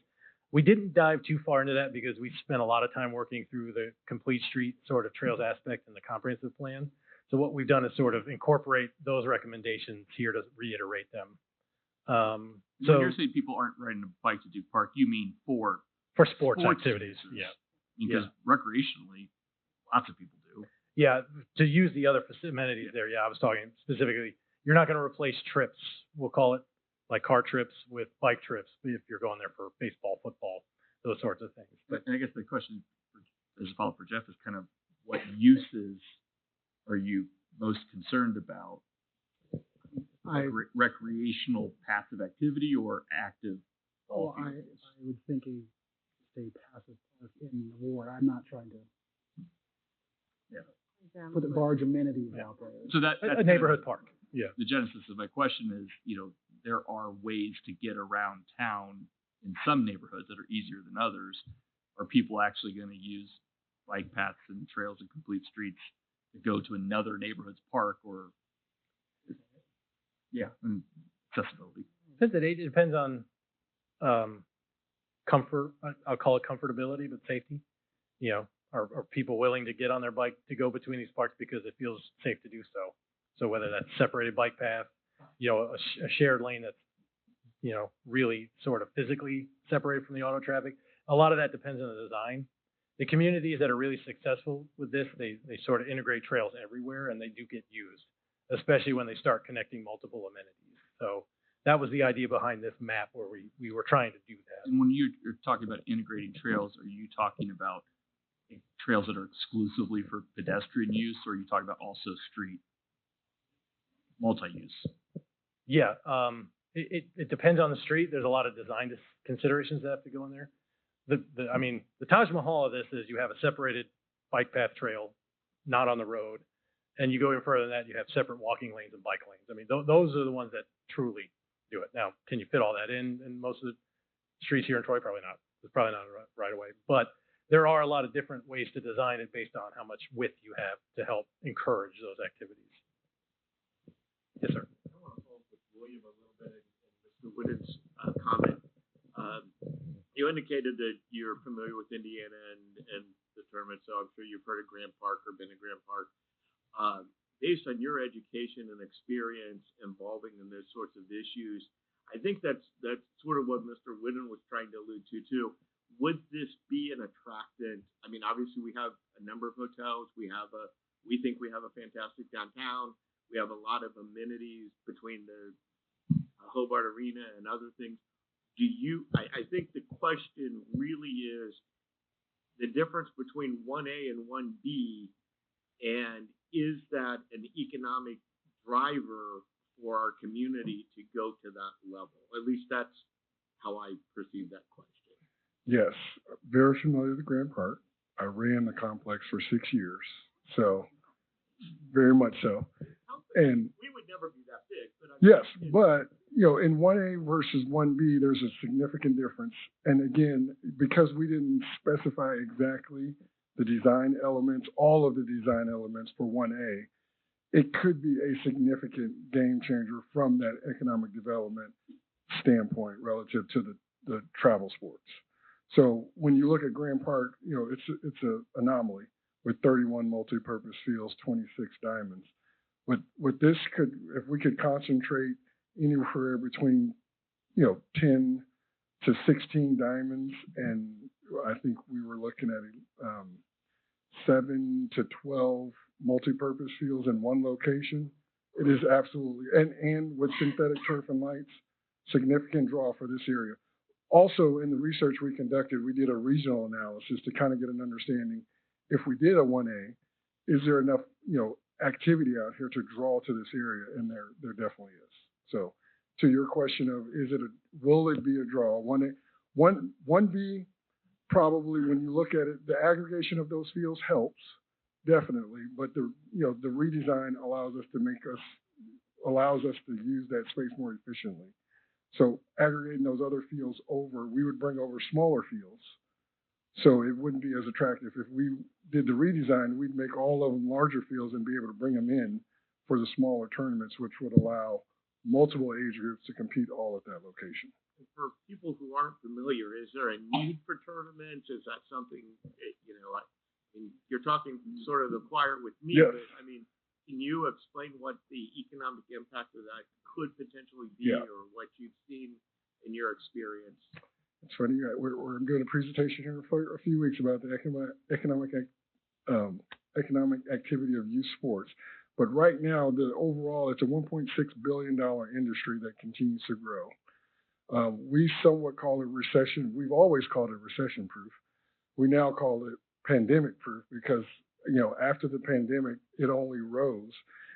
S2: We didn't dive too far into that because we spent a lot of time working through the complete street sort of trails aspect in the comprehensive plan. So what we've done is sort of incorporate those recommendations here to reiterate them.
S6: When you're saying people aren't riding a bike to Duke Park, you mean for
S2: sports activities,
S6: uses. Because recreationally, lots of people do.
S2: Yeah, to use the other amenities there. Yeah, I was talking specifically. You're not going to replace trips. We'll call it like car trips with bike trips if you're going there for baseball, football, those sorts of things.
S6: But I guess the question as a follow-up for Jeff is kind of what uses are you most concerned about? Recreational passive activity or active?
S10: Oh, I would think a passive park in the ward. I'm not trying to put the large amenities out there.
S6: So that's
S2: a neighborhood park. Yeah.
S6: The genesis of my question is, there are ways to get around town in some neighborhoods that are easier than others. Are people actually going to use bike paths and trails and complete streets to go to another neighborhood's park or accessibility?
S2: It depends on comfort. I'll call it comfortability, but safety. are people willing to get on their bike to go between these parks because it feels safe to do so. So whether that's separated bike path, a shared lane that's, really sort of physically separated from the auto traffic, a lot of that depends on the design. The communities that are really successful with this, they sort of integrate trails everywhere and they do get used, especially when they start connecting multiple amenities. So that was the idea behind this map where we were trying to do that.
S6: And when you're talking about integrating trails, are you talking about trails that are exclusively for pedestrian use, or are you talking about also street multi-use?
S2: Yeah, it depends on the street. There's a lot of design considerations that have to go in there. The Taj Mahal of this is you have a separated bike path trail, not on the road, and you go even further than that, you have separate walking lanes and bike lanes. I mean, those are the ones that truly do it. Now, can you fit all that in most of the streets here in Troy? Probably not. It's probably not right away, but there are a lot of different ways to design it based on how much width you have to help encourage those activities. Yes, sir.
S4: I want to follow up with William a little bit and Mr. Whitten's comment. You indicated that you're familiar with Indiana and the tournament, so I'm sure you've heard of Grant Park or been to Grant Park. Based on your education and experience involving in those sorts of issues, I think that's sort of what Mr. Whitten was trying to allude to too. Would this be an attractant? I mean, obviously we have a number of hotels. We think we have a fantastic downtown. We have a lot of amenities between the Hobart Arena and other things. I think the question really is the difference between 1A and 1B, and is that an economic driver for our community to go to that level? At least that's how I perceive that question.
S3: Yes, very familiar with Grand Park. I ran the complex for 6 years, so very much so. And
S4: we would never be that big, but
S3: yes, but in 1A versus 1B, there's a significant difference. And again, because we didn't specify exactly the design elements, all of the design elements for 1A, it could be a significant game changer from that economic development standpoint relative to the travel sports. So when you look at Grand Park, it's an anomaly with 31 multi-purpose fields, 26 diamonds. With this, if we could concentrate anywhere between 10 to 16 diamonds, and I think we were looking at 7 to 12 multi-purpose fields in one location. It is absolutely, and with synthetic turf and lights, significant draw for this area. Also, in the research we conducted, we did a regional analysis to kind of get an understanding. If we did a 1A, is there enough, activity out here to draw to this area? And there definitely is. So, to your question of will it be a draw? 1B, probably when you look at it, the aggregation of those fields helps definitely, but the redesign allows us to use that space more efficiently. So aggregating those other fields we would bring over smaller fields. So it wouldn't be as attractive. If we did the redesign, we'd make all of them larger fields and be able to bring them in for the smaller tournaments, which would allow multiple age groups to compete all at that location.
S4: For people who aren't familiar, is there a need for tournaments? Is that something, you're talking sort of the choir with me,
S3: yes.
S4: But I mean, can you explain what the economic impact of that could potentially be, or what you've seen in your experience?
S3: It's funny, we're doing a presentation here for a few weeks about the economic activity of youth sports. But right now, overall, it's a $1.6 billion industry that continues to grow. We somewhat call it recession. We've always called it recession-proof. We now call it pandemic-proof because, after the pandemic, it only rose.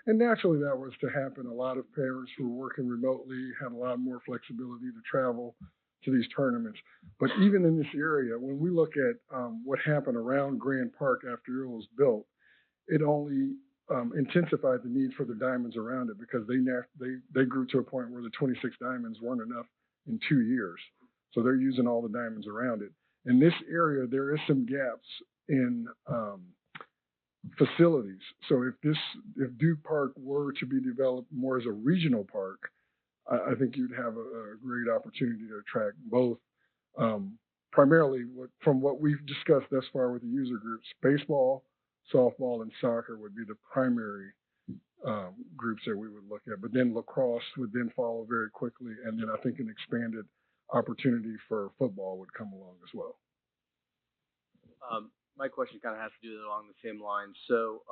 S3: And naturally, that was to happen. A lot of parents who were working remotely had a lot more flexibility to travel to these tournaments. But even in this area, when we look at what happened around Grand Park after it was built, it only intensified the need for the diamonds around it because they grew to a point where the 26 diamonds weren't enough in 2 years. So they're using all the diamonds around it. In this area, there is some gaps in facilities. So if Duke Park were to be developed more as a regional park, I think you'd have a great opportunity to attract both primarily from what we've discussed thus far with the user groups, baseball, softball, and soccer would be the primary groups that we would look at. But then lacrosse would then follow very quickly, and then I think an expanded opportunity for football would come along as well.
S1: My question kind of has to do along the same lines. So,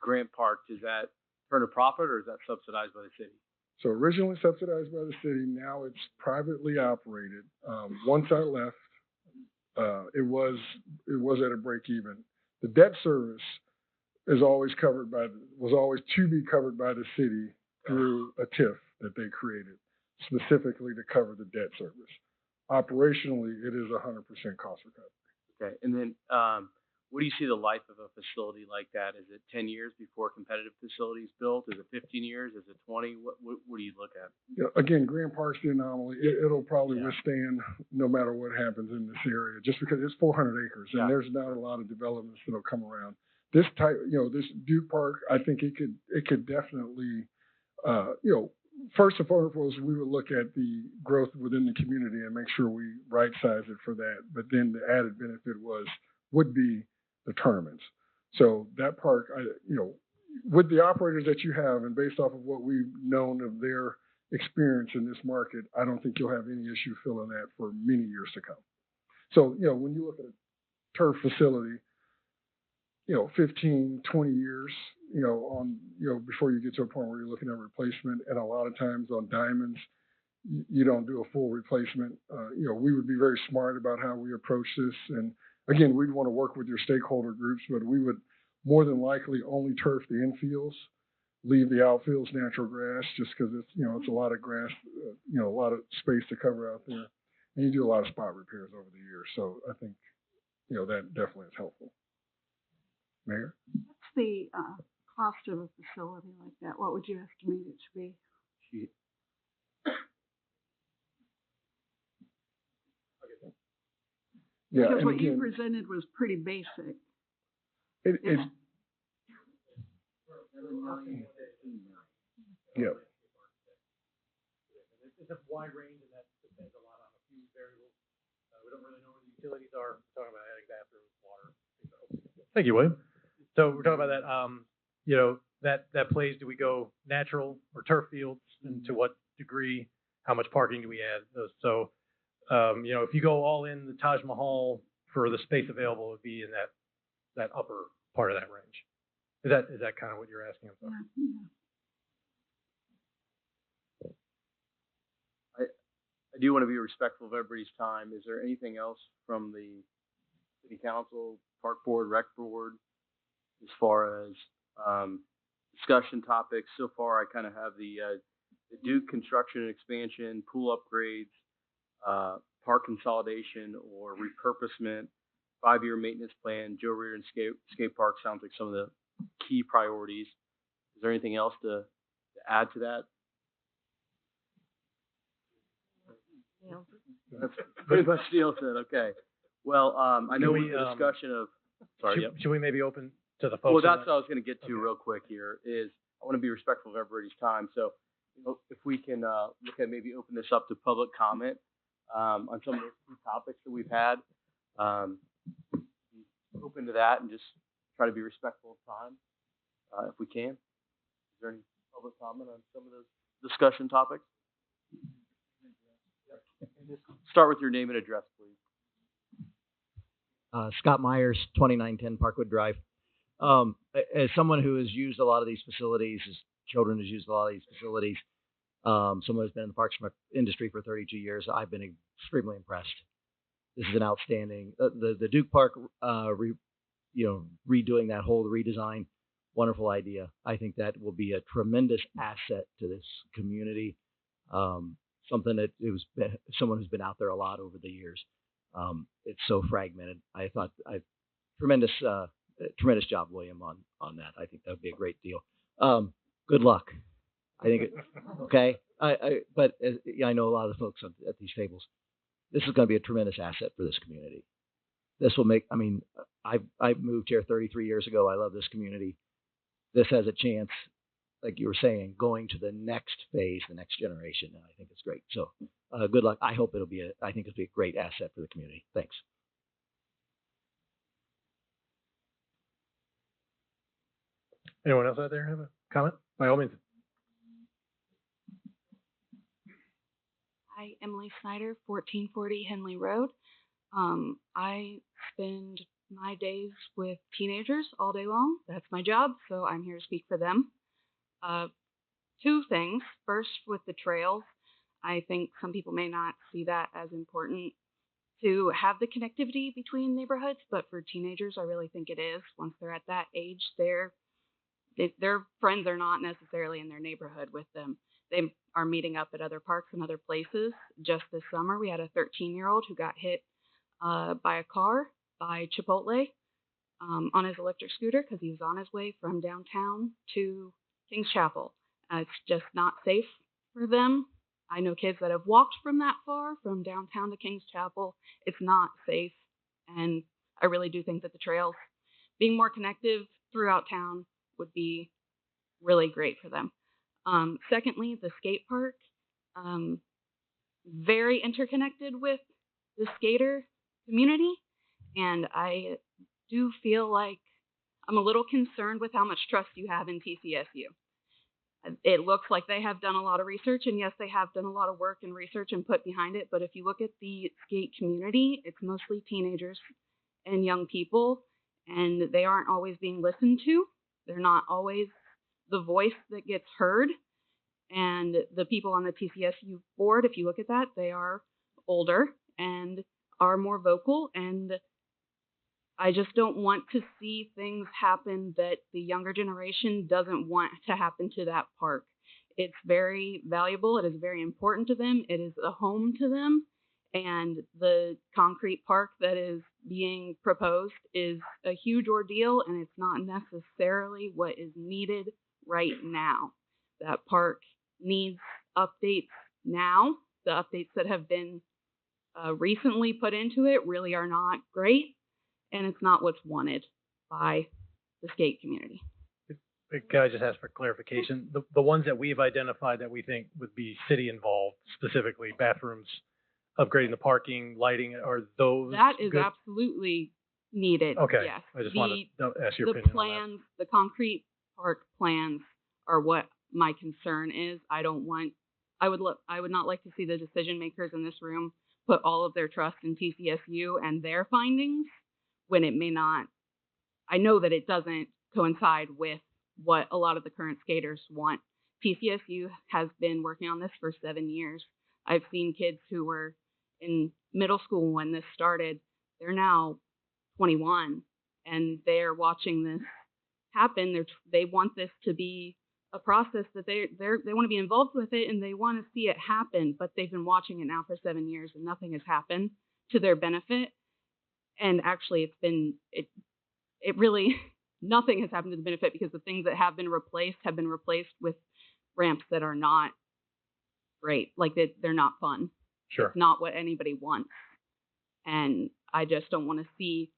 S1: Grant Park, does that turn a profit or is that subsidized by the city?
S3: So originally subsidized by the city, now it's privately operated. Once I left, it was at a break even. The debt service is always was always to be covered by the city through a TIF that they created specifically to cover the debt service. Operationally, it is 100% cost recovery.
S1: Okay, and then what do you see the life of a facility like that? Is it 10 years before competitive facilities built? Is it 15 years? Is it 20? What do you look at?
S3: Yeah, again, Grand Park's the anomaly. It'll probably withstand no matter what happens in this area, just because it's 400 acres and there's not a lot of developments that'll come around. This type, this Duke Park, I think it could definitely, first and foremost, we would look at the growth within the community and make sure we right size it for that. But then the added benefit would be the tournaments. So that park, with the operators that you have and based off of what we've known of their experience in this market, I don't think you'll have any issue filling that for many years to come. So, when you look at a turf facility, 15, 20 years, before you get to a point where you're looking at replacement. And a lot of times on diamonds, you don't do a full replacement. We would be very smart about how we approach this. And again, we'd want to work with your stakeholder groups, but we would more than likely only turf the infields, leave the outfields natural grass, just because it's a lot of grass, a lot of space to cover out there. And you do a lot of spot repairs over the years. So I think, that definitely is helpful. Mayor?
S13: What's the cost of a facility like that? What would you estimate it to be?
S3: Yeah,
S13: because
S3: and
S13: what
S3: again,
S13: you presented was pretty basic.
S3: It's yeah.
S2: It's a wide range, and that depends a lot on a few variables. We don't really know where the utilities are. We're talking about adding bathrooms, water. Thank you, William. So we're talking about that, that plays, do we go natural or turf fields, and to what degree, how much parking do we add? So, if you go all in the Taj Mahal for the space available, it would be in that upper part of that range. Is that kind of what you're asking?
S1: I do want to be respectful of everybody's time. Is there anything else from the City Council, Park Board, Rec Board, as far as discussion topics? So far, I kind of have the Duke construction and expansion, pool upgrades, park consolidation or repurposement, 5-year maintenance plan, Joe Reardon skate park sounds like some of the key priorities. Is there anything else to add to that? That's pretty much Neil said. Okay. Well, I know we the discussion of. Sorry.
S2: Should we maybe open to the folks?
S1: Well, that's what I was going to get to real quick here. Is I want to be respectful of everybody's time. So, if we can look at maybe open this up to public comment on some of the key topics that we've had. Open to that and just try to be respectful of time if we can. Is there any public comment on some of those discussion topics? Start with your name and address, please.
S14: Scott Myers, 2910 Parkwood Drive. As someone who has used a lot of these facilities, as children has used a lot of these facilities, someone who's been in the parks industry for 32 years, I've been extremely impressed. This is an outstanding, the Duke Park, redoing that whole redesign, wonderful idea. I think that will be a tremendous asset to this community. Something that someone who's been out there a lot over the years. It's so fragmented. I thought tremendous job, William, on that. I think that would be a great deal. Good luck. I think okay. But I know a lot of the folks at these tables. This is going to be a tremendous asset for this community. This will make. I've moved here 33 years ago. I love this community. This has a chance, like you were saying, going to the next phase, the next generation. And I think it's great. So good luck. I hope I think it'll be a great asset for the community. Thanks.
S2: Anyone else out there have a comment? By all means.
S15: Hi, Emily Snyder, 1440 Henley Road. I spend my days with teenagers all day long. That's my job, so I'm here to speak for them. Two things. First, with the trails, I think some people may not see that as important to have the connectivity between neighborhoods, but for teenagers, I really think it is. Once they're at that age, their friends are not necessarily in their neighborhood with them. They are meeting up at other parks and other places. Just this summer, we had a 13-year-old who got hit by a car by Chipotle on his electric scooter because he was on his way from downtown to Kings Chapel. It's just not safe for them. I know kids that have walked from that far, from downtown to Kings Chapel. It's not safe, and I really do think that the trails, being more connective throughout town, would be really great for them. Secondly, the skate park, very interconnected with the skater community, and I do feel like I'm a little concerned with how much trust you have in TCSU. It looks like they have done a lot of research, and yes, they have done a lot of work and research and put behind it, but if you look at the skate community, it's mostly teenagers and young people, and they aren't always being listened to. They're not always the voice that gets heard. And the people on the TCSU board, if you look at that, they are older and are more vocal. And I just don't want to see things happen that the younger generation doesn't want to happen to that park. It's very valuable. It is very important to them. It is a home to them. And the concrete park that is being proposed is a huge ordeal, and it's not necessarily what is needed right now. That park needs updates now. The updates that have been recently put into it really are not great, and it's not what's wanted by the skate community.
S2: Can I just ask for clarification? The ones that we've identified that we think would be city involved, specifically bathrooms, upgrading the parking, lighting, are those
S15: That is
S2: good?
S15: Absolutely needed.
S2: Okay.
S15: Yes.
S2: I just wanted to ask your
S15: the
S2: opinion
S15: plans,
S2: on
S15: the concrete park plans are what my concern is. I would not like to see the decision makers in this room put all of their trust in TCSU and their findings when it may not. I know that it doesn't coincide with what a lot of the current skaters want. TCSU has been working on this for 7 years. I've seen kids who were in middle school when this started. They're now 21 and they're watching this happen. They want this to be a process that they want to be involved with it, and they want to see it happen, but they've been watching it now for 7 years and nothing has happened to their benefit. And actually it really nothing has happened to the benefit, because the things that have been replaced with ramps that are not great. Like they're not fun.
S2: Sure.
S15: It's not what anybody wants. And I just don't want to see,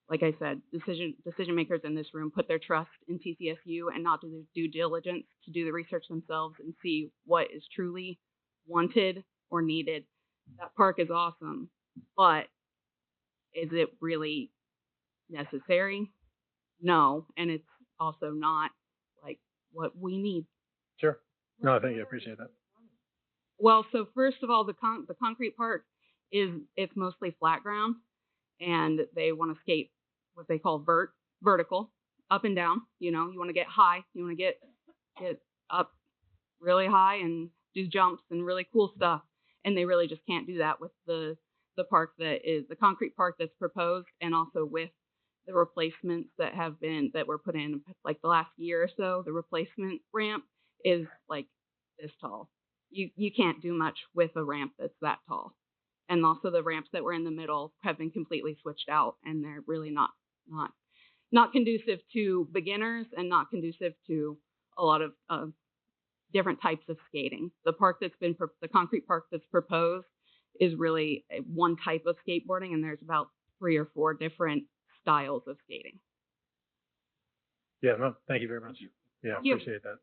S15: like I said, decision makers in this room put their trust in TCSU and not do their due diligence to do the research themselves and see what is truly wanted or needed. That park is awesome, but is it really necessary? No, and it's also not like what we need.
S2: Sure. No, thank you. I appreciate that.
S15: Well, so first of all, the concrete park it's mostly flat ground, and they want to skate what they call vertical, up and down. You know, you want to get high, you want to get up really high and do jumps and really cool stuff, and they really just can't do that with the park that is the concrete park that's proposed, and also with the replacements that were put in like the last year or so. The replacement ramp is like this tall. You can't do much with a ramp that's that tall. And also the ramps that were in the middle have been completely switched out, and they're really not conducive to beginners and not conducive to a lot of different types of skating. The concrete park that's proposed is really one type of skateboarding, and there's about 3 or 4 different styles of skating.
S2: Yeah, no, thank you very much. Yeah,
S15: Thank you.
S2: Appreciate that.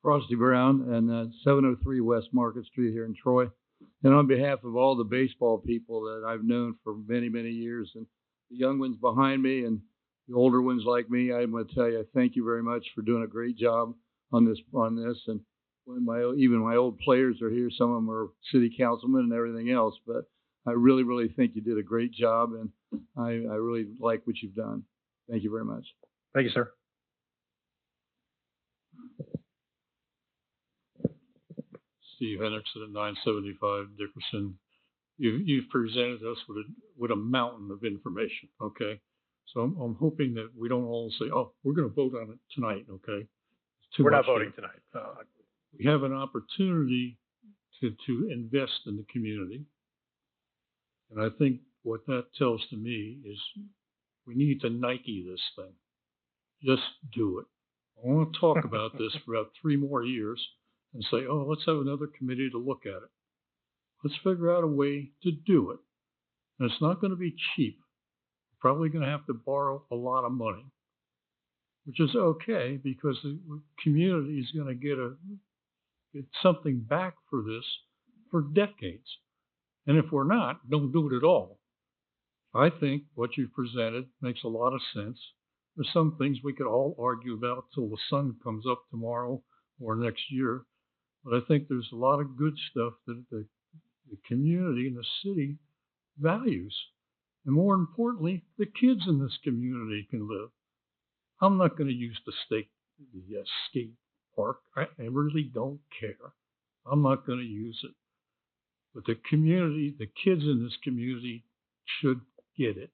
S16: Frosty Brown, and 703 West Market Street here in Troy. And on behalf of all the baseball people that I've known for many, many years, and the young ones behind me and the older ones like me, I'm going to tell you thank you very much for doing a great job on this. And when even my old players are here, some of them are city councilmen and everything else. But I really, really think you did a great job, and I really like what you've done. Thank you very much.
S2: Thank you, sir.
S17: Steve Henriksen at 975 Dickerson. You've presented us with a mountain of information, okay? So I'm hoping that we don't all say, oh, we're going to vote on it tonight, okay?
S2: We're not voting tonight.
S17: We have an opportunity to invest in the community. And I think what that tells to me is we need to Nike this thing. Just do it. I want to talk about this for about 3 more years and say, oh, let's have another committee to look at it. Let's figure out a way to do it. And it's not going to be cheap. We're probably going to have to borrow a lot of money, which is okay because the community is going to get something back for this for decades. And if we're not, don't do it at all. I think what you've presented makes a lot of sense. There's some things we could all argue about till the sun comes up tomorrow or next year. But I think there's a lot of good stuff that the community and the city values. And more importantly, the kids in this community can live. I'm not going to use the skate park. I really don't care. I'm not going to use it. But the community, the kids in this community should get it.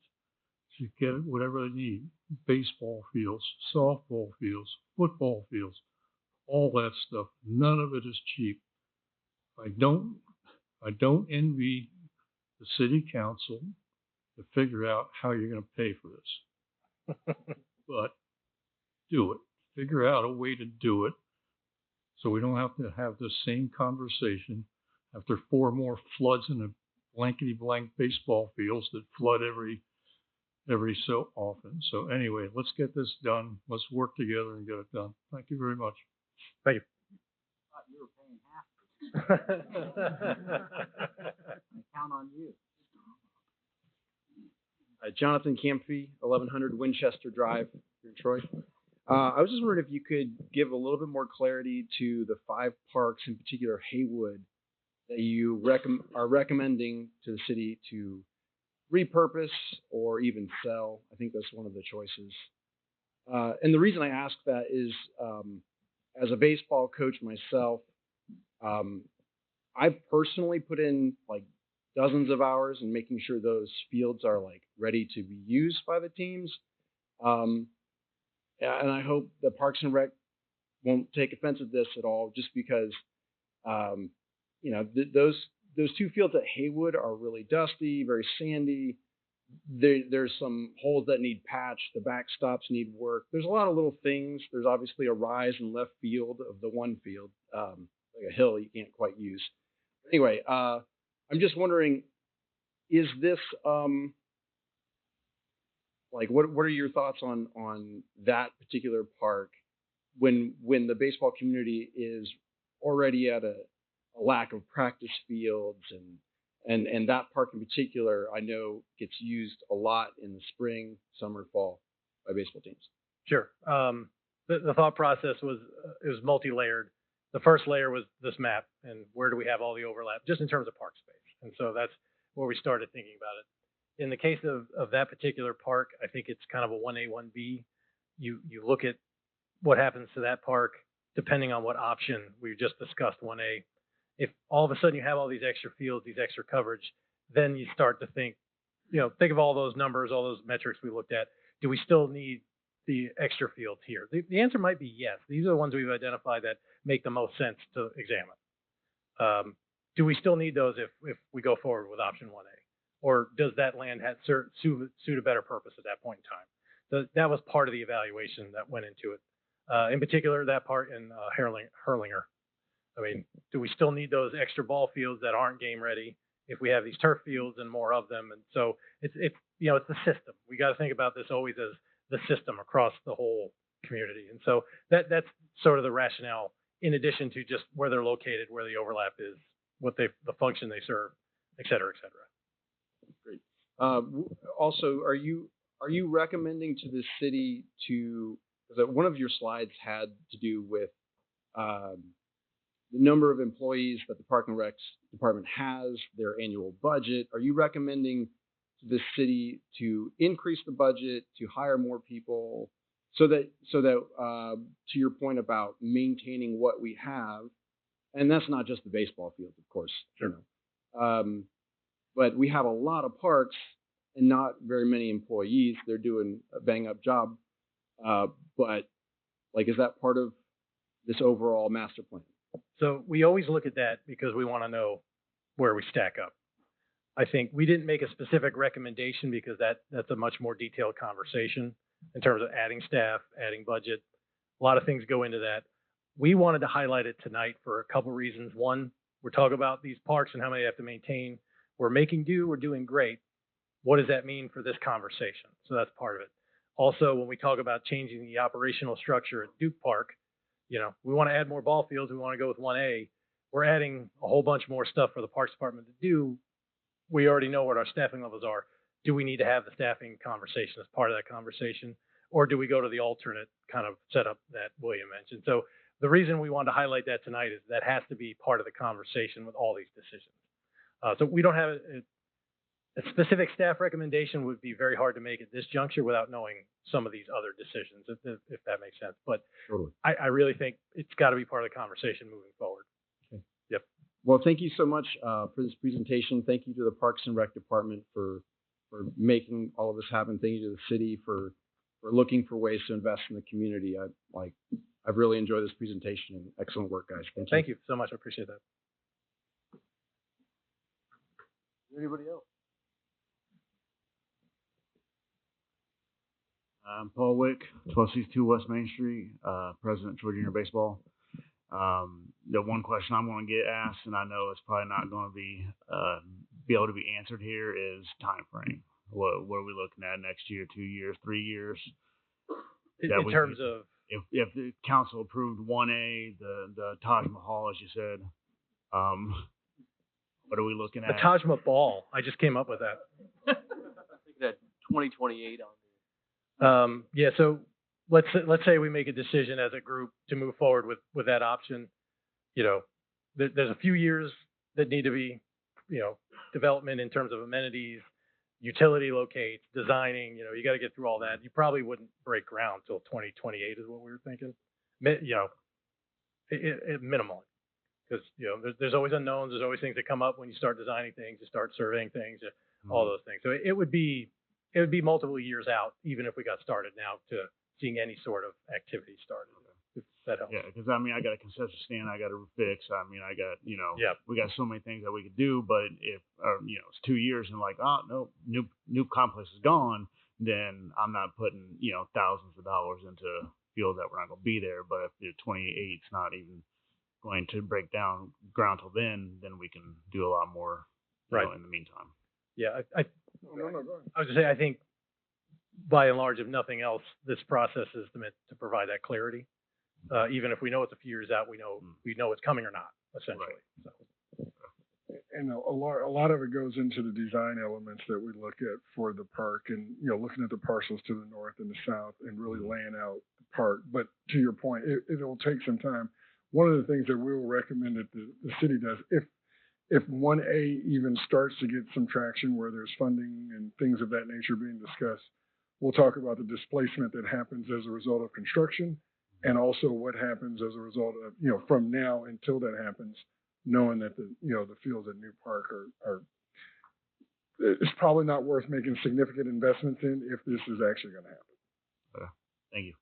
S17: Should get it, whatever they need. Baseball fields, softball fields, football fields, all that stuff. None of it is cheap. I don't envy the city council to figure out how you're going to pay for this. But do it. Figure out a way to do it so we don't have to have the same conversation after 4 more floods in the blankety-blank baseball fields that flood every so often. So anyway, let's get this done. Let's work together and get it done. Thank you very much.
S2: Thank you.
S8: I count on you.
S18: Jonathan Campy, 1100 Winchester Drive here in Troy. I was just wondering if you could give a little bit more clarity to the 5 parks, in particular Haywood, that you are recommending to the city to repurpose or even sell. I think that's one of the choices. And the reason I ask that is, as a baseball coach myself, I've personally put in like dozens of hours in making sure those fields are like ready to be used by the teams. And I hope the Parks and Rec won't take offense at this at all, just because, those 2 fields at Haywood are really dusty, very sandy. There's some holes that need patched. The backstops need work. There's a lot of little things. There's obviously a rise in left field of the one field, like a hill you can't quite use. Anyway, I'm just wondering, is this what are your thoughts on that particular park when the baseball community is already at a lack of practice fields, and that park in particular I know gets used a lot in the spring, summer, fall by baseball teams?
S2: Sure. The thought process was it was multi-layered. The first layer was this map and where do we have all the overlap, just in terms of park space. And so that's where we started thinking about it. In the case of that particular park, I think it's kind of a 1A, 1B. You look at what happens to that park depending on what option we just discussed, 1A. If all of a sudden you have all these extra fields, these extra coverage, then you start to think of all those numbers, all those metrics we looked at. Do we still need the extra fields here? The answer might be yes. These are the ones we've identified that make the most sense to examine. Do we still need those if we go forward with option 1A? Or does that land suit a better purpose at that point in time? So that was part of the evaluation that went into it. In particular, that part in Hurlinger. I mean, do we still need those extra ball fields that aren't game ready if we have these turf fields and more of them? And so it's the system. We got to think about this always as the system across the whole community. And so that's sort of the rationale in addition to just where they're located, where the overlap is, the function they serve, et cetera, et cetera.
S18: Great. Also, are you recommending to the city to, because one of your slides had to do with the number of employees that the Park and Recs department has, their annual budget. Are you recommending to the city to increase the budget, to hire more people, so that to your point about maintaining what we have, and that's not just the baseball field, of course,
S2: sure.
S18: You know, but we have a lot of parks and not very many employees. They're doing a bang up job, but like, is that part of this overall master plan?
S2: So we always look at that because we want to know where we stack up. I think we didn't make a specific recommendation because that's a much more detailed conversation in terms of adding staff, adding budget. A lot of things go into that. We wanted to highlight it tonight for a couple reasons. One, we're talking about these parks and how many they have to maintain. We're making do, we're doing great. What does that mean for this conversation? So that's part of it. Also, when we talk about changing the operational structure at Duke Park, you know, we want to add more ball fields. We want to go with 1A. We're adding a whole bunch more stuff for the Parks Department to do. We already know what our staffing levels are. Do we need to have the staffing conversation as part of that conversation? Or do we go to the alternate kind of setup that William mentioned? So the reason we wanted to highlight that tonight is that has to be part of the conversation with all these decisions. So we don't have a specific staff recommendation. Would be very hard to make at this juncture without knowing some of these other decisions, if that makes sense. But
S18: totally.
S2: I really think it's got to be part of the conversation moving forward.
S18: Okay.
S2: Yep.
S18: Well, thank you so much for this presentation. Thank you to the Parks and Rec Department for making all of this happen. Thank you to the city for looking for ways to invest in the community. I've really enjoyed this presentation, and excellent work, guys. Thank you.
S2: Thank you so much. I appreciate that.
S18: Anybody else?
S11: I'm Paul Wick, 1262 West Main Street, president of Troy Junior Baseball. The one question I'm going to get asked, and I know it's probably not going to be able to be answered here, is time frame. What are we looking at next year, 2 years, 3 years?
S2: In terms of
S11: if the council approved 1A, the Taj Mahal, as you said, what are we looking at?
S2: The Taj Mahal. I just came up with that.
S8: I think that 2028 on.
S2: Yeah. So let's say we make a decision as a group to move forward with that option. You know, there's a few years that need to be, you know, development in terms of amenities, utility locates, designing. You know, you got to get through all that. You probably wouldn't break ground till 2028 is what we were thinking. You know, minimally. Because, you know, there's always unknowns. There's always things that come up when you start designing things, you start surveying things, all those things. So it would be multiple years out, even if we got started now, to seeing any sort of activity started. If that helps.
S11: Yeah, because I mean, I got a concession stand I got to fix. I mean, I got, you know,
S2: yeah,
S11: we got so many things that we could do. But if you know, it's 2 years and like, oh no, new complex is gone, then I'm not putting, you know, thousands of dollars into fields that we're not going to be there. But if the 28's not even going to break down ground till then we can do a lot more, you know, in the meantime.
S2: Yeah, I was going to say, I think by and large, if nothing else, this process is meant to provide that clarity. Even if we know it's a few years out, we know it's coming or not, essentially. Right. So.
S3: And a lot of it goes into the design elements that we look at for the park, and, you know, looking at the parcels to the north and the south and really laying out the park. But to your point, it'll take some time. One of the things that we will recommend that the city does, if 1A even starts to get some traction where there's funding and things of that nature being discussed, we'll talk about the displacement that happens as a result of construction, and also what happens as a result of, you know, from now until that happens, knowing that the fields at New Park are it's probably not worth making significant investments in if this is actually going to happen.
S11: Thank you.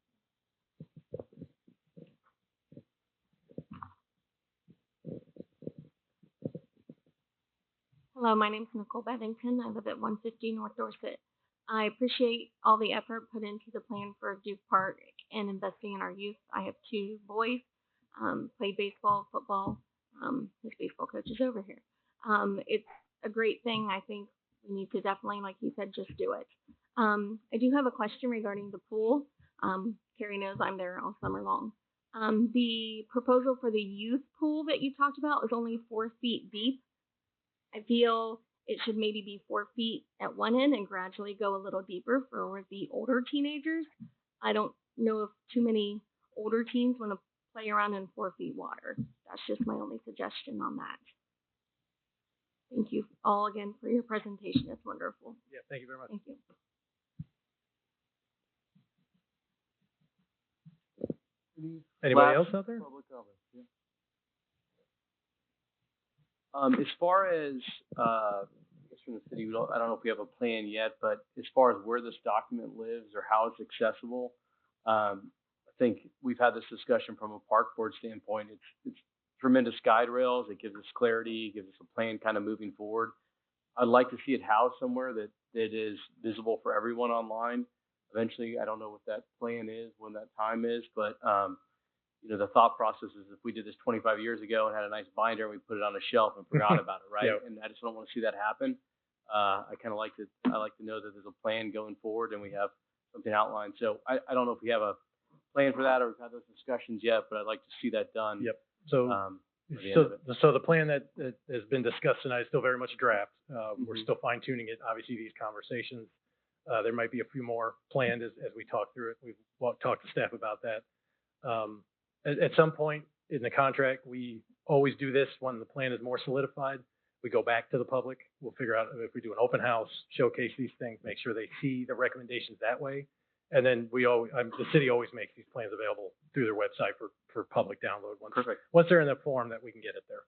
S9: Hello, my name is Nicole Bevington. I live at 150 North Dorset. I appreciate all the effort put into the plan for Duke Park and investing in our youth. I have 2 boys, played baseball, football. His baseball coach is over here. It's a great thing. I think we need to definitely, like you said, just do it. I do have a question regarding the pool. Carrie knows I'm there all summer long.
S15: The proposal for the youth pool that you talked about is only 4 feet deep. I feel it should maybe be 4 feet at one end and gradually go a little deeper for the older teenagers. I don't know if too many older teens want to play around in 4 feet water. That's just my only suggestion on that. Thank you all again for your presentation. It's wonderful.
S2: Yeah, thank you very much.
S15: Thank you.
S2: Anybody else out there?
S1: As far as, I guess from the city, I don't know if we have a plan yet, but as far as where this document lives or how it's accessible, I think we've had this discussion from a park board standpoint. It's tremendous guide rails. It gives us clarity, gives us a plan kind of moving forward. I'd like to see it housed somewhere that is visible for everyone online. Eventually, I don't know what that plan is, when that time is, but you know, the thought process is if we did this 25 years ago and had a nice binder and we put it on a shelf and forgot about it, right?
S2: Yep.
S1: And I just don't want to see that happen. I like to know that there's a plan going forward and we have something outlined. So I don't know if we have a plan for that or we've had those discussions yet, but I'd like to see that done.
S2: Yep. So,
S1: by the end of it.
S2: so the plan that has been discussed tonight is still very much a draft. We're still fine tuning it. Obviously, these conversations, there might be a few more planned as we talk through it. We've talked to staff about that. At some point in the contract, we always do this when the plan is more solidified. We go back to the public. We'll figure out if we do an open house, showcase these things, make sure they see the recommendations that way. And then the city always makes these plans available through their website for public download. Once they're in the form that we can get it there.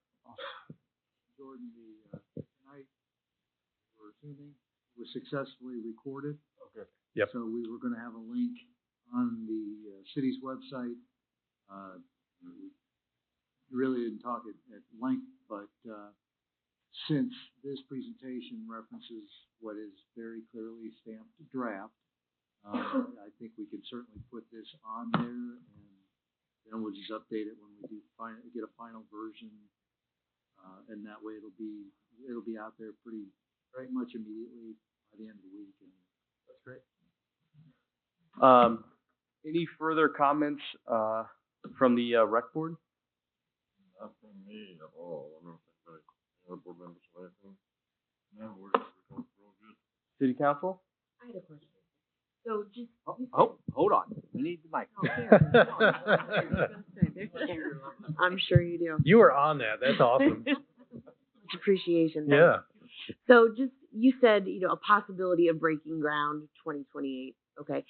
S10: Jordan, tonight, we're assuming it was successfully recorded.
S2: Okay. Yep.
S10: So we were gonna have a link on the city's website. We really didn't talk at length, but since this presentation references what is very clearly stamped draft, I think we could certainly put this on there, and then we'll just update it when we do get a final version, and that way it'll be out there pretty much immediately by the end of the week. And that's great.
S1: Any further comments from the rec board?
S19: Not from me at all. I don't know if anybody, other board members have anything. No, we're real good.
S1: City council?
S9: I had a question. So just
S18: Hold on. We need the mic.
S20: I'm sure you do.
S2: You were on that. That's awesome.
S20: Much appreciation.
S2: Yeah.
S20: So just, you said, a possibility of breaking ground 2028. Okay.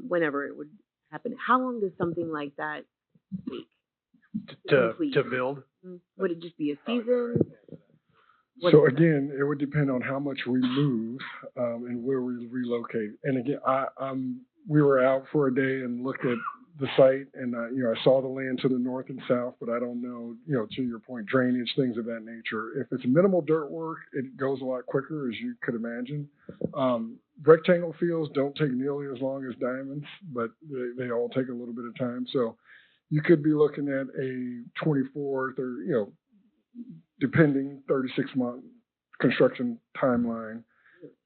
S20: Whenever it would happen. How long does something like that take?
S2: To build?
S20: Would it just be a season?
S3: So again, it would depend on how much we move and where we relocate. And again, we were out for a day and looked at the site, and I saw the land to the north and south, but I don't know, to your point, drainage, things of that nature. If it's minimal dirt work, it goes a lot quicker, as you could imagine. Rectangle fields don't take nearly as long as diamonds, but they all take a little bit of time. So you could be looking at a 24, 30, depending 36-month construction timeline.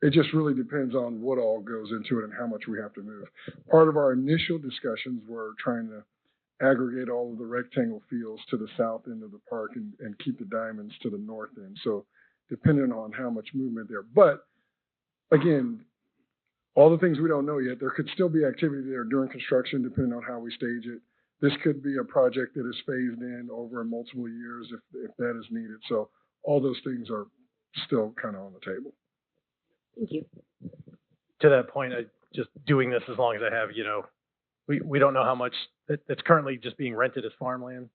S3: It just really depends on what all goes into it and how much we have to move. Part of our initial discussions were trying to aggregate all of the rectangle fields to the south end of the park and keep the diamonds to the north end. So depending on how much movement there. But again, all the things we don't know yet, there could still be activity there during construction depending on how we stage it. This could be a project that is phased in over multiple years if that is needed. So all those things are still kind of on the table.
S20: Thank you.
S2: To that point, just doing this as long as I have, we don't know how much it's currently just being rented as farmland.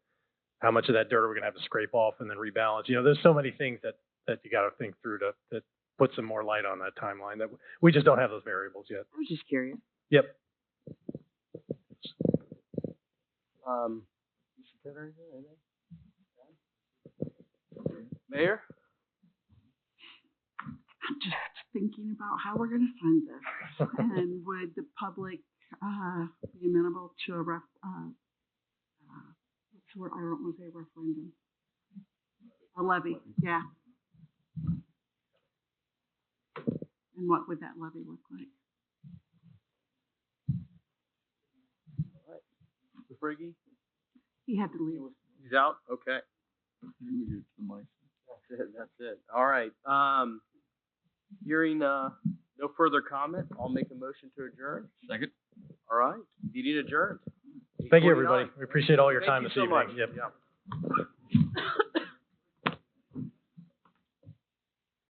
S2: How much of that dirt are we going to have to scrape off and then rebalance? There's so many things that you got to think through that put some more light on that timeline. That we just don't have those variables yet.
S20: I was just curious.
S2: Yep.
S1: Mayor?
S13: I'm just thinking about how we're going to fund this, and would the public be amenable to a what's the word? I don't want to say referendum. A levy, yeah. And what would that levy look like?
S1: Mr. Friggy?
S13: He had to leave.
S1: He's out? Okay. That's it. All right. Hearing, no further comment, I'll make a motion to adjourn.
S6: Second.
S1: All right. Meeting adjourned.
S2: Thank you, everybody. We appreciate all your
S1: Thank
S2: time
S1: you
S2: this
S1: so
S2: evening.
S1: much.
S2: Yep.
S1: Yeah.